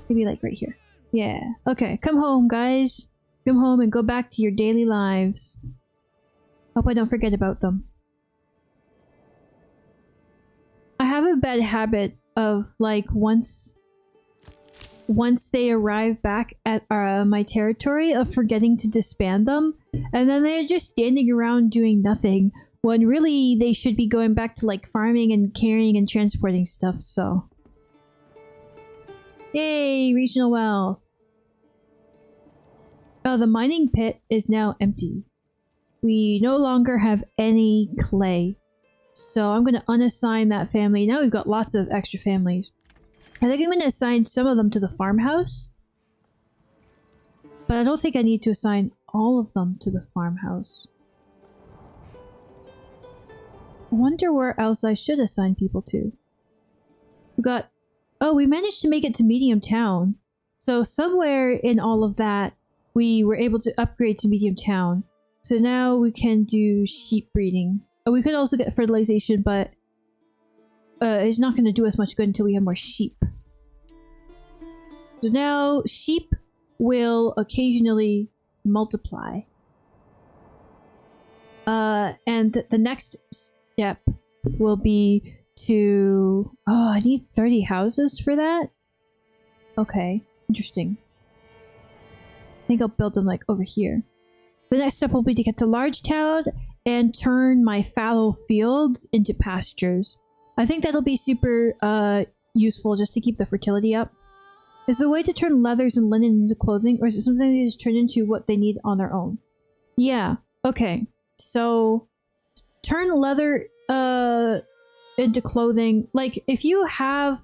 A: Maybe like right here. Yeah. Okay, come home, guys. Come home and go back to your daily lives. Hope I don't forget about them. I have a bad habit of like once they arrive back at my territory of forgetting to disband them, and then they're just standing around doing nothing when really they should be going back to like farming and carrying and transporting stuff. So yay, regional wealth. Oh, the mining pit is now empty. We no longer have any clay. So I'm going to unassign that family. Now we've got lots of extra families. I think I'm going to assign some of them to the farmhouse. But I don't think I need to assign all of them to the farmhouse. I wonder where else I should assign people to. We got... Oh, we managed to make it to medium town. So somewhere in all of that, we were able to upgrade to medium town. So now we can do sheep breeding. Oh, we could also get fertilization, but it's not going to do us much good until we have more sheep. So now sheep will occasionally multiply. And the next step will be to... Oh, I need 30 houses for that? Okay, interesting. I think I'll build them like over here. The next step will be to get to large town and turn my fallow fields into pastures. I think that'll be super useful just to keep the fertility up. Is the way to turn leathers and linen into clothing, or is it something they just turn into what they need on their own? Yeah, okay. So, turn leather into clothing. Like, if you have...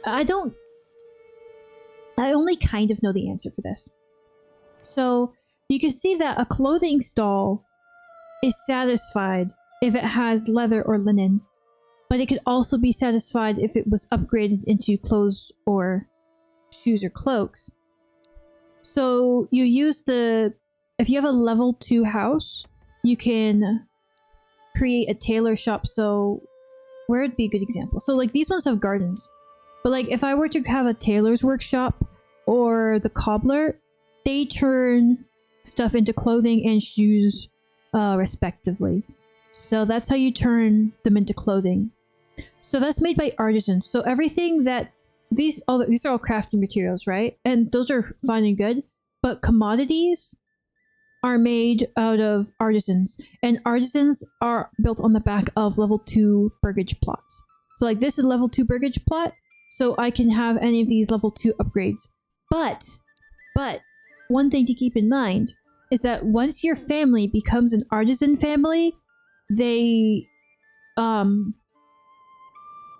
A: I only kind of know the answer for this. So, you can see that a clothing stall is satisfied if it has leather or linen, but it could also be satisfied if it was upgraded into clothes or shoes or cloaks. So you use if you have a level 2 house, you can create a tailor shop. So where would be a good example? So like these ones have gardens, but like if I were to have a tailor's workshop or the cobbler, they turn stuff into clothing and shoes respectively. So that's how you turn them into clothing. So that's made by artisans. So everything that's these are all crafting materials, right? And those are fine and good. But commodities are made out of artisans, and artisans are built on the back of level 2 burgage plots. So like this is level 2 burgage plot, so I can have any of these level 2 upgrades. But one thing to keep in mind is that once your family becomes an artisan family, they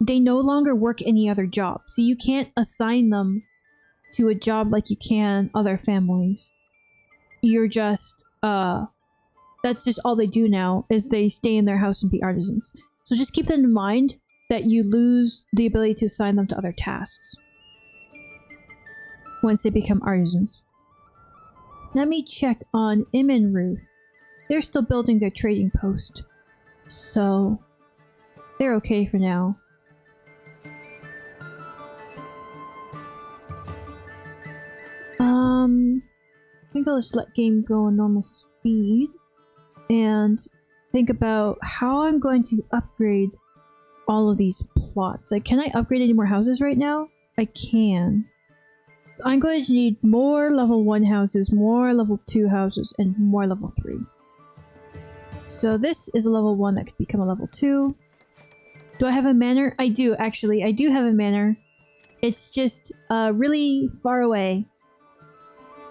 A: no longer work any other job. So you can't assign them to a job like you can other families. You're just that's just all they do now, is they stay in their house and be artisans. So just keep that in mind, that you lose the ability to assign them to other tasks once they become artisans. Let me check on Im and Ruth. They're still building their trading post, so they're okay for now. I think I'll just let game go on normal speed and think about how I'm going to upgrade all of these plots. Like, can I upgrade any more houses right now? I can. So I'm going to need more level 1 houses, more level 2 houses, and more level 3. So this is a level 1 that could become a level 2. Do I have a manor? I do, actually. I do have a manor. It's just really far away.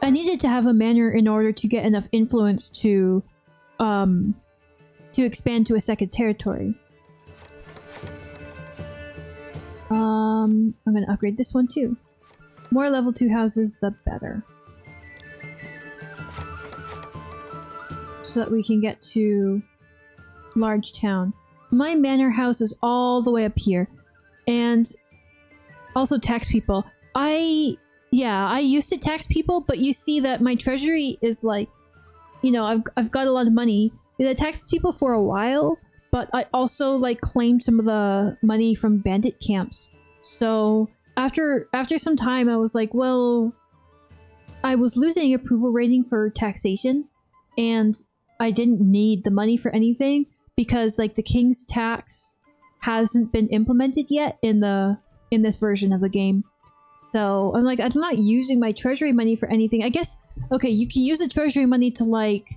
A: I needed to have a manor in order to get enough influence to expand to a second territory. I'm gonna upgrade this one too. More level 2 houses, the better. So that we can get to large town. My manor house is all the way up here. And also tax people. I used to tax people, but you see that my treasury is like, you know, I've got a lot of money. I taxed people for a while, but I also like claimed some of the money from bandit camps. So after some time, I was like, well, I was losing approval rating for taxation, and I didn't need the money for anything because like the king's tax hasn't been implemented yet in this version of the game. So I'm like, I'm not using my treasury money for anything. I guess, okay, you can use the treasury money to like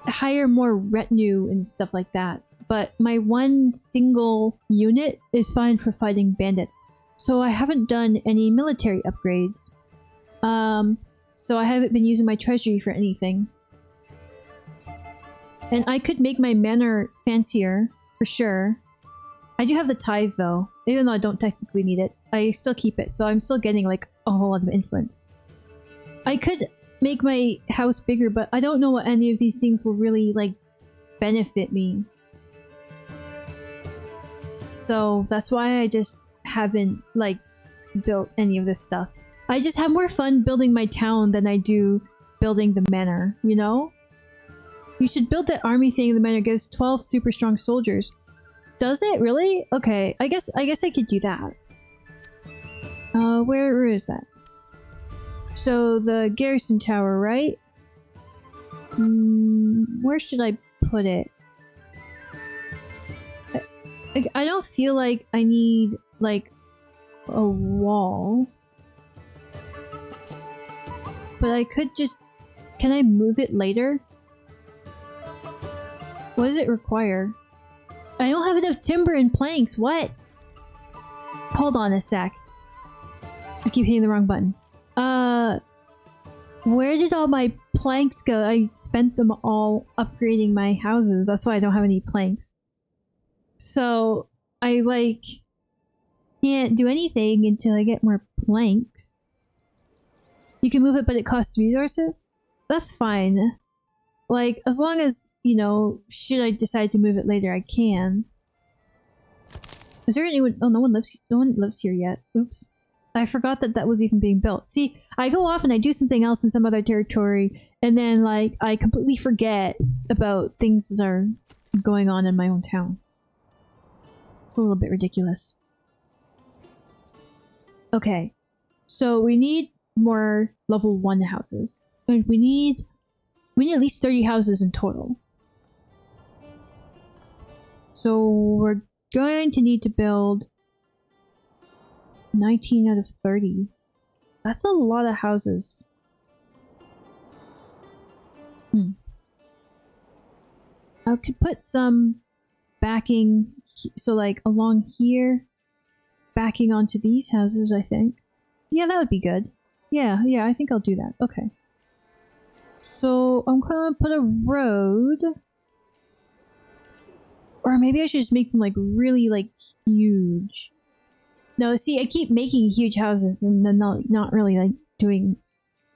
A: hire more retinue and stuff like that. But my one single unit is fine for fighting bandits. So I haven't done any military upgrades. So I haven't been using my treasury for anything. And I could make my manor fancier, for sure. I do have the tithe though, even though I don't technically need it. I still keep it, so I'm still getting like a whole lot of influence. I could make my house bigger, but I don't know what any of these things will really like benefit me. So that's why I just haven't like built any of this stuff. I just have more fun building my town than I do building the manor, you know? You should build that army thing. The manor gives 12 super strong soldiers. Does it really? Okay, I guess I could do that. Where is that? So the garrison tower, right? Where should I put it? I don't feel like I need like a wall, but I could just. Can I move it later? What does it require? I don't have enough timber and planks. What? Hold on a sec. I keep hitting the wrong button. Where did all my planks go? I spent them all upgrading my houses. That's why I don't have any planks. So I like can't do anything until I get more planks. You can move it, but it costs resources? That's fine. Like, as long as, you know, should I decide to move it later, I can. Is there anyone? Oh, no one lives here yet. Oops. I forgot that that was even being built. See, I go off and I do something else in some other territory, and then, like, I completely forget about things that are going on in my own town. It's a little bit ridiculous. Okay. So, we need more level 1 houses. And we need at least 30 houses in total. So we're going to need to build 19 out of 30. That's a lot of houses. I could put some backing, so like along here, backing onto these houses, I think. Yeah, that would be good. Yeah, I think I'll do that. Okay. So I'm gonna put a road. Or maybe I should just make them like really like huge. No, see, I keep making huge houses and then not really like doing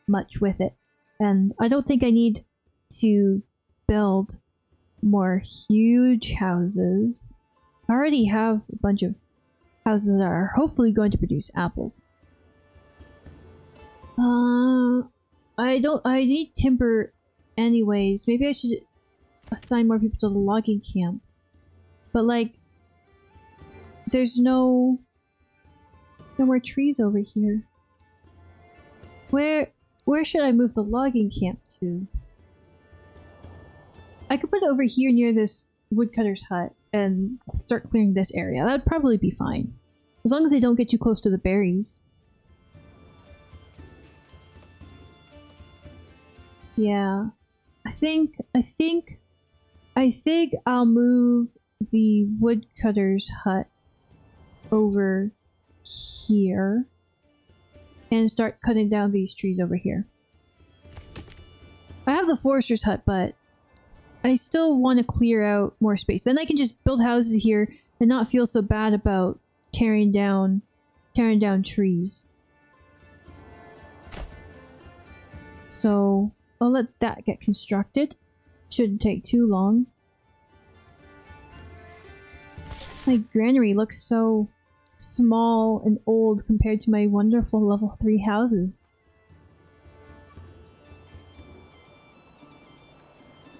A: much with it. And I don't think I need to build more huge houses. I already have a bunch of houses that are hopefully going to produce apples. I need timber anyways. Maybe I should assign more people to the logging camp. But like, there's no more trees over here. Where should I move the logging camp to? I could put it over here near this woodcutter's hut and start clearing this area. That'd probably be fine. As long as they don't get too close to the berries. Yeah. I think I'll move the woodcutter's hut over here and start cutting down these trees over here. I have the forester's hut, but I still want to clear out more space. Then I can just build houses here and not feel so bad about tearing down trees. So I'll let that get constructed. Shouldn't take too long. My granary looks so small and old compared to my wonderful level 3 houses.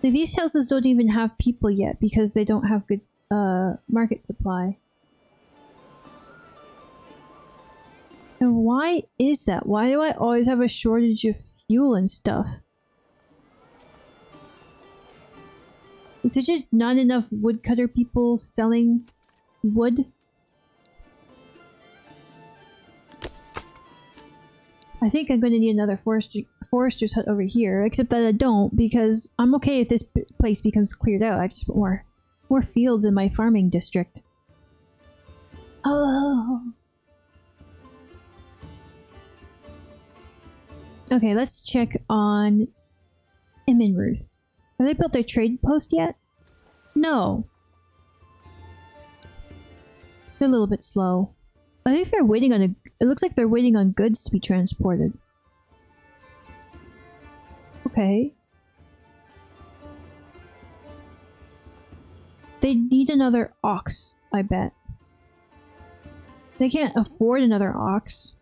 A: Like, these houses don't even have people yet because they don't have good market supply. And why is that? Why do I always have a shortage of fuel and stuff? Is there just not enough woodcutter people selling wood? I think I'm going to need another forester's hut over here, except that I don't, because I'm okay if this place becomes cleared out. I just put more fields in my farming district. Oh. Okay, let's check on Ruth. Have they built their trade post yet? No. They're a little bit slow. I think they're waiting on it looks like they're waiting on goods to be transported. Okay. They need another ox, I bet. They can't afford another ox.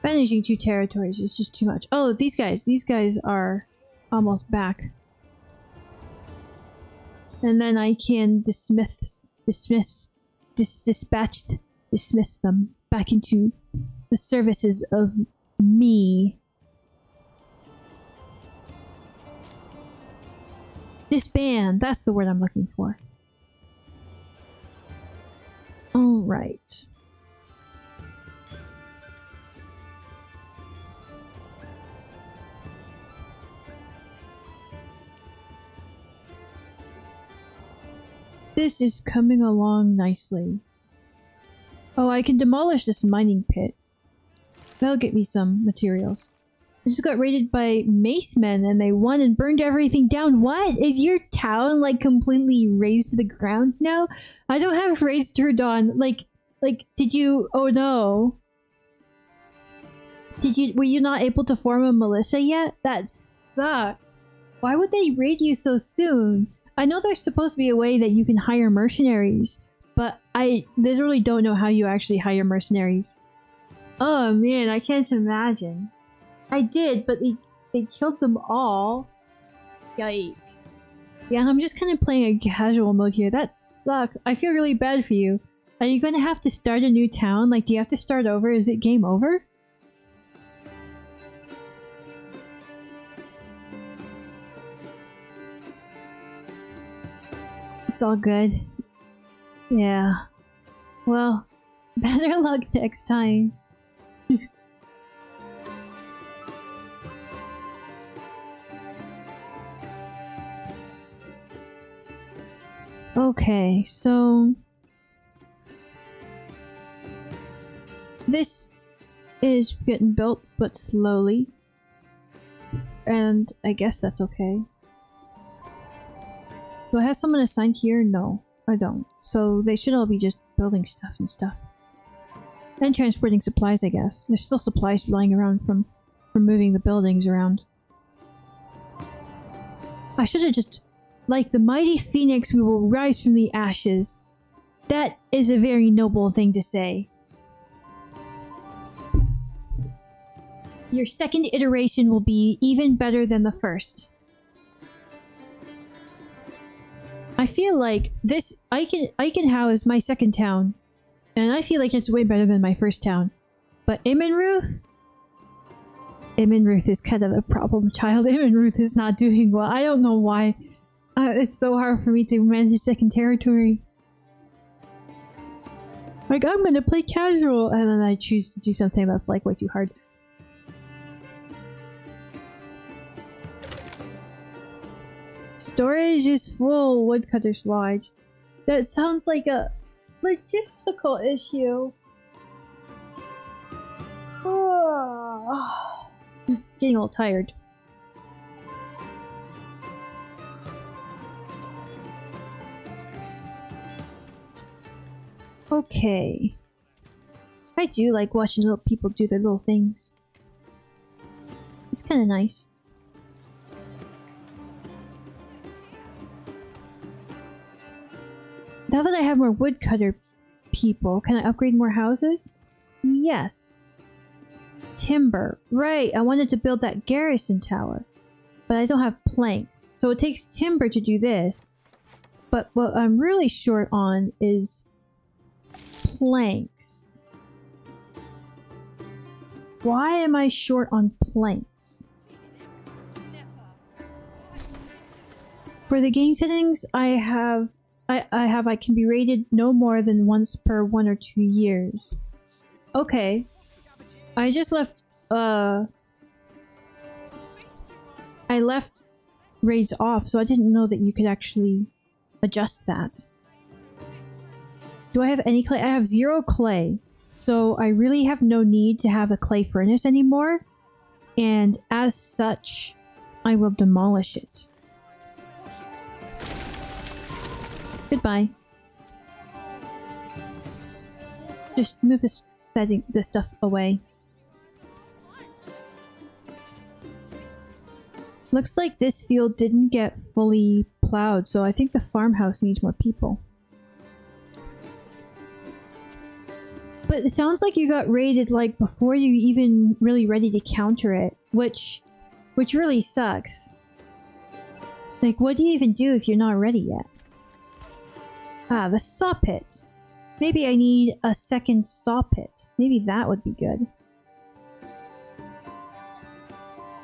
A: Managing 2 territories is just too much. Oh, these guys are almost back. And then I can dismiss them back into the services of me. Disband, that's the word I'm looking for. Alright. This is coming along nicely. Oh, I can demolish this mining pit. That'll get me some materials. I just got raided by mace men and they won and burned everything down. What? Is your town like completely razed to the ground now? I don't have raids turned on. Like, did you... Oh no. Were you not able to form a militia yet? That sucked. Why would they raid you so soon? I know there's supposed to be a way that you can hire mercenaries, but I literally don't know how you actually hire mercenaries. Oh man, I can't imagine. I did, but they killed them all. Yikes. Yeah, I'm just kind of playing a casual mode here. That sucks. I feel really bad for you. Are you going to have to start a new town? Like, do you have to start over? Is it game over? It's all good. Yeah. Well, better luck next time. Okay, so this is getting built, but slowly. And I guess that's okay. Do I have someone assigned here? No, I don't. So they should all be just building stuff and stuff. And transporting supplies, I guess. There's still supplies lying around from moving the buildings around. I should have just... Like the mighty phoenix, we will rise from the ashes. That is a very noble thing to say. Your second iteration will be even better than the first. I feel like this... I can house my second town. And I feel like it's way better than my first town. But Imenruth is kind of a problem child. Imenruth is not doing well. I don't know why. It's so hard for me to manage a second territory. Like, I'm gonna play casual, and then I choose to do something that's like way too hard. Storage is full, Woodcutter's Lodge. That sounds like a logistical issue. Oh, I'm getting all tired. Okay. I do like watching little people do their little things. It's kind of nice. Now that I have more woodcutter people, can I upgrade more houses? Yes. Timber. Right, I wanted to build that garrison tower. But I don't have planks. So it takes timber to do this. But what I'm really short on is planks. Why am I short on planks? For the game settings, I can be rated no more than once per 1 or 2 years. Okay. I just left I left raids off, so I didn't know that you could actually adjust that. Do I have any clay? I have 0 clay. So I really have no need to have a clay furnace anymore. And as such, I will demolish it. Goodbye. Just move this stuff away. Looks like this field didn't get fully plowed, so I think the farmhouse needs more people. But it sounds like you got raided like before you even really ready to counter it, which really sucks. Like, what do you even do if you're not ready yet? Ah, the saw pit. Maybe I need a second saw pit. Maybe that would be good.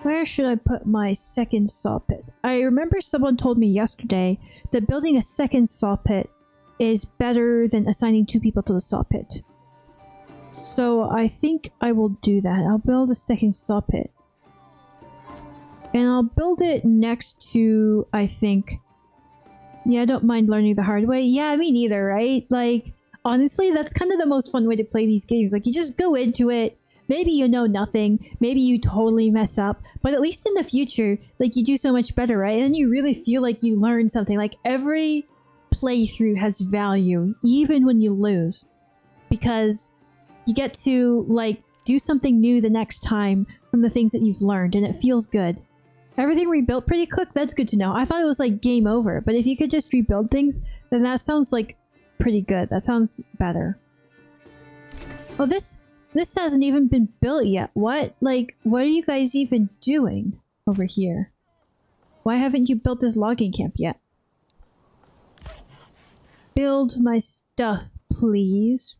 A: Where should I put my second saw pit? I remember someone told me yesterday that building a second saw pit is better than assigning 2 people to the saw pit. So I think I will do that. I'll build a second saw pit. And I'll build it next to, I think... Yeah, I don't mind learning the hard way. Yeah, me neither, right? Like, honestly, that's kind of the most fun way to play these games. Like, you just go into it. Maybe you know nothing. Maybe you totally mess up. But at least in the future, like, you do so much better, right? And you really feel like you learned something. Like, every playthrough has value, even when you lose. Because you get to, like, do something new the next time from the things that you've learned, and it feels good. Everything rebuilt pretty quick? That's good to know. I thought it was like game over, but if you could just rebuild things, then that sounds like pretty good. That sounds better. Oh, this hasn't even been built yet. What? Like, what are you guys even doing over here? Why haven't you built this logging camp yet? Build my stuff, please.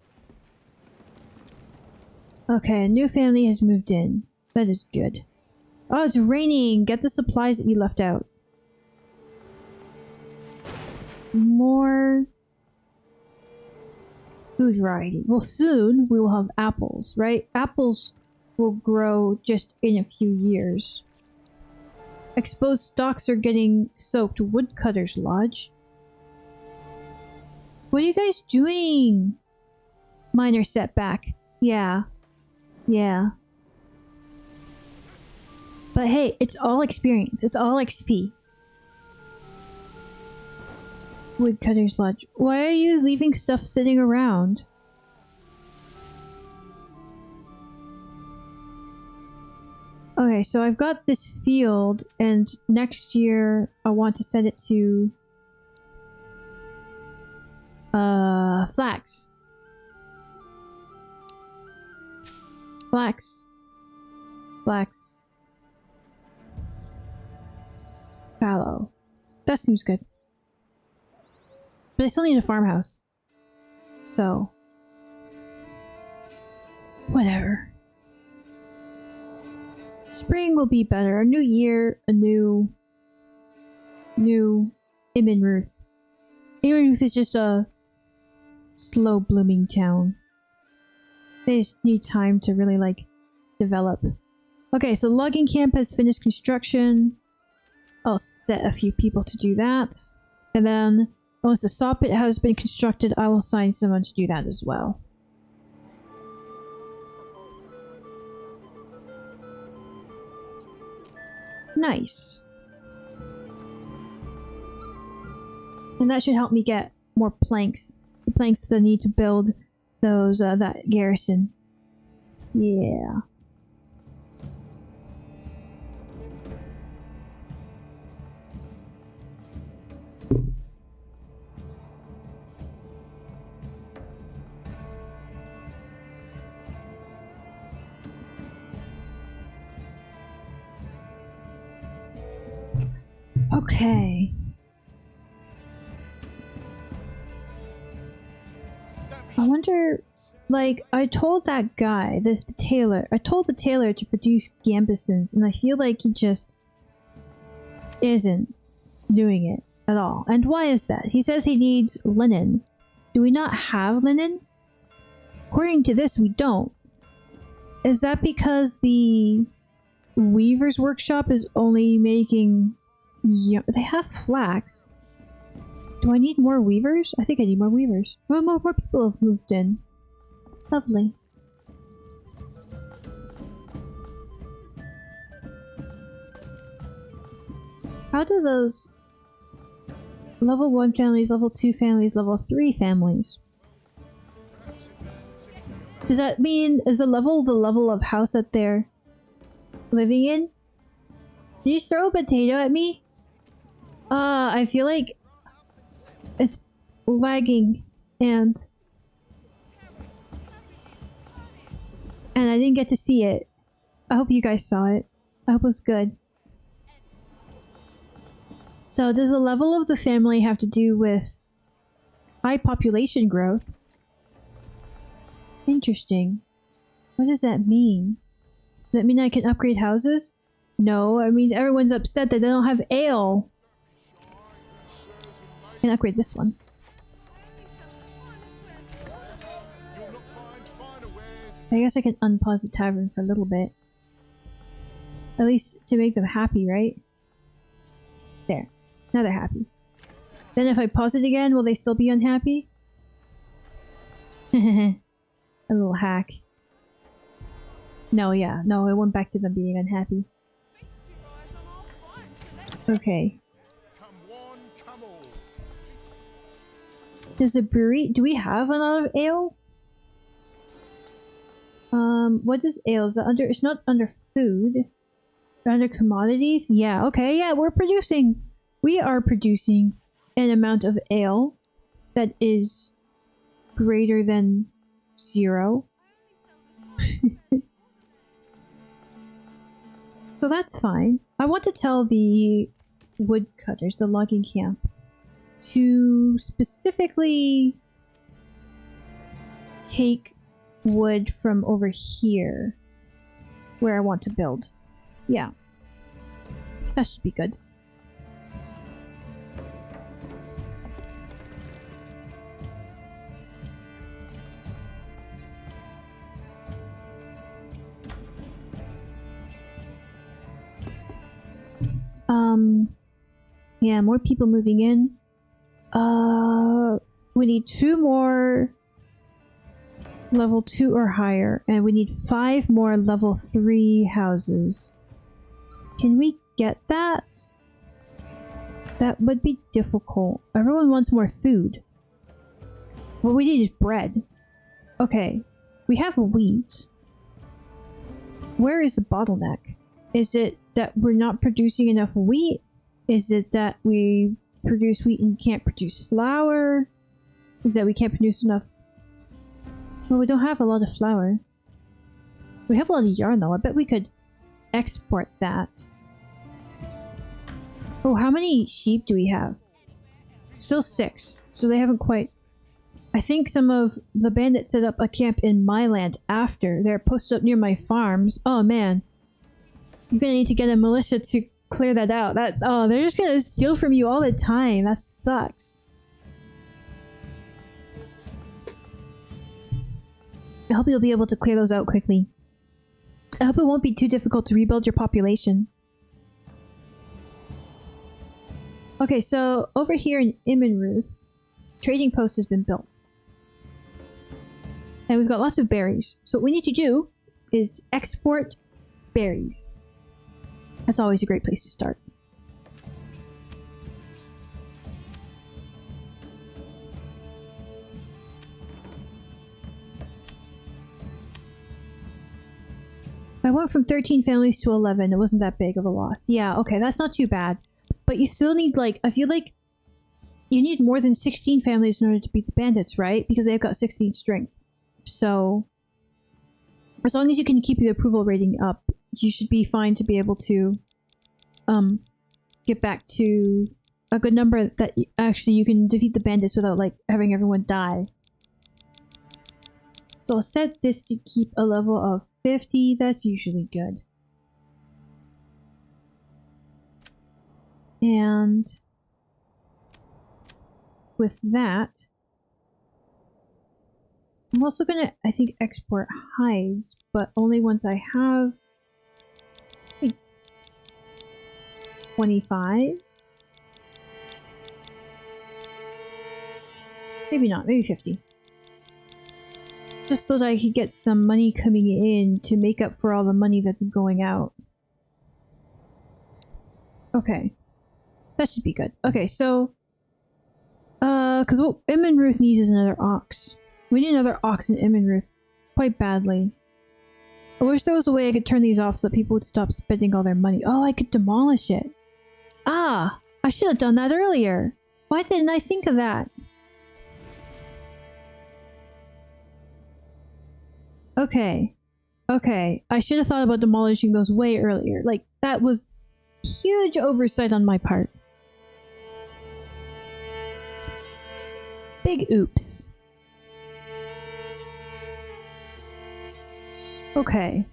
A: Okay, a new family has moved in. That is good. Oh, it's raining! Get the supplies that you left out. more food variety. Well, soon we will have apples, right? Apples will grow just in a few years. Exposed stalks are getting soaked. Woodcutter's Lodge. What are you guys doing? Minor setback. Yeah. Yeah. But hey, it's all experience. It's all XP. Woodcutter's Lodge. Why are you leaving stuff sitting around? Okay, so I've got this field, and next year I want to send it to flax. Flax. Flax. Fallow. That seems good. But I still need a farmhouse. So. Whatever. Spring will be better. A new year, a new Imenruth. Imenruth is just a slow blooming town. They just need time to really like develop. Okay, so logging camp has finished construction. I'll set a few people to do that. And then once the saw pit has been constructed, I will assign someone to do that as well. Nice. And that should help me get more planks. The planks that I need to build those, that garrison. Yeah. Okay. I wonder, like, I told that guy, the tailor, I told the tailor to produce gambesons, and I feel like he just isn't doing it at all. And why is that? He says he needs linen. Do we not have linen? According to this, we don't. Is that because the Weaver's Workshop is only making... Yeah, they have flax. Do I need more weavers? I think I need more weavers. Well, more people have moved in. Lovely. How do those level 1 families, level 2 families, level 3 families? Does that mean, is the level of house that they're living in? Did you throw a potato at me? I feel like it's lagging and I didn't get to see it. I hope you guys saw it. I hope it was good. So does the level of the family have to do with high population growth? Interesting. What does that mean? Does that mean I can upgrade houses? No, it means everyone's upset that they don't have ale. I can upgrade this one. I guess I can unpause the tavern for a little bit. At least to make them happy, right? There. Now they're happy. Then if I pause it again, will they still be unhappy? A little hack. No, yeah. No, it went back to them being unhappy. Okay. There's a brewery. Do we have another ale? What is ale? Is that under? It's not under food. Under commodities? Yeah. Okay. Yeah, we're producing. We are producing an amount of ale that is greater than 0. So that's fine. I want to tell the woodcutters, the logging camp, to specifically take wood from over here where I want to build. Yeah. That should be good. Yeah, more people moving in. We need 2 more level 2 or higher, and we need 5 more level 3 houses. Can we get that? That would be difficult. Everyone wants more food. What we need is bread. Okay, we have wheat. Where is the bottleneck? Is it that we're not producing enough wheat? Is it that we produce wheat and can't produce flour? Is that we can't produce enough? Well, we don't have a lot of flour. We have a lot of yarn though. I bet we could export that. Oh, how many sheep do we have? Still 6. So they haven't quite... I think some of the bandits set up a camp in my land after. They're posted up near my farms. Oh man. You're gonna need to get a militia to clear that out. Oh, they're just gonna steal from you all the time. That sucks. I hope you'll be able to clear those out quickly. I hope it won't be too difficult to rebuild your population. Okay, so over here in Imenruth, trading post has been built. And we've got lots of berries. So what we need to do is export berries. That's always a great place to start. I went from 13 families to 11. It wasn't that big of a loss. Yeah, okay, that's not too bad. But you still need, like, I feel like you need more than 16 families in order to beat the bandits, right? Because they've got 16 strength. So, as long as you can keep the approval rating up, you should be fine to be able to get back to a good number that actually you can defeat the bandits without, like, having everyone die. So I'll set this to keep a level of 50. That's usually good. And with that, I'm also gonna, I think, export hides, but only once I have like 25. Maybe not, maybe 50. Just so that I could get some money coming in to make up for all the money that's going out. Okay. That should be good. Okay, so... because what Imenruth needs is another ox. We need another ox in Imenruth. Quite badly. I wish there was a way I could turn these off so that people would stop spending all their money. Oh, I could demolish it. Ah! I should have done that earlier. Why didn't I think of that? Okay. Okay. I should have thought about demolishing those way earlier. Like, that was huge oversight on my part. Big oops. Okay.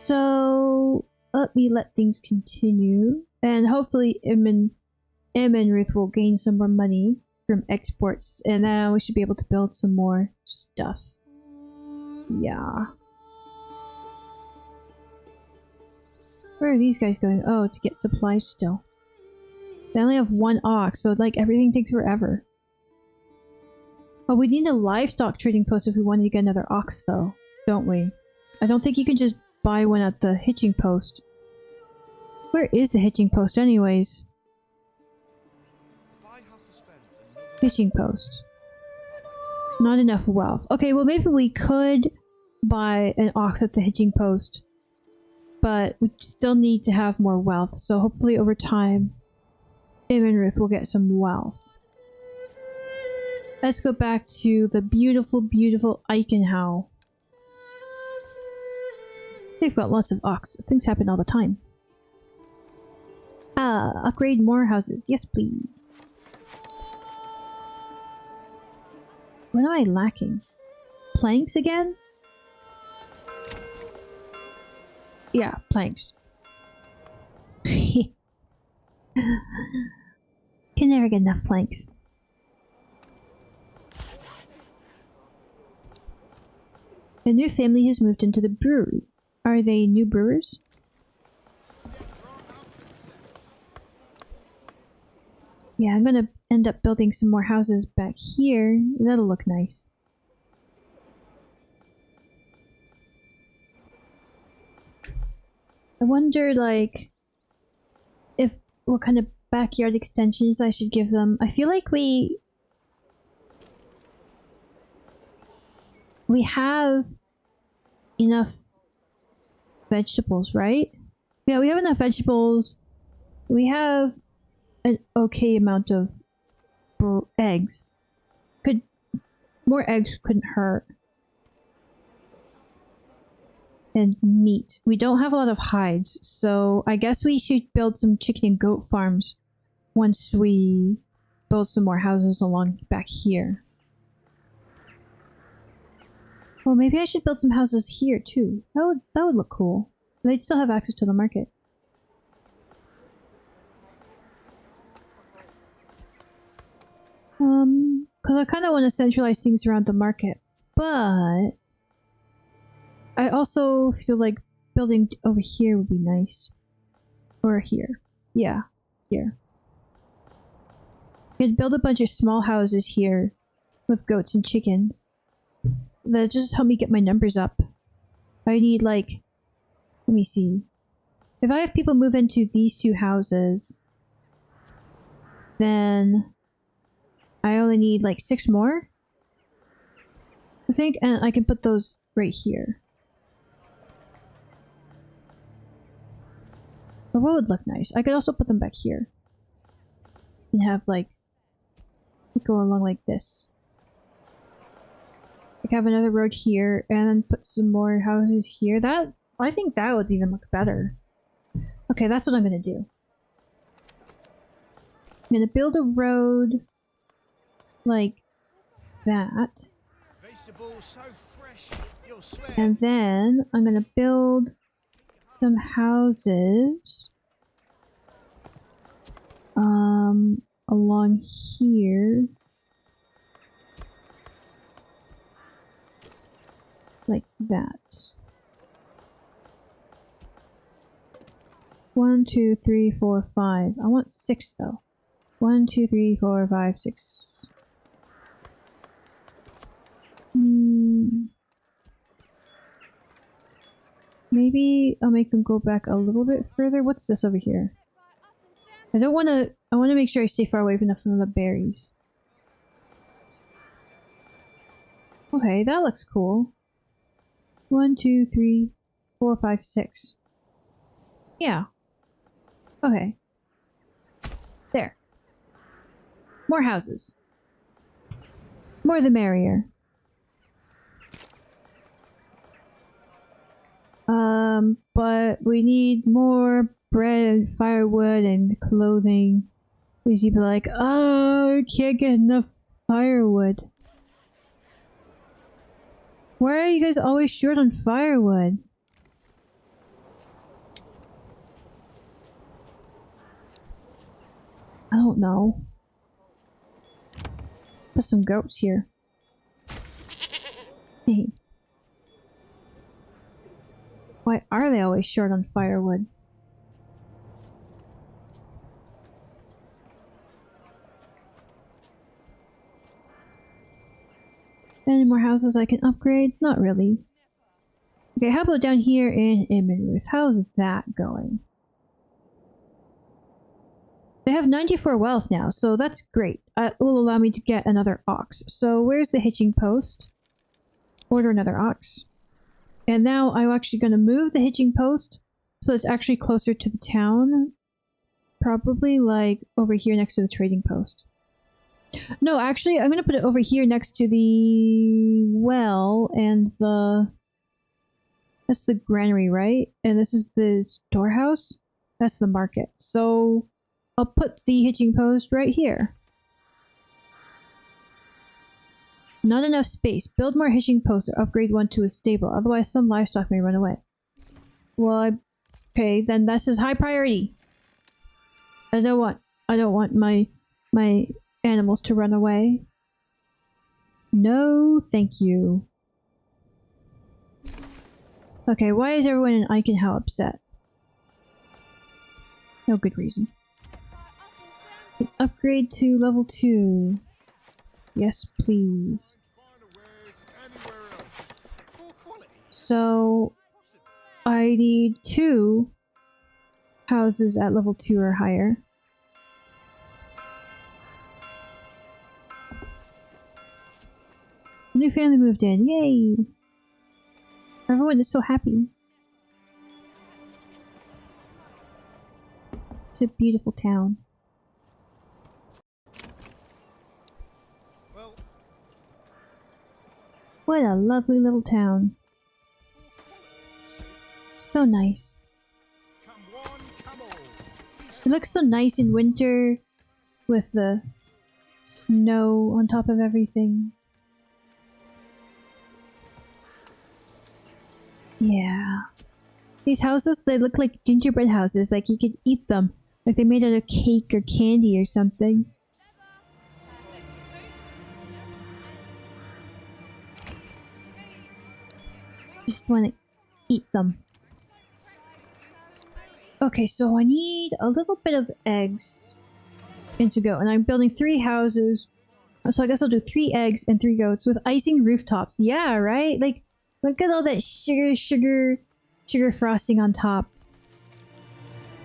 A: So, let me let things continue. And hopefully Imenruth will gain some more money from exports. And then we should be able to build some more stuff. Yeah. Where are these guys going? Oh, to get supplies still. They only have 1 ox, so like everything takes forever. Oh, we need a livestock trading post if we wanted to get another ox though, don't we? I don't think you can just buy one at the hitching post. Where is the hitching post anyways? Hitching post. Not enough wealth. Okay, well maybe we could buy an ox at the hitching post. But we still need to have more wealth, so hopefully over time Imenruth will get some wealth. Let's go back to the beautiful, beautiful Eichenhau. They've got lots of oxes. Things happen all the time. Upgrade more houses. Yes, please. What am I lacking? Planks again? Yeah, planks. Can never get enough planks. A new family has moved into the brewery. Are they new brewers? Yeah, I'm gonna end up building some more houses back here. That'll look nice. I wonder, like, if what kind of backyard extensions I should give them. I feel like we have enough vegetables, right? Yeah, we have enough vegetables. We have an okay amount of eggs. More eggs couldn't hurt. And meat. We don't have a lot of hides, so I guess we should build some chicken and goat farms once we build some more houses along back here. Well, maybe I should build some houses here too. That would look cool. They'd still have access to the market. Because I kind of want to centralize things around the market, but I also feel like building over here would be nice. Or here. Yeah, here. I could build a bunch of small houses here with goats and chickens. That just help me get my numbers up. I need, like, let me see. If I have people move into these two houses, then I only need like 6 more, I think, and I can put those right here. But what would look nice? I could also put them back here. And have, like, go along like this. I could have another road here, and then put some more houses here. I think that would even look better. Okay, that's what I'm gonna do. I'm gonna build a road like that.
B: Vegetables so fresh, you'll swear.
A: And then I'm gonna build some houses along here. Like that. 1, 2, 3, 4, 5. I want 6 though. 1, 2, 3, 4, 5, 6. Maybe I'll make them go back a little bit further. What's this over here? I don't want to. I want to make sure I stay far away enough from the berries. Okay, that looks cool. 1, 2, 3, 4, 5, 6. Yeah. Okay. There. More houses. More the merrier. But we need more bread and firewood and clothing. Because you'd be like, oh, I can't get enough firewood. Why are you guys always short on firewood? I don't know. Put some goats here. Hey. Why are they always short on firewood? Any more houses I can upgrade? Not really. Okay, how about down here in Manor? How's that going? They have 94 wealth now, so that's great. It will allow me to get another ox. So where's the hitching post? Order another ox. And now I'm actually going to move the hitching post so it's actually closer to the town. Probably like over here next to the trading post. No, actually I'm going to put it over here next to the well and the... That's the granary, right? And this is the storehouse. That's the market. So I'll put the hitching post right here. Not enough space. Build more hitching posts or upgrade one to a stable. Otherwise, some livestock may run away. Well, okay, then this is high priority. I don't want my animals to run away. No, thank you. Okay, why is everyone in Eichenhau upset? No good reason. Upgrade to level 2. Yes, please. So, I need 2 houses at level 2 or higher. New family moved in. Yay! Everyone is so happy. It's a beautiful town.
B: Well,
A: What a lovely little town. So nice.
B: come one, come all.
A: It looks so nice in winter with the snow on top of everything. Yeah. These houses, they look like gingerbread houses, like you could eat them. Like they made out of cake or candy or something. Just want to eat them. Okay, so I need a little bit of eggs and to go. And I'm building 3 houses. So I guess I'll do 3 eggs and 3 goats with icing rooftops. Yeah, right? Like, look at all that sugar frosting on top.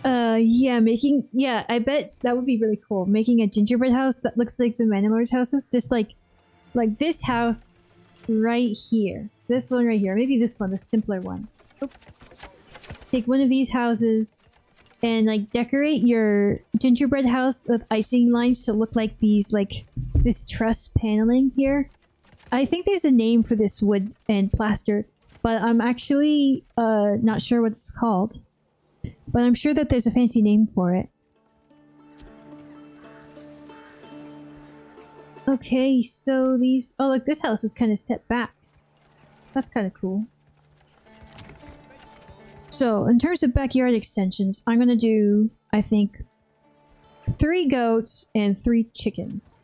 A: Yeah, I bet that would be really cool. Making a gingerbread house that looks like the Manor Lords houses. Just like this house right here. This one right here. Maybe this one, the simpler one. Oops. Take one of these houses and like decorate your gingerbread house with icing lines to look like these, like this truss paneling here. I think there's a name for this wood and plaster, but I'm actually not sure what it's called. But I'm sure that there's a fancy name for it. Okay, so these... Oh, look, this house is kind of set back. That's kind of cool. So, in terms of backyard extensions, I'm gonna do, I think, 3 goats and 3 chickens.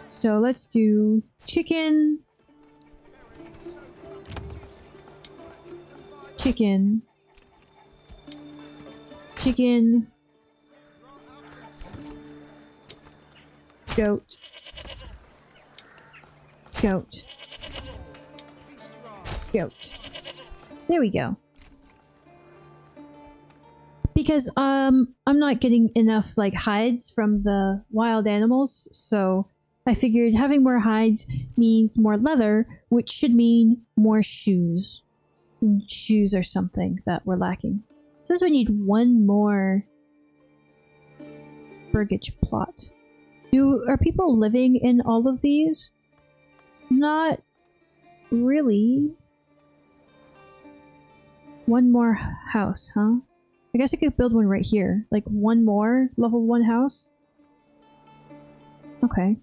A: So let's do chicken... Chicken... Chicken... Goat... Goat... Goat. There we go. Because I'm not getting enough like hides from the wild animals, so I figured having more hides means more leather, which should mean more shoes. Shoes are something that we're lacking. It says we need 1 more burgage plot. Are people living in all of these? Not really. 1 more house, huh? I guess I could build one right here. Like 1 more level 1 house? Okay.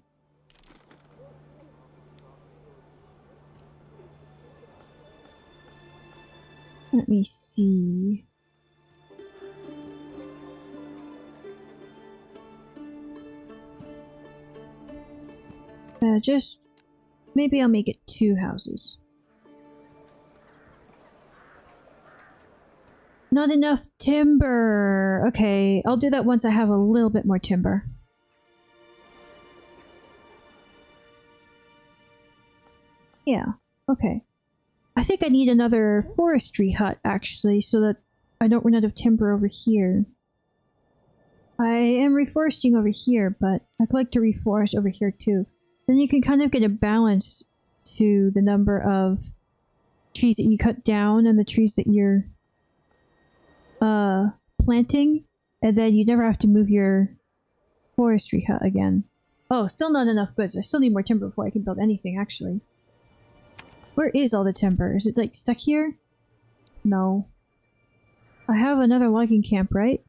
A: Let me see. Just... Maybe I'll make it 2 houses. Not enough timber! Okay, I'll do that once I have a little bit more timber. Yeah, okay. I think I need another forestry hut, actually, so that I don't run out of timber over here. I am reforesting over here, but I'd like to reforest over here too. Then you can kind of get a balance to the number of trees that you cut down and the trees that you're planting, and then you never have to move your forestry hut again. Oh, still not enough goods. I still need more timber before I can build anything, actually. Where is all the timber? Is it, like, stuck here? No. I have another logging camp, right?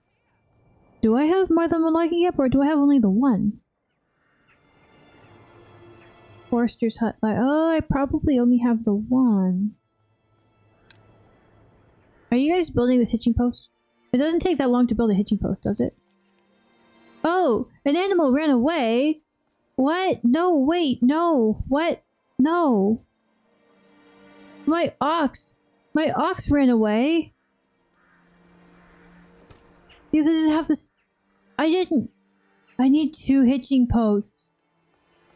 A: Do I have more than 1 logging camp, or do I have only the 1? Forester's hut. Oh, I probably only have the 1. Are you guys building this hitching post? It doesn't take that long to build a hitching post, does it? Oh! An animal ran away! What? No, wait, no! What? No! My ox! My ox ran away! Because I didn't have this... I I need 2 hitching posts.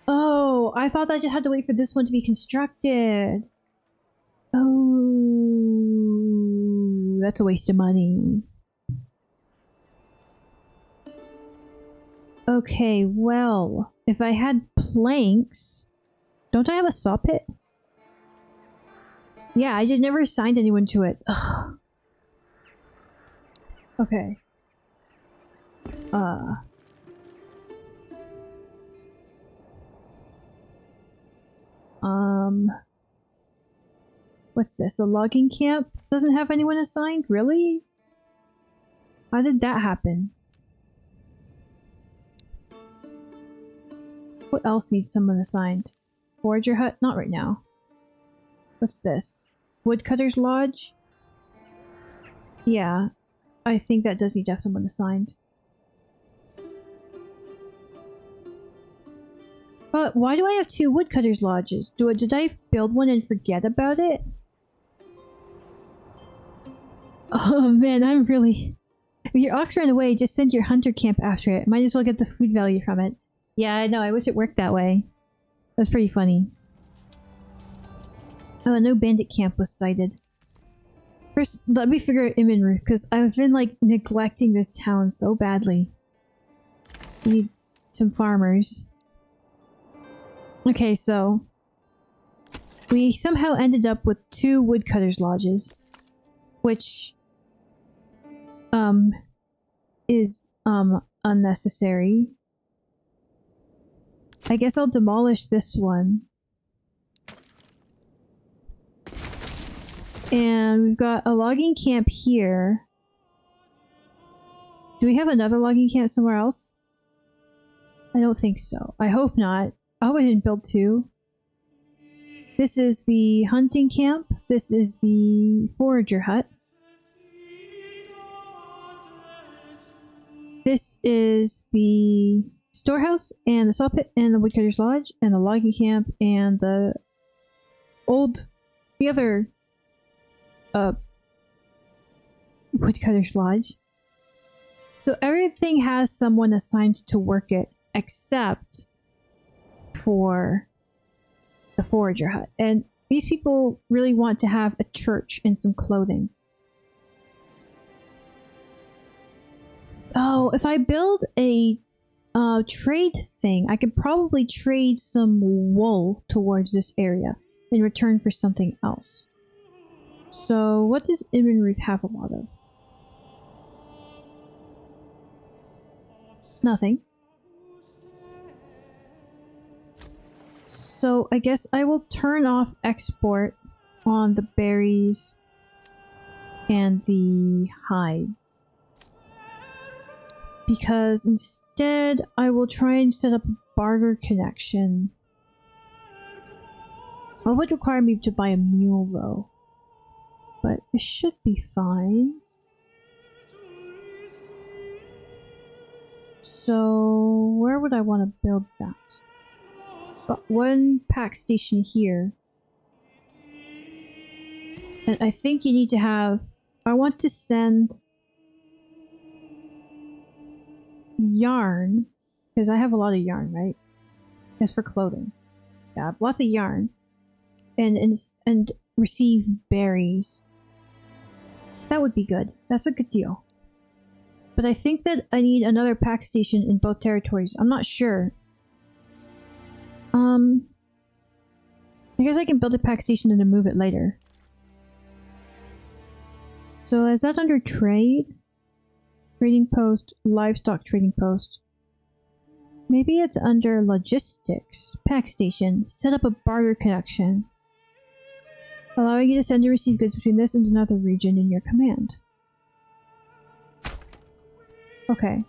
A: Oh, I thought I just had to wait for this one to be constructed. Oh, that's a waste of money. Okay, well, if I had planks... Don't I have a saw pit? Yeah, I just never assigned anyone to it. Ugh. Okay. What's this? The logging camp doesn't have anyone assigned? Really? How did that happen? What else needs someone assigned? Forager hut? Not right now. What's this? Woodcutter's lodge? Yeah, I think that does need to have someone assigned. But why do I have 2 woodcutter's lodges? Did I build one and forget about it? Oh man, I'm really... If your ox ran away, just send your hunter camp after it. Might as well get the food value from it. Yeah, I know, I wish it worked that way. That's pretty funny. Oh, no bandit camp was sighted. First, let me figure out Immenruth, because I've been, like, neglecting this town so badly. We need some farmers. Okay, so... we somehow ended up with 2 woodcutters' lodges. Which... is, unnecessary. I guess I'll demolish this one. And we've got a logging camp here. Do we have another logging camp somewhere else? I don't think so. I hope not. I hope I didn't build 2. This is the hunting camp. This is the forager hut. This is the storehouse and the saw pit and the woodcutter's lodge and the logging camp and the other woodcutter's lodge. So everything has someone assigned to work it except for the forager hut. And these people really want to have a church and some clothing. Oh, if I build a trade thing, I could probably trade some wool towards this area in return for something else. So, what does Immenruth have a lot of? Nothing. So, I guess I will turn off export on the berries and the hides. Because instead, I will try and set up a barter connection. What would require me to buy a mule, though? But it should be fine. So, where would I want to build that? Got one pack station here. And I think you need to have... I want to send... yarn, because I have a lot of yarn, right? As for clothing. Yeah, I have lots of yarn. And receive berries. That would be good. That's a good deal. But I think that I need another pack station in both territories. I'm not sure. I guess I can build a pack station and then move it later. So is that under trade? Trading post, livestock trading post. Maybe it's under logistics. Pack station. Set up a barter connection. Allowing you to send and receive goods between this and another region in your command. Okay.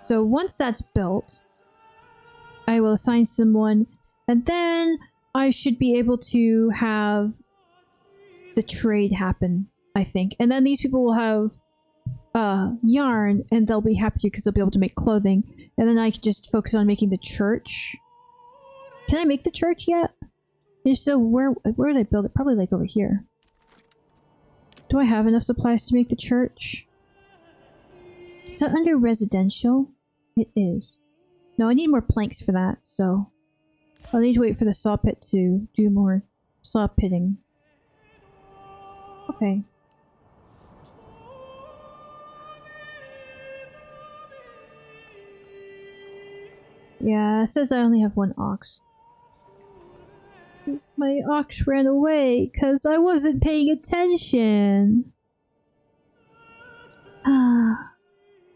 A: So once that's built, I will assign someone, and then I should be able to have the trade happen, I think. And then these people will have yarn, and they'll be happy because they'll be able to make clothing. And then I can just focus on making the church. Can I make the church yet? If so, where would I build it? Probably like over here. Do I have enough supplies to make the church? Is that under residential? It is. No, I need more planks for that, so I'll need to wait for the saw pit to do more saw pitting. Okay. Yeah, it says I only have one ox. My ox ran away because I wasn't paying attention.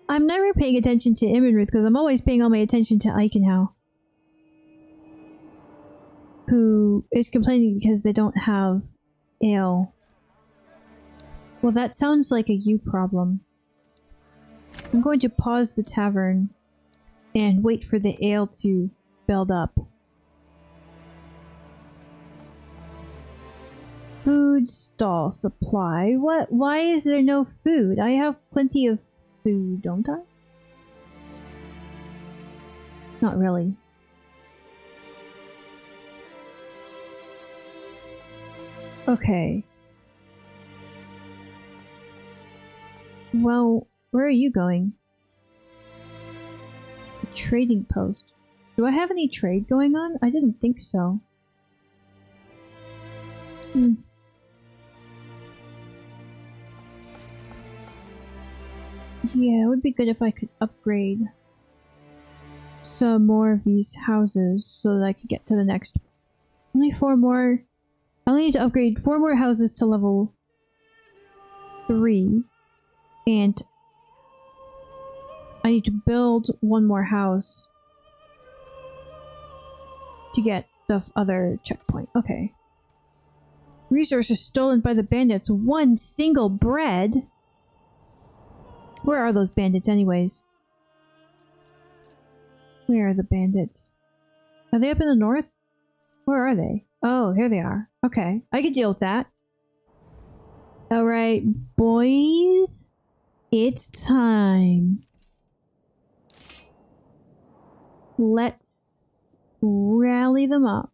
A: I'm never paying attention to Immonruth because I'm always paying all my attention to Eichenhau, who is complaining because they don't have ale. Well, that sounds like a you problem. I'm going to pause the tavern and wait for the ale to build up. Food stall supply. What? Why is there no food? I have plenty of food, don't I? Not really. Okay. Well, where are you going? A trading post. Do I have any trade going on? I didn't think so. Yeah, it would be good if I could upgrade some more of these houses so that I could get to the next. Only 4 more. I only need to upgrade 4 more houses to level 3. And I need to build 1 more house to get the other checkpoint. Okay. Resources stolen by the bandits. 1 single bread? Where are those bandits anyways? Where are the bandits? Are they up in the north? Where are they? Oh, here they are. Okay, I can deal with that. Alright, boys. It's time. Let's rally them up.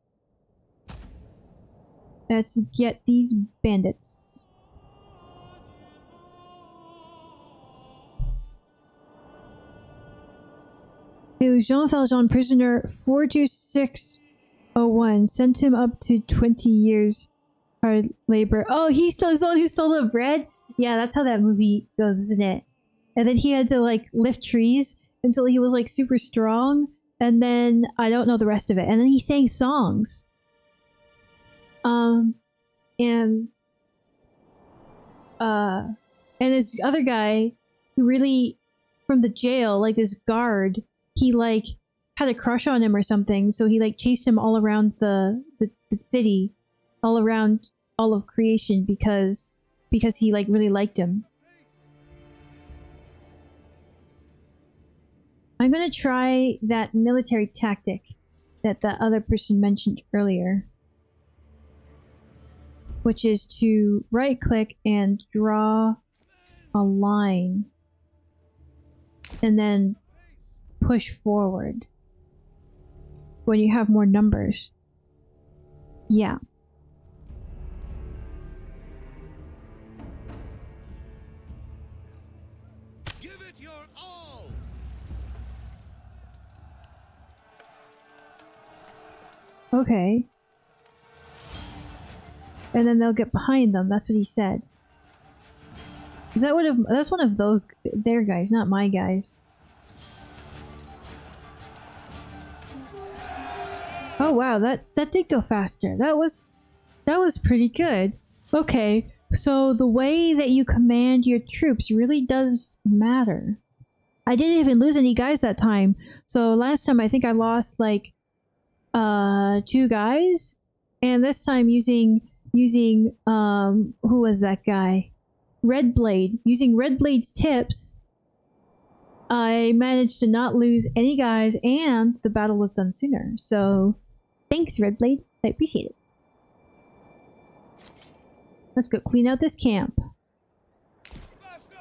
A: Let's get these bandits. It was Jean Valjean, prisoner 42601. Sent him up to 20 years hard labor. Oh, he's the one who stole the bread? Yeah, that's how that movie goes, isn't it? And then he had to, like, lift trees until he was, like, super strong. And then, I don't know the rest of it. And then he sang songs. And this other guy who really, from the jail, like this guard, he like had a crush on him or something, so he like chased him all around the city, all around all of creation because he like really liked him. I'm gonna try that military tactic that the other person mentioned earlier, which is to right click and draw a line and then push forward when you have more numbers. Yeah.
B: Give it your all.
A: Okay. And then they'll get behind them. That's what he said. Is that that's one of those their guys, not my guys. Oh wow, that did go faster. That was pretty good. Okay, so the way that you command your troops really does matter. I didn't even lose any guys that time. So last time I think I lost like 2 guys, and this time using who was that guy? Redblade. Using Redblade's tips, I managed to not lose any guys, and the battle was done sooner. So thanks, Redblade. I appreciate it. Let's go clean out this camp.
B: Faster!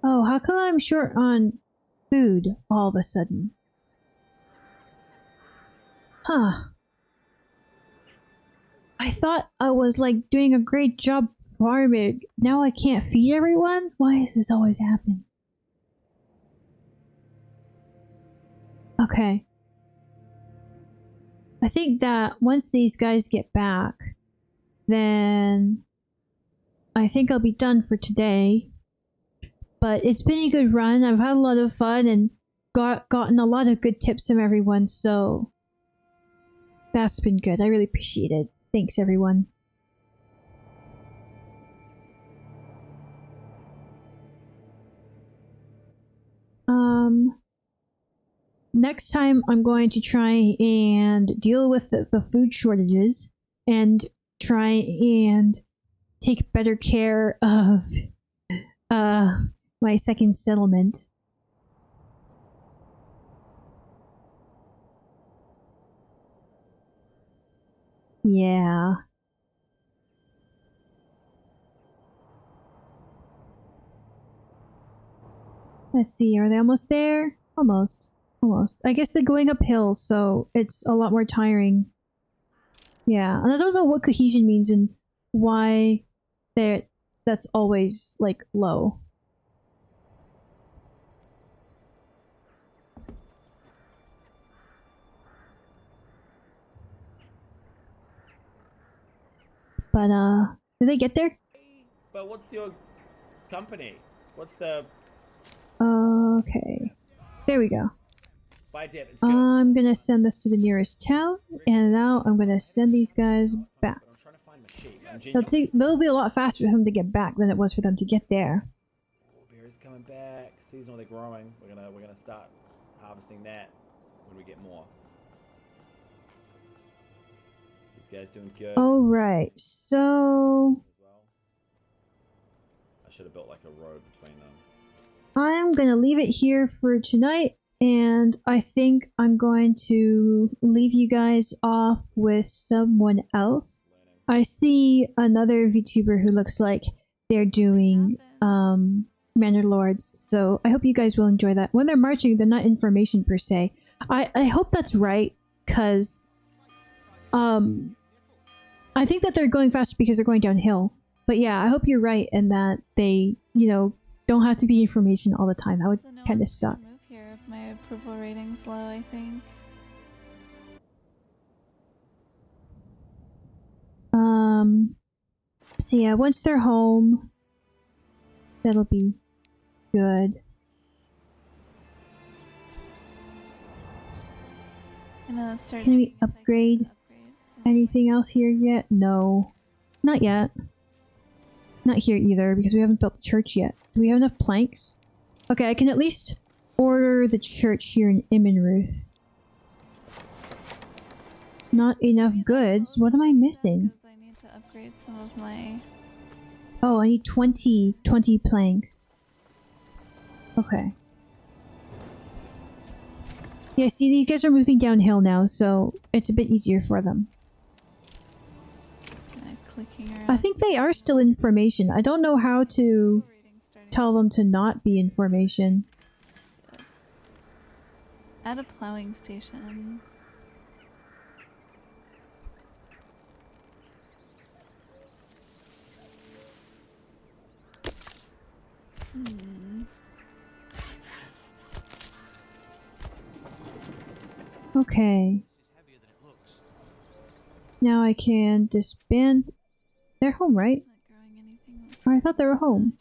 A: Oh, how come I'm short on food all of a sudden? Huh. thought I was like doing a great job farming. Now I can't feed everyone? Why does this always happen? Okay. I think that once these guys get back, then I think I'll be done for today. But it's been a good run. I've had a lot of fun and gotten a lot of good tips from everyone, so that's been good. I really appreciate it. Thanks, everyone. Next time I'm going to try and deal with the food shortages and try and take better care of my second settlement. Yeah. Let's see, are they almost there? Almost. Almost. I guess they're going uphill, so it's a lot more tiring. Yeah, and I don't know what cohesion means and why that's always, like, low. But, did they get there?
D: But what's your company? What's the...
A: Okay. There we go.
D: Bye, Deb. It's good.
A: I'm gonna send this to the nearest town, and now I'm gonna send these guys back.
D: I'm trying to find my sheep.
A: It'll be a lot faster for them to get back than it was for them to get there.
D: Oh, berries coming back. Seasonal, they're growing. We're gonna start harvesting that when we get more. These guys doing good.
A: Alright, so
D: As well. I should have built like a road between them.
A: I'm gonna leave it here for tonight, and I think I'm going to leave you guys off with someone else. I see another VTuber who looks like they're doing Manor Lords, so I hope you guys will enjoy that. When they're marching, they're not information per se. I hope that's right, because I think that they're going faster because they're going downhill. But yeah, I hope you're right in that they, you know, don't have to be information all the time. That would
E: So no
A: kind of
E: one's
A: suck.
E: gonna move here if my approval rating's low, I think.
A: So yeah, once they're home, that'll be good.
E: Start
A: Can we
E: seeing if I can
A: upgrade
E: upgrade some of
A: anything
E: my
A: else here yet? No. Not yet. Not here either, because we haven't built the church yet. Do we have enough planks? Okay, I can at least order the church here in Immenruth. Not enough
E: Maybe that's
A: goods?
E: also
A: What am I
E: maybe
A: missing?
E: because I need to upgrade some of my...
A: Oh, I need 20 planks. Okay. Yeah, see, these guys are moving downhill now, so it's a bit easier for them.
E: Clicking around.
A: I think they are still in formation. I don't know how to
E: Approval rating's starting
A: tell them to not be in formation.
E: to- Add a plowing station.
A: Okay.
B: This is heavier than it looks.
A: Now I can disband. They're home, right?
E: Not growing anything. Let's
A: Or I thought they were home.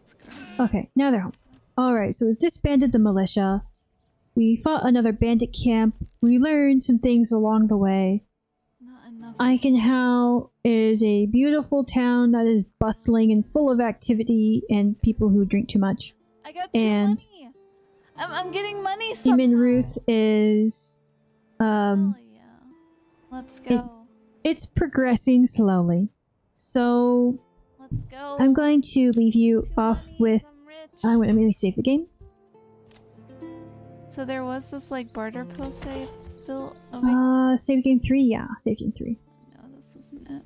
E: It's growing.
A: Okay, now they're home. Alright, so we've disbanded the militia. We fought another bandit camp. We learned some things along the way.
E: Not enough.
A: Eichenhall is a beautiful town that is bustling and full of activity and people who drink too much.
E: I got two
A: and-
E: money. I'm getting money somehow.
A: Immenruth is
E: Hell yeah. Let's go.
A: it's progressing slowly. So
E: Let's go.
A: I'm going to leave you
E: Two
A: off
E: monies,
A: with
E: I'm rich.
A: I'm going to immediately save the game.
E: So there was this like barter post I built over here.
A: Save game 3, yeah, save game 3.
E: No, this isn't it.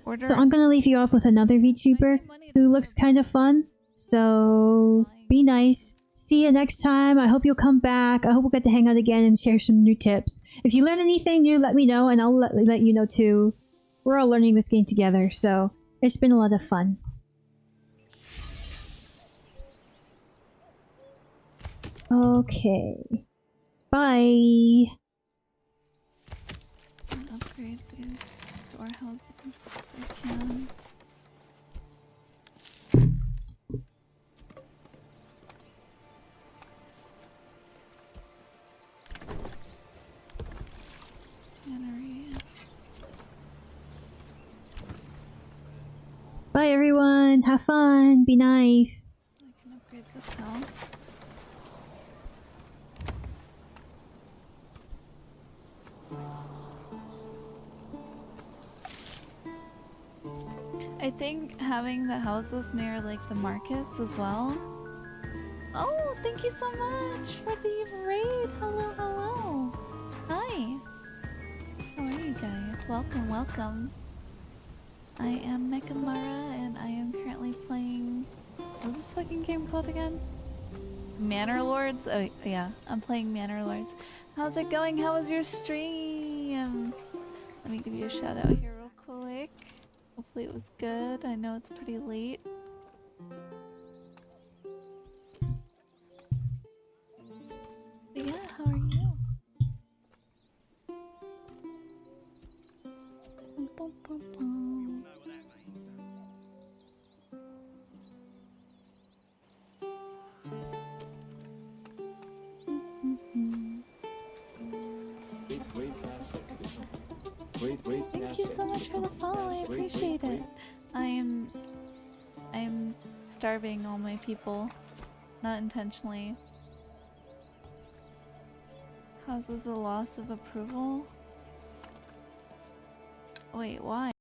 E: Order.
A: So I'm gonna leave you off with another VTuber who looks kind of fun. So be nice, see you next time. I hope you'll come back. I hope we'll get to hang out again and share some new tips. If you learn anything new, let me know, and I'll let you know too. We're all learning this game together, so it's been a lot of fun. Okay. Bye.
E: I'll upgrade these storehouses as I can. Cannery.
A: Bye everyone. Have fun. Be nice.
E: I can upgrade this house. I think having the houses near like the markets as well. Oh, thank you so much for the raid. Hello, hello. Hi. How are you guys? Welcome, welcome. I am Mekamara and I am currently playing... What's this fucking game called again? Manor Lords? Oh, yeah. I'm playing Manor Lords. How's it going? How was your stream? Let me give you a shout out here real quick. Hopefully it was good. I know it's pretty late. But yeah, how are you? Bum, bum, bum, bum. Thank you so much for the follow. I appreciate it. I am starving all my people, not intentionally. Causes a loss of approval. Wait, why?